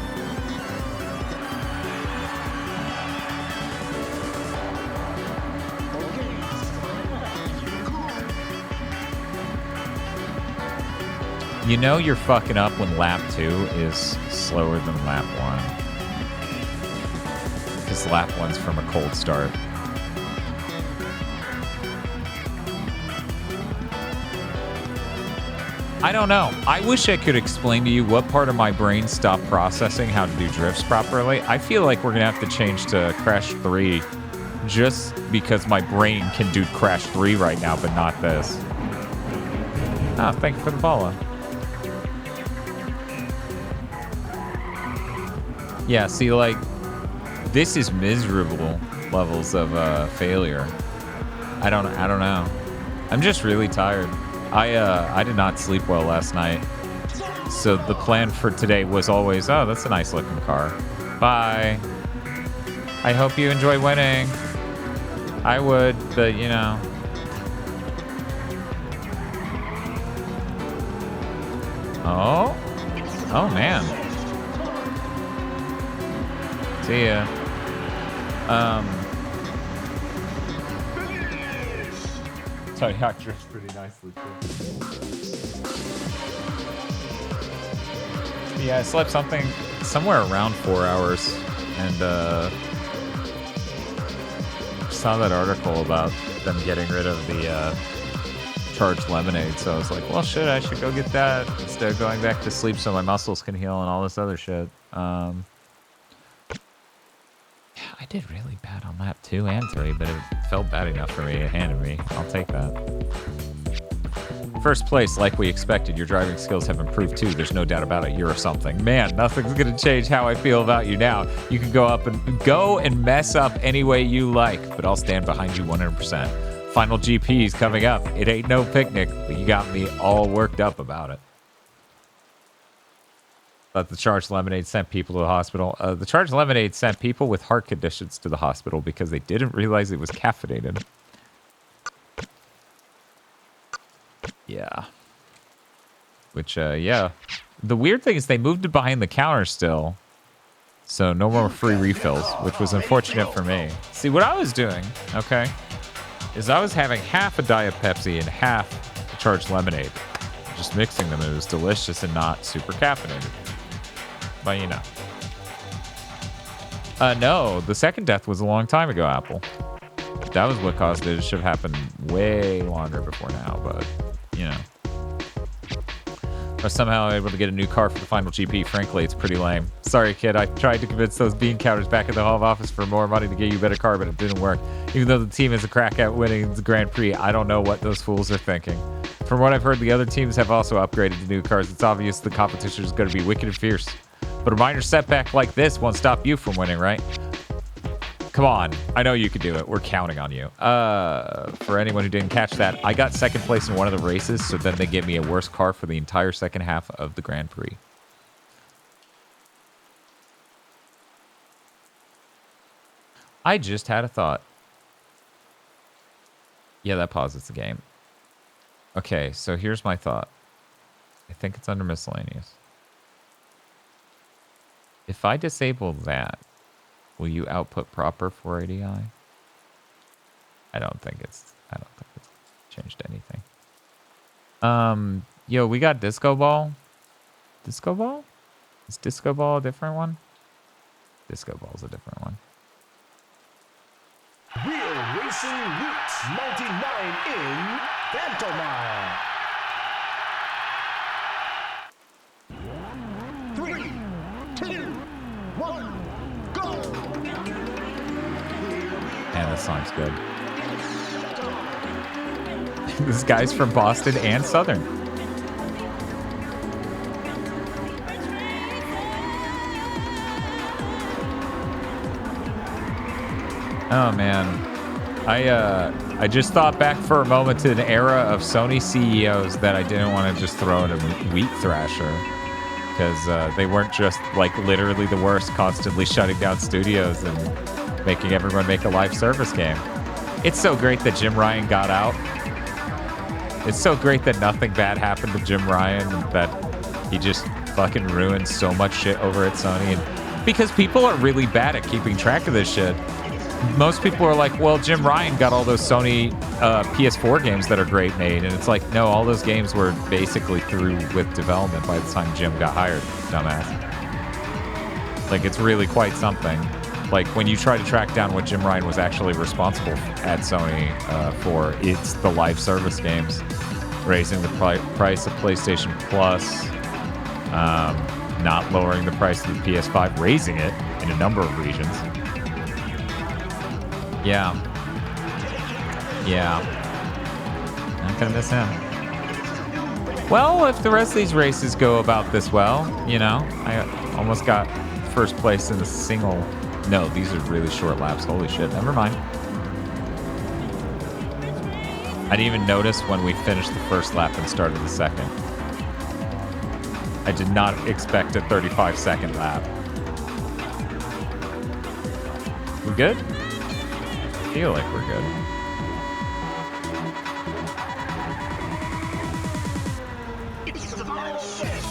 You know you're fucking up when lap 2 is slower than lap 1. Because lap 1's from a cold start. I don't know. I wish I could explain to you what part of my brain stopped processing how to do drifts properly. I feel like we're going to have to change to Crash 3 just because my brain can do Crash 3 right now, but not this. Oh, thank you for the follow. Yeah, see, like, this is miserable levels of failure. I don't know. I'm just really tired. I did not sleep well last night. So the plan for today was always, oh, that's a nice looking car. Bye. I hope you enjoy winning. I would, but you know. Oh? Oh, man. See ya. Tony Hawk drifts pretty nicely too. Yeah, I slept somewhere around 4 hours, and saw that article about them getting rid of the charged lemonade. So I was like, well, shit, I should go get that instead of going back to sleep so my muscles can heal and all this other shit. I did really bad on lap 2 and 3, but it felt bad enough for me. It handed me. I'll take that. First place, like we expected. Your driving skills have improved too. There's no doubt about it. You're something. Man, nothing's going to change how I feel about you now. You can go and mess up any way you like, but I'll stand behind you 100%. Final GP's coming up. It ain't no picnic, but you got me all worked up about it. But the charged lemonade sent people to the hospital. The charged lemonade sent people with heart conditions to the hospital because they didn't realize it was caffeinated. Yeah. Which, yeah. The weird thing is they moved it behind the counter still. So no more free refills, which was unfortunate for me. See, what I was doing, okay, is I was having half a Diet Pepsi and half a charged lemonade. Just mixing them. It was delicious and not super caffeinated. But, you know. No, the second death was a long time ago, Apple. That was what caused it. It should have happened way longer before now, but, you know. I was somehow able to get a new car for the final GP. Frankly, it's pretty lame. Sorry, kid. I tried to convince those bean counters back at the home office for more money to get you a better car, but it didn't work. Even though the team is a crack at winning the Grand Prix, I don't know what those fools are thinking. From what I've heard, the other teams have also upgraded to new cars. It's obvious the competition is going to be wicked and fierce. But a minor setback like this won't stop you from winning, right? Come on. I know you can do it. We're counting on you. For anyone who didn't catch that, I got second place in one of the races, so then they gave me a worse car for the entire second half of the Grand Prix. I just had a thought. Yeah, that pauses the game. Okay, so here's my thought. I think it's under miscellaneous. If I disable that, will you output proper 480i? I don't think it's changed anything. Yo, we got Disco Ball. Disco Ball? Is Disco Ball a different one? Disco Ball's a different one. Real Racing Roots 99 in Pantomime. 3, 2, 1, go! Man, this song's good. This guy's from Boston and Southern. Oh man, I just thought back for a moment to an era of Sony CEOs that I didn't want to just throw in a wheat thrasher, because they weren't just like literally the worst, constantly shutting down studios and making everyone make a live service game. It's so great that Jim Ryan got out. It's so great that nothing bad happened to Jim Ryan, and that he just fucking ruined so much shit over at Sony. And because people are really bad at keeping track of this shit. Most people are like, well, Jim Ryan got all those Sony PS4 games that are great made. And it's like, no, all those games were basically through with development by the time Jim got hired, dumbass. Like, it's really quite something. Like, when you try to track down what Jim Ryan was actually responsible at Sony for, it's the live service games. Raising the price of PlayStation Plus, not lowering the price of the PS5, raising it in a number of regions. Yeah. Not gonna miss him. Well, if the rest of these races go about this well, you know, I almost got first place in a single. No, these are really short laps. Holy shit. Never mind. I didn't even notice when we finished the first lap and started the second. I did not expect a 35-second lap. We good? I feel like we're good.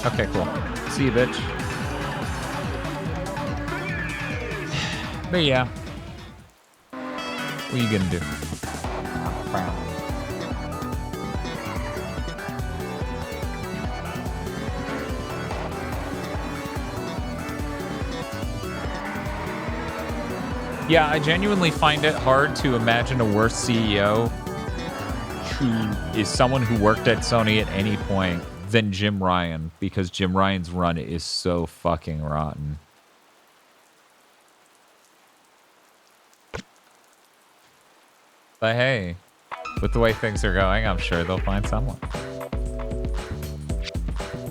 Okay, cool. See you, bitch. But yeah. What are you gonna do? Yeah, I genuinely find it hard to imagine a worse CEO who is someone who worked at Sony at any point than Jim Ryan, because Jim Ryan's run is so fucking rotten. But hey, with the way things are going, I'm sure they'll find someone.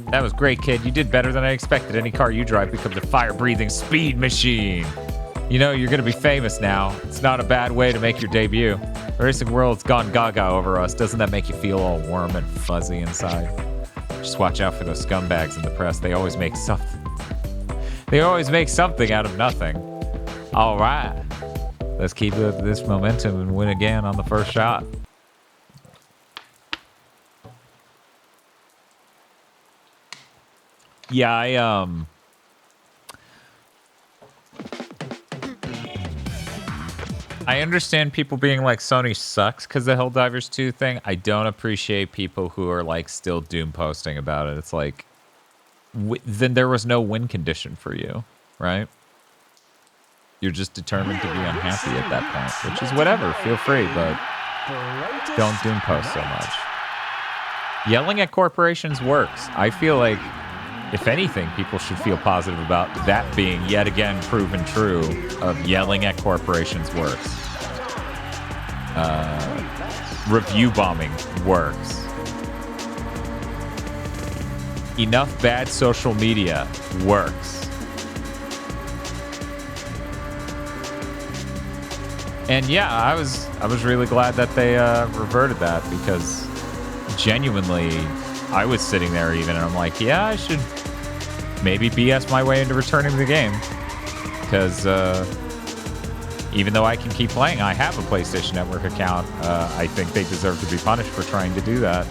That was great, kid. You did better than I expected. Any car you drive becomes a fire-breathing speed machine. You know, you're going to be famous now. It's not a bad way to make your debut. The racing world's gone gaga over us. Doesn't that make you feel all warm and fuzzy inside? Just watch out for those scumbags in the press. They always make something. They always make something out of nothing. All right. Let's keep up this momentum and win again on the first shot. Yeah, I understand people being like, Sony sucks because the Helldivers 2 thing. I don't appreciate people who are like still doom posting about it. It's like, then there was no win condition for you, right? You're just determined to be unhappy at that point, which is whatever. Feel free, but don't doom post so much. Yelling at corporations works. I feel like, if anything, people should feel positive about that being yet again proven true of yelling at corporations works. Review bombing works. Enough bad social media works. And yeah, I was really glad that they reverted that, because genuinely, I was sitting there even, and I'm like, yeah, I should maybe BS my way into returning the game, because even though I can keep playing, I have a PlayStation Network account. I think they deserve to be punished for trying to do that.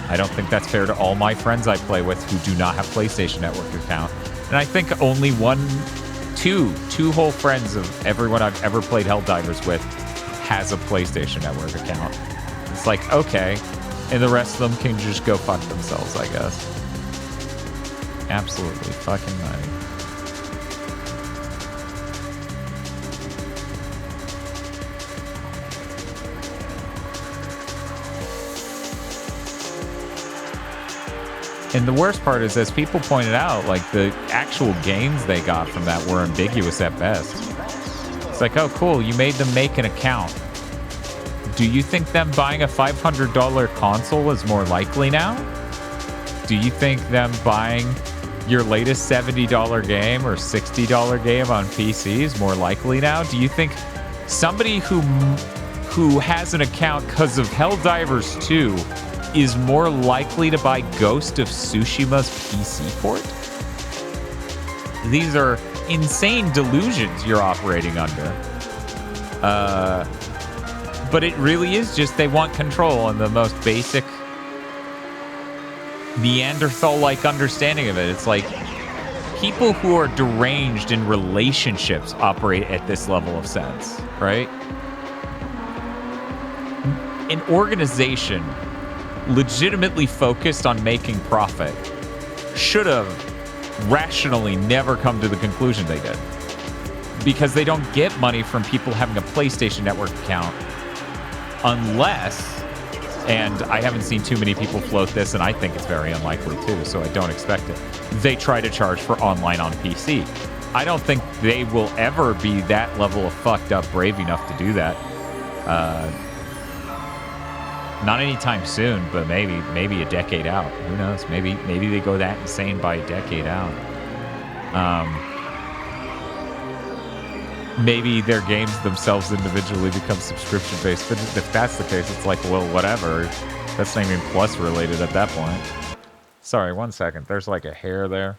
I don't think that's fair to all my friends I play with who do not have PlayStation Network account. And I think only two whole friends of everyone I've ever played Helldivers with has a PlayStation Network account. It's like, okay. And the rest of them can just go fuck themselves, I guess. Absolutely fucking nutty. And the worst part is, as people pointed out, like, the actual gains they got from that were ambiguous at best. It's like, oh, cool, you made them make an account. Do you think them buying a $500 console is more likely now? Do you think them buying your latest $70 game or $60 game on PC is more likely now? Do you think somebody who has an account because of Helldivers 2 is more likely to buy Ghost of Tsushima's PC port? These are insane delusions you're operating under. But it really is just they want control, and the most basic Neanderthal-like understanding of it. It's like people who are deranged in relationships operate at this level of sense, right? An organization legitimately focused on making profit should have rationally never come to the conclusion they did, because they don't get money from people having a PlayStation Network account unless, and I haven't seen too many people float this, and I think it's very unlikely too, so I don't expect it, they try to charge for online on PC. I don't think they will ever be that level of fucked up brave enough to do that. Not anytime soon, but maybe a decade out. Who knows? Maybe they go that insane by a decade out. Maybe their games themselves individually become subscription-based. But if that's the case, it's like, well, whatever. That's not even Plus related at that point. Sorry, 1 second. There's like a hair there.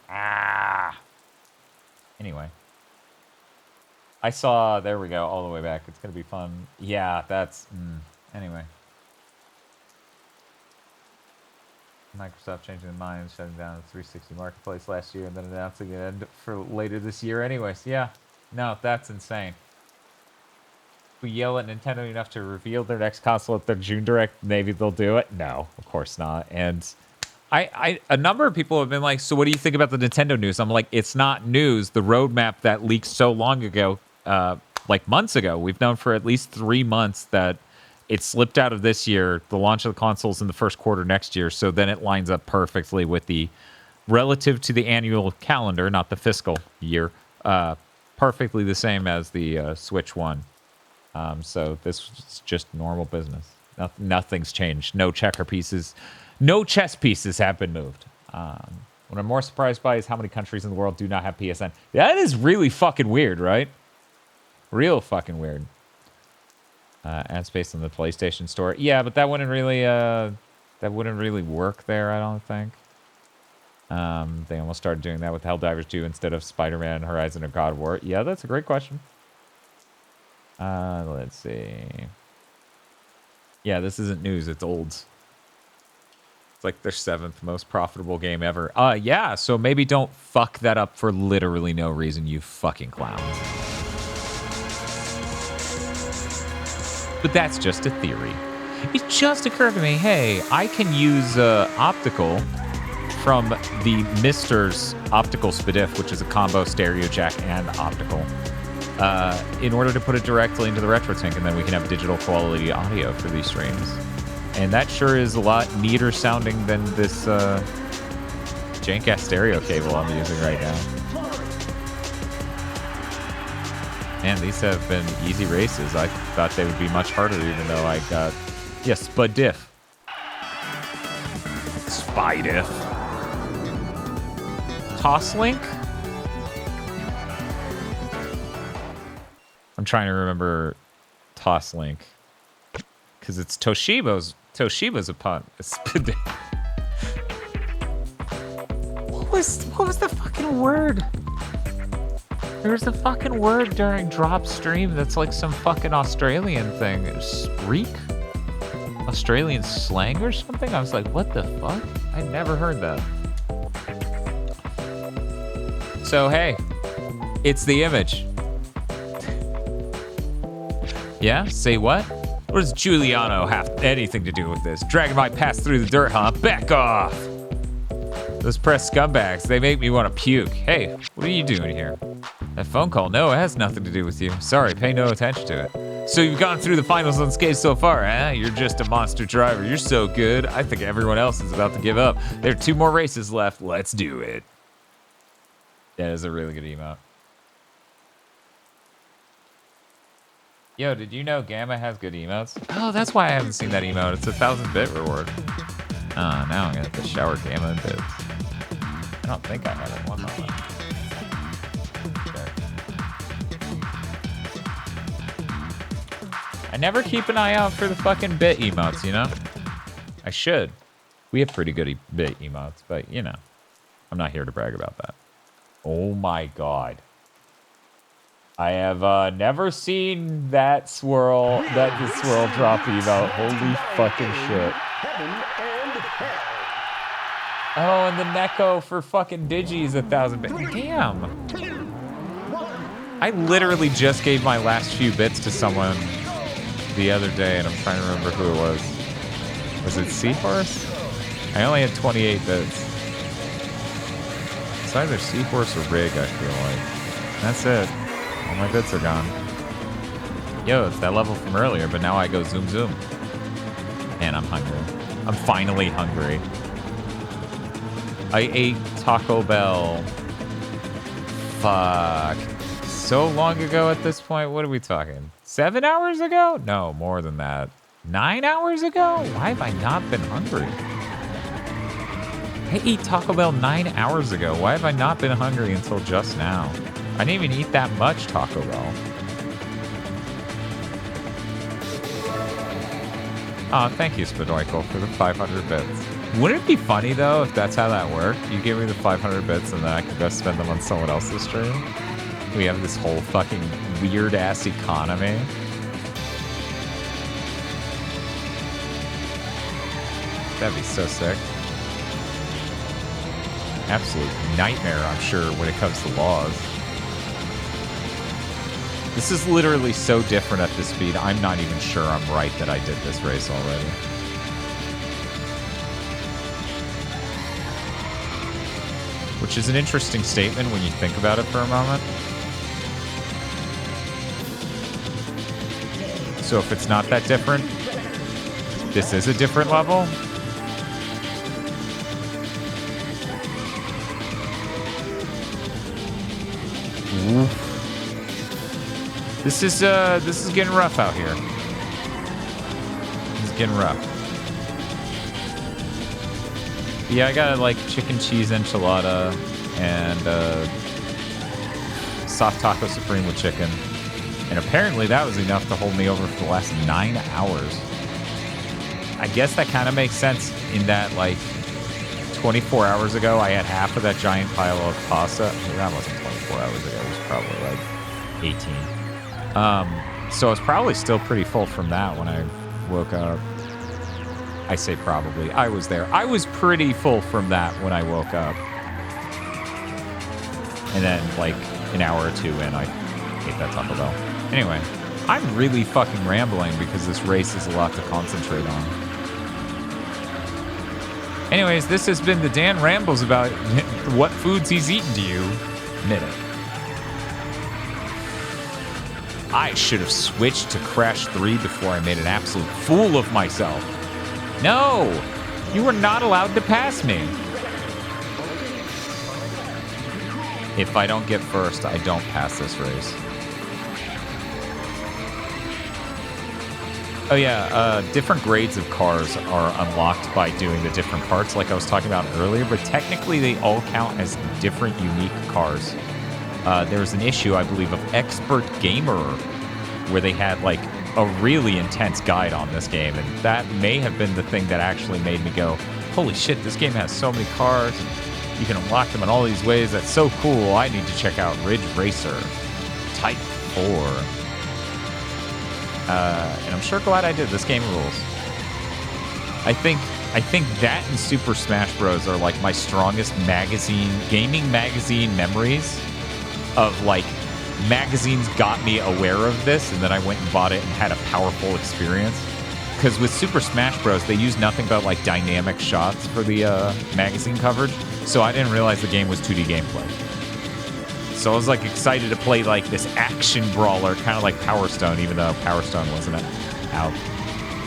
Ah. Anyway. I saw, there we go, all the way back. It's going to be fun. Yeah, that's, anyway. Microsoft changing their mind, shutting down the 360 marketplace last year, and then announcing it for later this year anyways. Yeah. No, that's insane. We yell at Nintendo enough to reveal their next console at their June Direct, maybe they'll do it. No, of course not. And a number of people have been like, so what do you think about the Nintendo news? I'm like, it's not news. The roadmap that leaked so long ago, like months ago, we've known for at least 3 months that it slipped out of this year. The launch of the consoles in the first quarter next year. So then it lines up perfectly with the relative to the annual calendar, not the fiscal year, perfectly the same as the Switch One. So this is just normal business. Nothing's changed. No checker pieces, no chess pieces have been moved. What I'm more surprised by is how many countries in the world do not have PSN. That is really fucking weird, right? Real fucking weird. Ad space on the PlayStation Store. Yeah, but that wouldn't really work there, I don't think. They almost started doing that with Helldivers 2 instead of Spider-Man, Horizon, or God of War. Yeah, that's a great question. Let's see. Yeah, this isn't news. It's old. It's like their 7th most profitable game ever. Yeah, so maybe don't fuck that up for literally no reason, you fucking clowns. But that's just a theory. It just occurred to me, hey, I can use optical from the Mister's optical SPDIF, which is a combo stereo jack and optical, in order to put it directly into the RetroTink, and then we can have digital quality audio for these streams. And that sure is a lot neater sounding than this jank-ass stereo cable I'm using right now. Man, these have been easy races. I thought they would be much harder, even though I got... Yeah, SPDIF. SPDIF. Tosslink? I'm trying to remember Tosslink. Because it's Toshiba's a pun. SPDIF. What was the fucking word? There's a fucking word during drop stream that's like some fucking Australian thing. Reek? Australian slang or something? I was like, what the fuck? I'd never heard that. So, hey, it's the image. Yeah? Say what? What does Giuliano have anything to do with this? Dragging my pass through the dirt, huh? Back off! Those press scumbags, they make me want to puke. Hey, what are you doing here? That phone call, no, it has nothing to do with you. Sorry, pay no attention to it. So you've gone through the finals unscathed so far, huh? You're just a monster driver. You're so good. I think everyone else is about to give up. There are 2 more races left. Let's do it. That is a really good emote. Yo, did you know Gamma has good emotes? Oh, that's why I haven't seen that emote. It's a 1,000-bit reward. Oh, now I'm gonna have to shower Gamma bits. I don't think I have it. One moment. I never keep an eye out for the fucking bit emotes, you know? I should. We have pretty good bit emotes, but, you know. I'm not here to brag about that. Oh my god. I have never seen that swirl drop emote. Holy fucking shit. Oh, and the Neko for fucking Digi is 1,000 bits. Damn. I literally just gave my last few bits to someone the other day, and I'm trying to remember who it was. Was it Seahorse? I only had 28 bits. It's either Seahorse or Rig, I feel like. That's it. All my bits are gone. Yo, it's that level from earlier, but now I go zoom zoom. And I'm hungry. I'm finally hungry. I ate Taco Bell. Fuck. So long ago at this point, what are we talking? 7 hours ago? No, more than that. 9 hours ago? Why have I not been hungry? I ate Taco Bell 9 hours ago. Why have I not been hungry until just now? I didn't even eat that much Taco Bell. Oh, thank you, Spadoikel, for the 500 bits. Wouldn't it be funny, though, if that's how that worked? You give me the 500 bits and then I could go spend them on someone else's stream? We have this whole fucking weird-ass economy. That'd be so sick. Absolute nightmare, I'm sure, when it comes to laws. This is literally so different at this speed, I'm not even sure I'm right that I did this race already. Which is an interesting statement when you think about it for a moment. So if it's not that different, this is a different level. Oof. This is getting rough out here. This is getting rough. Yeah, I got like chicken cheese enchilada and soft taco supreme with chicken. And apparently that was enough to hold me over for the last 9 hours. I guess that kind of makes sense in that, like, 24 hours ago, I had half of that giant pile of pasta. That wasn't 24 hours ago. It was probably, like, 18. So I was probably still pretty full from that when I woke up. I say probably. I was there. I was pretty full from that when I woke up. And then, like, an hour or two in, I ate that Taco Bell. Anyway, I'm really fucking rambling because this race is a lot to concentrate on. Anyways, this has been the Dan Rambles about what foods he's eaten to you minute. I should have switched to Crash 3 before I made an absolute fool of myself. No! You were not allowed to pass me. If I don't get first, I don't pass this race. Oh yeah, different grades of cars are unlocked by doing the different parts like I was talking about earlier, but technically they all count as different unique cars. There's an issue, I believe, of Expert Gamer where they had like a really intense guide on this game, and that may have been the thing that actually made me go, holy shit, this game has so many cars. You can unlock them in all these ways. That's so cool. I need to check out Ridge Racer Type-4. And I'm sure glad I did. This game rules. I think that and Super Smash Bros. Are like my strongest gaming magazine memories of like magazines got me aware of this, and then I went and bought it and had a powerful experience. Because with Super Smash Bros., they use nothing but like dynamic shots for the magazine coverage, so I didn't realize the game was 2D gameplay. So I was like excited to play like this action brawler, kind of like Power Stone, even though Power Stone wasn't out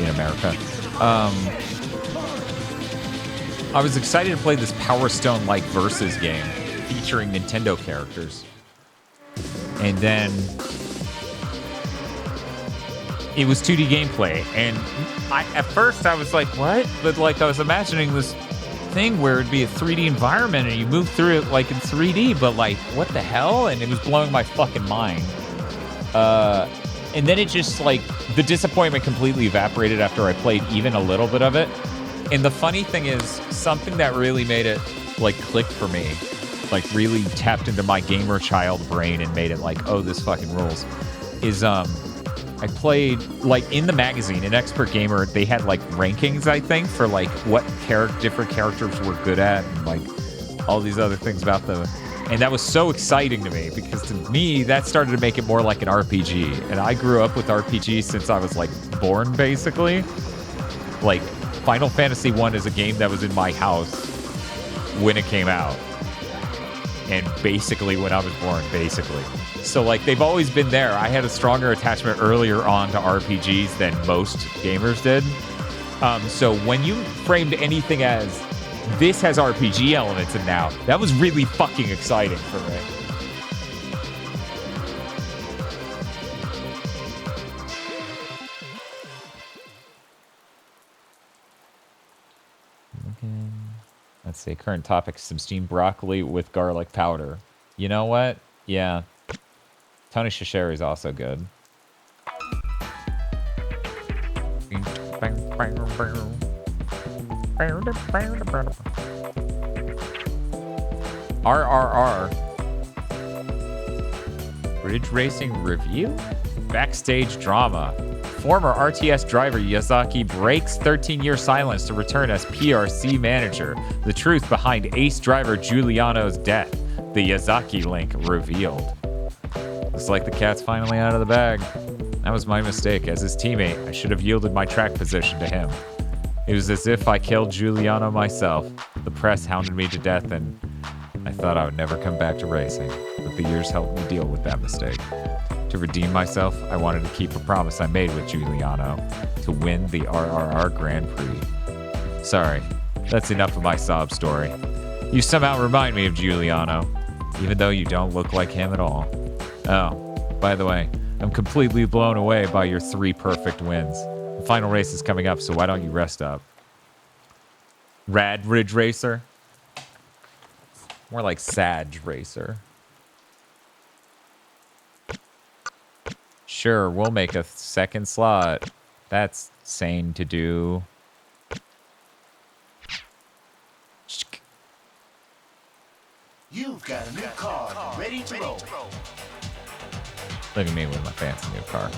in America. I was excited to play this Power Stone-like versus game featuring Nintendo characters. And then it was 2D gameplay, and at first I was like, what? But like I was imagining this thing where it'd be a 3D environment and you move through it like in 3D, but like, what the hell? And it was blowing my fucking mind. And then it just like, the disappointment completely evaporated after I played even a little bit of it. And the funny thing is, something that really made it like click for me, like really tapped into my gamer child brain and made it like, oh, this fucking rules, is I played like in the magazine, in Expert Gamer, they had like rankings, I think, for like what different characters were good at and like all these other things about them. And that was so exciting to me because to me, that started to make it more like an RPG. And I grew up with RPGs since I was like born, basically. Like Final Fantasy 1 is a game that was in my house when it came out. And basically when I was born, basically. So like they've always been there. I had a stronger attachment earlier on to RPGs than most gamers did. So when you framed anything as this has RPG elements in now, that was really fucking exciting for me. Let's see, current topic, some steamed broccoli with garlic powder. You know what? Yeah. Tony Shisheri is also good. RRR. Ridge Racing Review? Backstage drama. Former RTS driver Yazaki breaks 13-year silence to return as PRC manager. The truth behind ace driver Giuliano's death. The Yazaki link revealed. Looks like the cat's finally out of the bag. That was my mistake. As his teammate, I should have yielded my track position to him. It was as if I killed Giuliano myself. The press hounded me to death, and I thought I would never come back to racing. But the years helped me deal with that mistake. To redeem myself, I wanted to keep a promise I made with Giuliano, to win the RRR Grand Prix. Sorry, that's enough of my sob story. You somehow remind me of Giuliano, even though you don't look like him at all. Oh, by the way, I'm completely blown away by your 3 perfect wins. The final race is coming up, so why don't you rest up? Rad Ridge Racer? More like Sag Racer. Sure, we'll make a second slot. That's sane to do. You've got a new car ready to roll. Look at me with my fancy new car.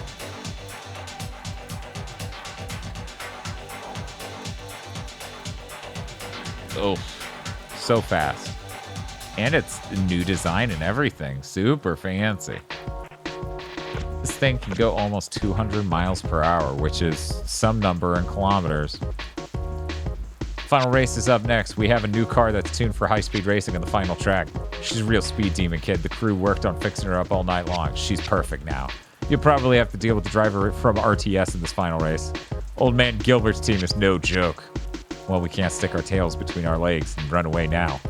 Oh, so fast. And it's a new design and everything. Super fancy. This thing can go almost 200 miles per hour, which is some number in kilometers. Final race is up next. We have a new car that's tuned for high-speed racing on the final track. She's a real speed demon, kid. The crew worked on fixing her up all night long. She's perfect now. You'll probably have to deal with the driver from RTS in this final race. Old man Gilbert's team is no joke. Well, we can't stick our tails between our legs and run away now.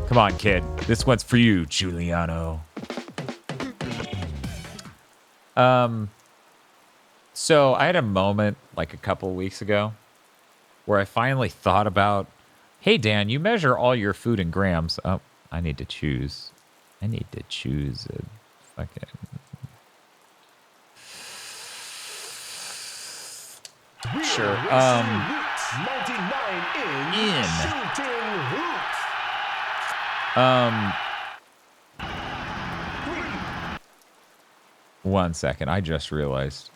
Come on, kid. This one's for you, Giuliano. So I had a moment like a couple weeks ago where I finally thought about, hey, Dan, you measure all your food in grams. Oh, I need to choose a fucking... Sure. 99 in shooting hoops. 1 second. I just realized.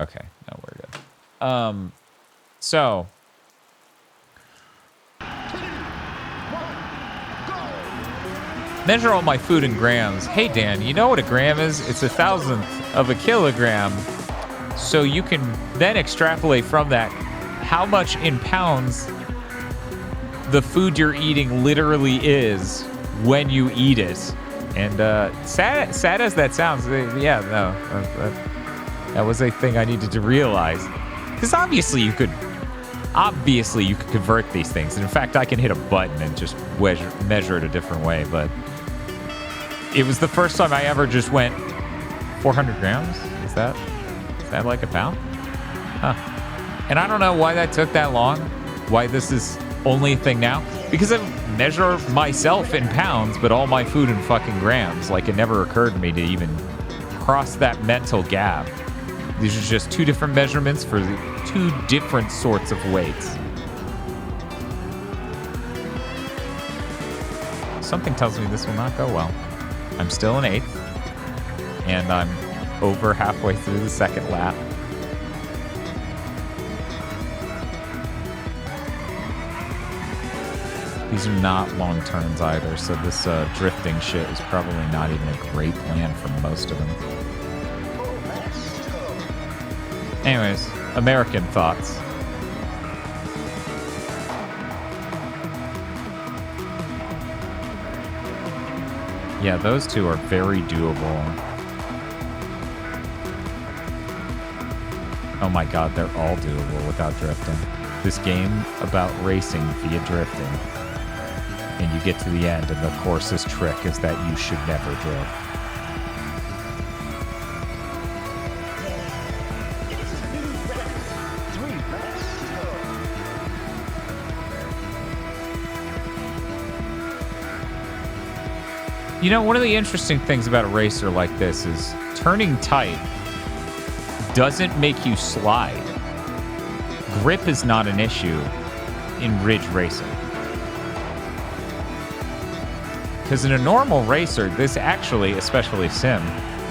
Okay, no, we're good. So measure all my food in grams. Hey, Dan, you know what a gram is? It's 1,000th of a kilogram. So you can then extrapolate from that how much in pounds the food you're eating literally is when you eat it. And sad as that sounds, that was a thing I needed to realize. Because obviously you could convert these things. And in fact, I can hit a button and just measure it a different way. But it was the first time I ever just went 400 grams. Is that like a pound? Huh. And I don't know why that took that long. Why this is only a thing now. Because I measure myself in pounds, but all my food in fucking grams. Like, it never occurred to me to even cross that mental gap. These are just two different measurements for two different sorts of weights. Something tells me this will not go well. I'm still in 8th, and I'm over halfway through the second lap. These are not long turns either, so this drifting shit is probably not even a great plan for most of them. Anyways, American thoughts. Yeah, those two are very doable. Oh my god, they're all doable without drifting. This game about racing via drifting. And you get to the end, and the course's trick is that you should never drift. You know, one of the interesting things about a racer like this is turning tight doesn't make you slide. Grip is not an issue in ridge racing. Because in a normal racer, this actually, especially sim,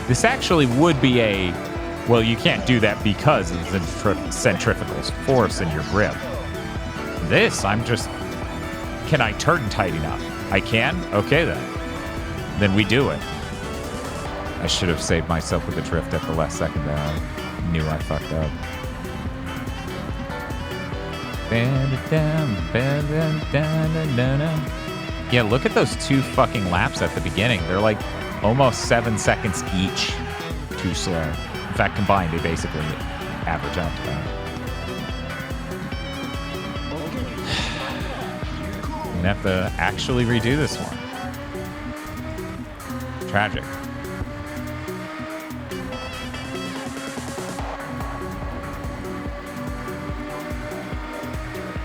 this actually would be a, well, you can't do that because of the centrifugal force in your grip. This, I'm just, can I turn tight enough? I can? Okay then. Then we do it. I should have saved myself with the drift at the last second there. I knew I fucked up. Yeah, look at those two fucking laps at the beginning. They're like almost 7 seconds each too slow. In fact, combined, they basically average out to that. I'm gonna have to actually redo this one. Tragic.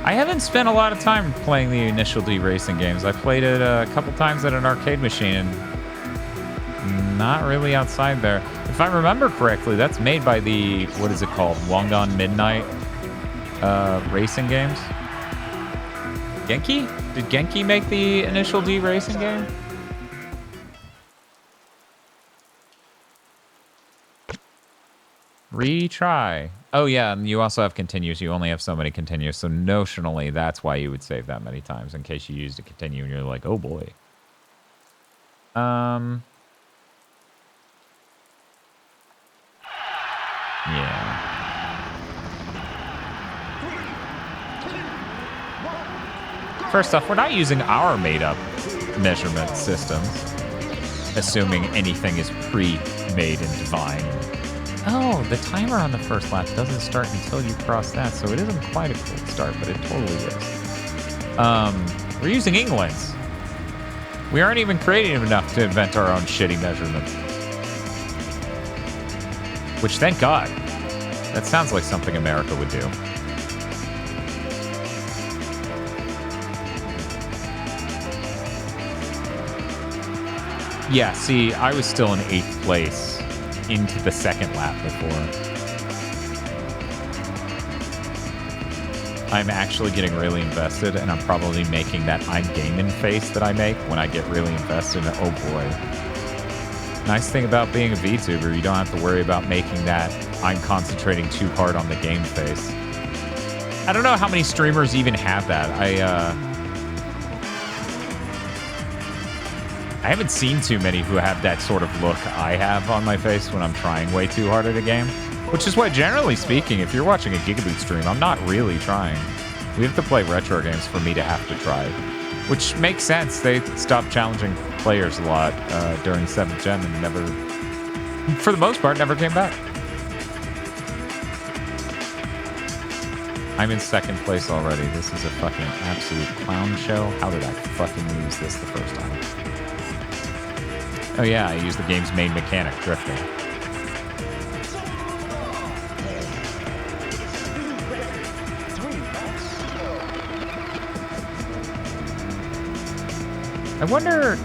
I haven't spent a lot of time playing the Initial D racing games. I played it a couple times at an arcade machine, and not really outside there. If I remember correctly, that's made by the, what is it called? Wangan Midnight racing games? Genki? Did Genki make the Initial D racing game? Retry. Oh yeah, and you also have continues. You only have so many continues, so notionally, that's why you would save that many times in case you used a continue and you're like, oh boy. Yeah. First off, we're not using our made-up measurement systems, assuming anything is pre-made and defined. Oh, the timer on the first lap doesn't start until you cross that, so it isn't quite a cold start, but it totally is. We're using England's. We aren't even creative enough to invent our own shitty measurements. Which, thank God. That sounds like something America would do. Yeah, see, I was still in 8th place into the second lap before. I'm actually getting really invested, and I'm probably making that I'm gaming face that I make when I get really invested. Oh boy. Nice thing about being a VTuber, you don't have to worry about making that I'm concentrating too hard on the game face. I don't know how many streamers even have that. I haven't seen too many who have that sort of look I have on my face when I'm trying way too hard at a game. Which is why, generally speaking, if you're watching a GigaBoots stream, I'm not really trying. We have to play retro games for me to have to try. Which makes sense. They stopped challenging players a lot during 7th Gen and never, for the most part, never came back. I'm in 2nd place already. This is a fucking absolute clown show. How did I fucking lose this the first time? Oh yeah, I used the game's main mechanic, drifting. I wonder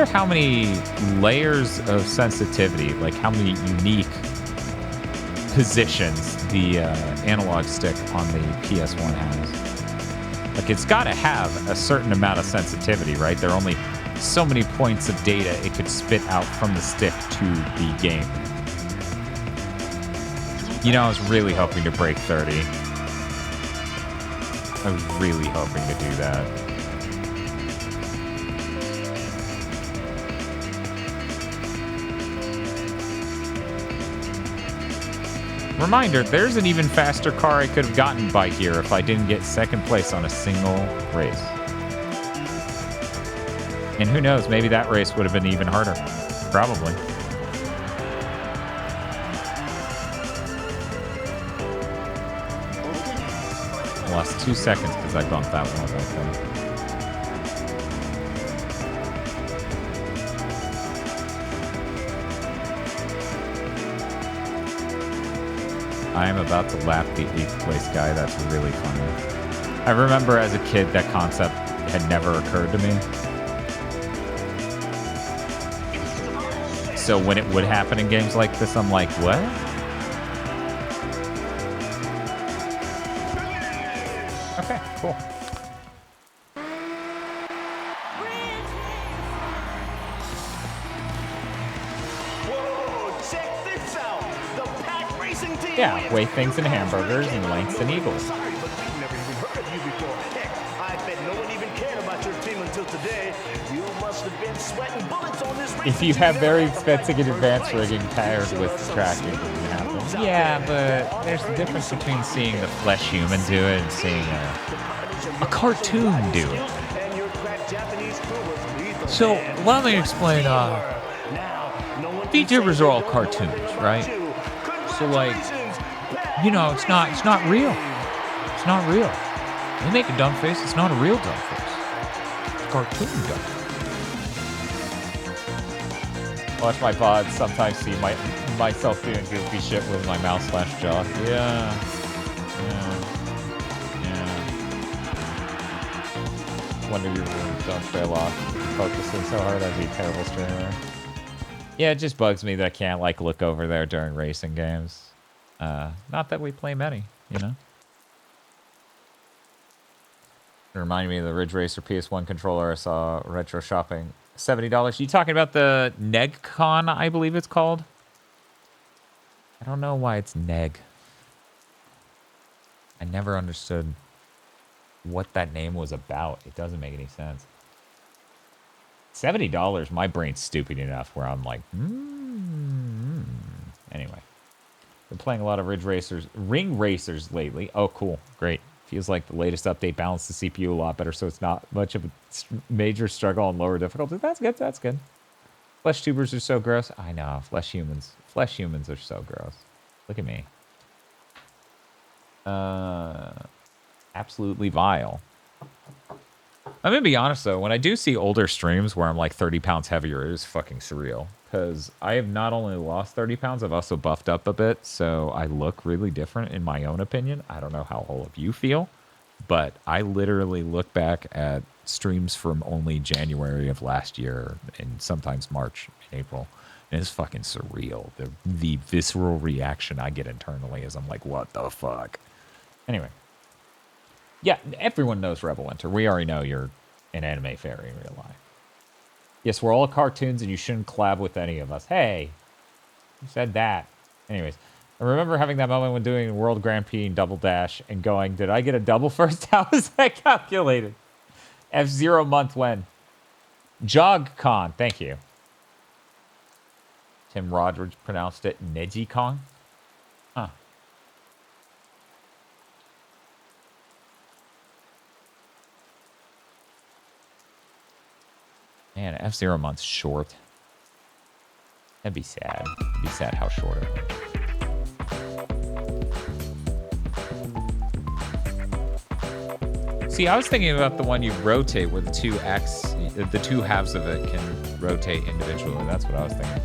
how many layers of sensitivity, like how many unique positions the analog stick on the PS1 has. Like, it's got to have a certain amount of sensitivity, right? There are only so many points of data it could spit out from the stick to the game. You know, I was really hoping to break 30. I was really hoping to do that. Reminder, there's an even faster car I could have gotten by here if I didn't get 2nd place on a single race. And who knows, maybe that race would have been even harder. Probably. I lost 2 seconds because I bumped that one right there. I am about to lap the 8th place guy. That's really funny. I remember as a kid that concept had never occurred to me. So when it would happen in games like this, I'm like, what? Okay, cool. Whoa, check this out. The Pack Racing Team. Yeah, weigh things in hamburgers and lengths and eagles. Sorry, but we've never even heard of you before. Heck, I bet no one even cared about your team until today. You must have been sweating bullets on this race. If you have very expensive and advanced rigging paired with tracking, it can happen. Yeah, but there's the difference between seeing the flesh human do it and seeing a cartoon do it. So let me explain. VTubers are all cartoons, right? So like, you know, it's not real. It's not real. They make a dumb face. It's not a real dumb face. It's a cartoon dumb. Watch my VODs, sometimes see myself doing goofy shit with my mouse / jaw. Yeah. Wonder your rooms don't trail off. Focusing so hard, I'd be a terrible streamer. Yeah, it just bugs me that I can't, like, look over there during racing games. Not that we play many, you know? It reminded me of the Ridge Racer PS1 controller I saw retro shopping. $70. You talking about the NegCon, I believe it's called? I don't know why it's Neg. I never understood what that name was about. It doesn't make any sense. $70, my brain's stupid enough where I'm like, Anyway. Been playing a lot of Ring Racers lately. Oh, cool. Great. Feels like the latest update balanced the CPU a lot better, so it's not much of a major struggle on lower difficulty. That's good. That's good. Flesh tubers are so gross. I know. Flesh humans. Flesh humans are so gross. Look at me. Absolutely vile. I'm going to be honest, though. When I do see older streams where I'm like 30 pounds heavier, it is fucking surreal. Because I have not only lost 30 pounds, I've also buffed up a bit. So I look really different in my own opinion. I don't know how all of you feel. But I literally look back at streams from only January of last year and sometimes March, April. And it's fucking surreal. The visceral reaction I get internally is I'm like, what the fuck? Anyway. Yeah, everyone knows Rebel Winter. We already know you're an anime fairy in real life. Yes, we're all cartoons and you shouldn't collab with any of us. Hey, who said that? Anyways, I remember having that moment when doing World Grand Prix and Double Dash and going, did I get a double first? How is that calculated? F-Zero month when? JogCon, thank you. Tim Rogers pronounced it NejiCon. Huh. Man, F-Zero month's short. That'd be sad. It'd be sad how short it is. See, I was thinking about the one you rotate where the two halves of it can rotate individually. That's what I was thinking.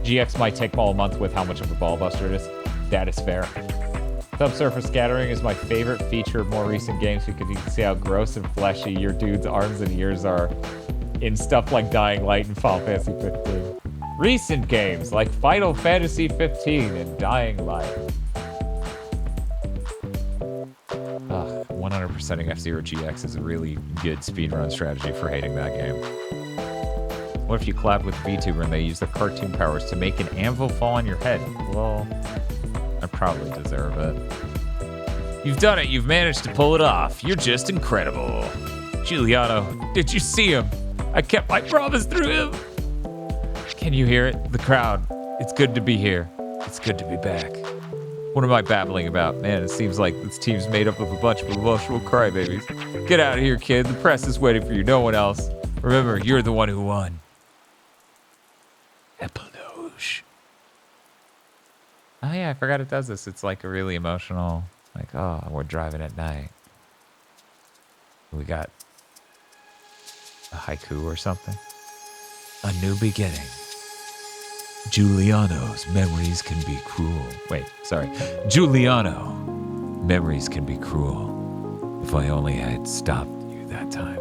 GX might take all a month with how much of a ball buster it is. That is fair. Subsurface scattering is my favorite feature of more recent games because you can see how gross and fleshy your dude's arms and ears are in stuff like Dying Light and Final Fantasy 15. Recent games like Final Fantasy 15 and Dying Light. 100%ing F-Zero GX is a really good speedrun strategy for hating that game. What if you collab with VTuber and they use their cartoon powers to make an anvil fall on your head? Well, I probably deserve it. You've done it. You've managed to pull it off. You're just incredible. Giuliano, did you see him? I kept my promise through him. Can you hear it? The crowd. It's good to be here. It's good to be back. What am I babbling about? Man, it seems like this team's made up of a bunch of emotional crybabies. Get out of here, kid. The press is waiting for you. No one else. Remember, you're the one who won. Epilogue. Oh, yeah, I forgot it does this. It's like a really emotional, like, oh, we're driving at night. We got a haiku or something. A new beginning. Giuliano's memories can be cruel. Wait, sorry. Giuliano, memories can be cruel. If I only had stopped you that time.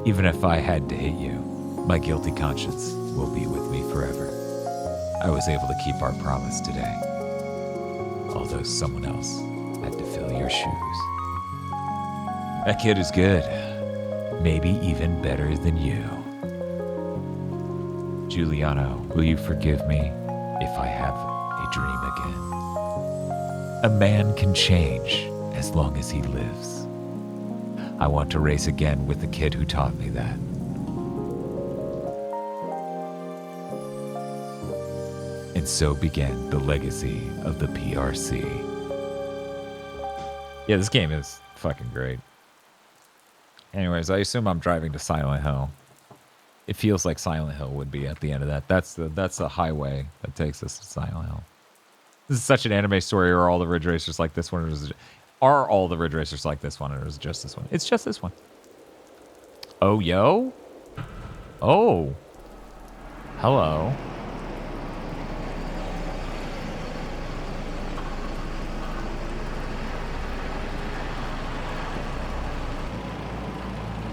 Even if I had to hit you, my guilty conscience will be with me forever. I was able to keep our promise today. Although someone else had to fill your shoes. That kid is good. Maybe even better than you. Giuliano, will you forgive me if I have a dream again? A man can change as long as he lives. I want to race again with the kid who taught me that. And so began the legacy of the PRC. Yeah, this game is fucking great. Anyways, I assume I'm driving to Silent Hill. It feels like Silent Hill would be at the end of that. That's the highway that takes us to Silent Hill. This is such an anime story. Are all the Ridge Racers like this one? Are all the Ridge Racers like this one, or is it just this one? It's just this one. Oh, yo? Oh. Hello.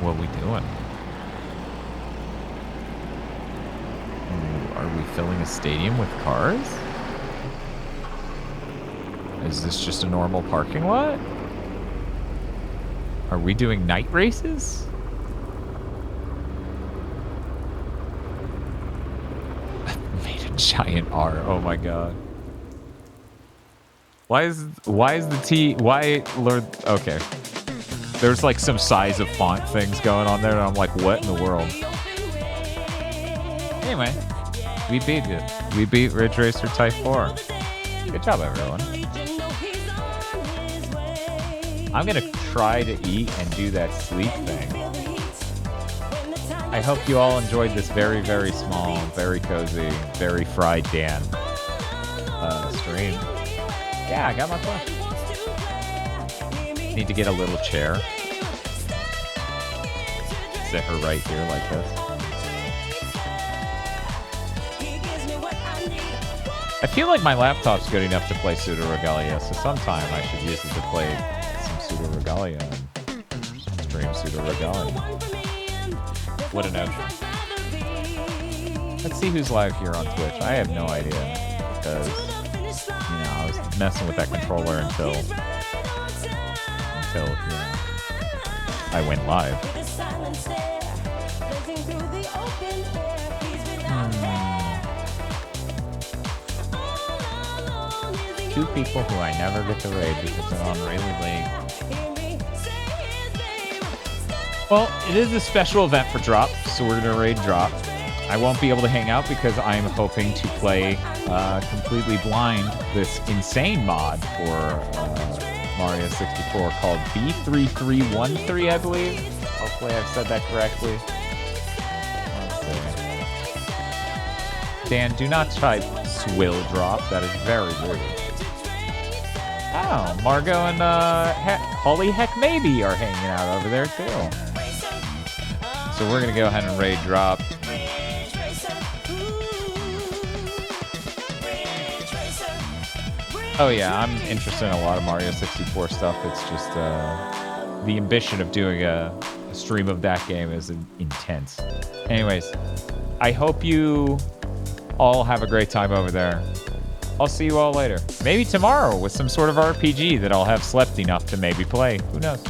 What are we doing? Are we filling a stadium with cars? Is this just a normal parking lot? Are we doing night races? Made a giant R. Oh my god. Why is the T? Why learn? Okay. There's like some size of font things going on there, and I'm like, what in the world? Anyway, we beat it. We beat Ridge Racer Type-4. Good job, everyone. I'm gonna try to eat and do that sleep thing. I hope you all enjoyed this very, very small, very cozy, very fried Dan stream. Yeah, I got my fun. Need to get a little chair. Sit her right here like this. I feel like my laptop's good enough to play Pseudo Regalia, so sometime I should use it to play some Pseudo Regalia and stream Pseudo Regalia. What a notion. Let's see who's live here on Twitch. I have no idea because, I was messing with that controller until, you know. I went live. Two people who I never get to raid because they're on really late. Well, it is a special event for Drop, so we're gonna raid Drop. I won't be able to hang out because I'm hoping to play completely blind this insane mod for Mario 64 called B3313, I believe. Hopefully I've said that correctly. Let's see. Dan, do not type swill drop. That is very rude. Oh, Margot and Holly Heck Maybe are hanging out over there too. So we're gonna go ahead and raid Drop. Oh yeah, I'm interested in a lot of Mario 64 stuff. It's just the ambition of doing a stream of that game is intense. Anyways, I hope you all have a great time over there. I'll see you all later. Maybe tomorrow with some sort of RPG that I'll have slept enough to maybe play. Who knows?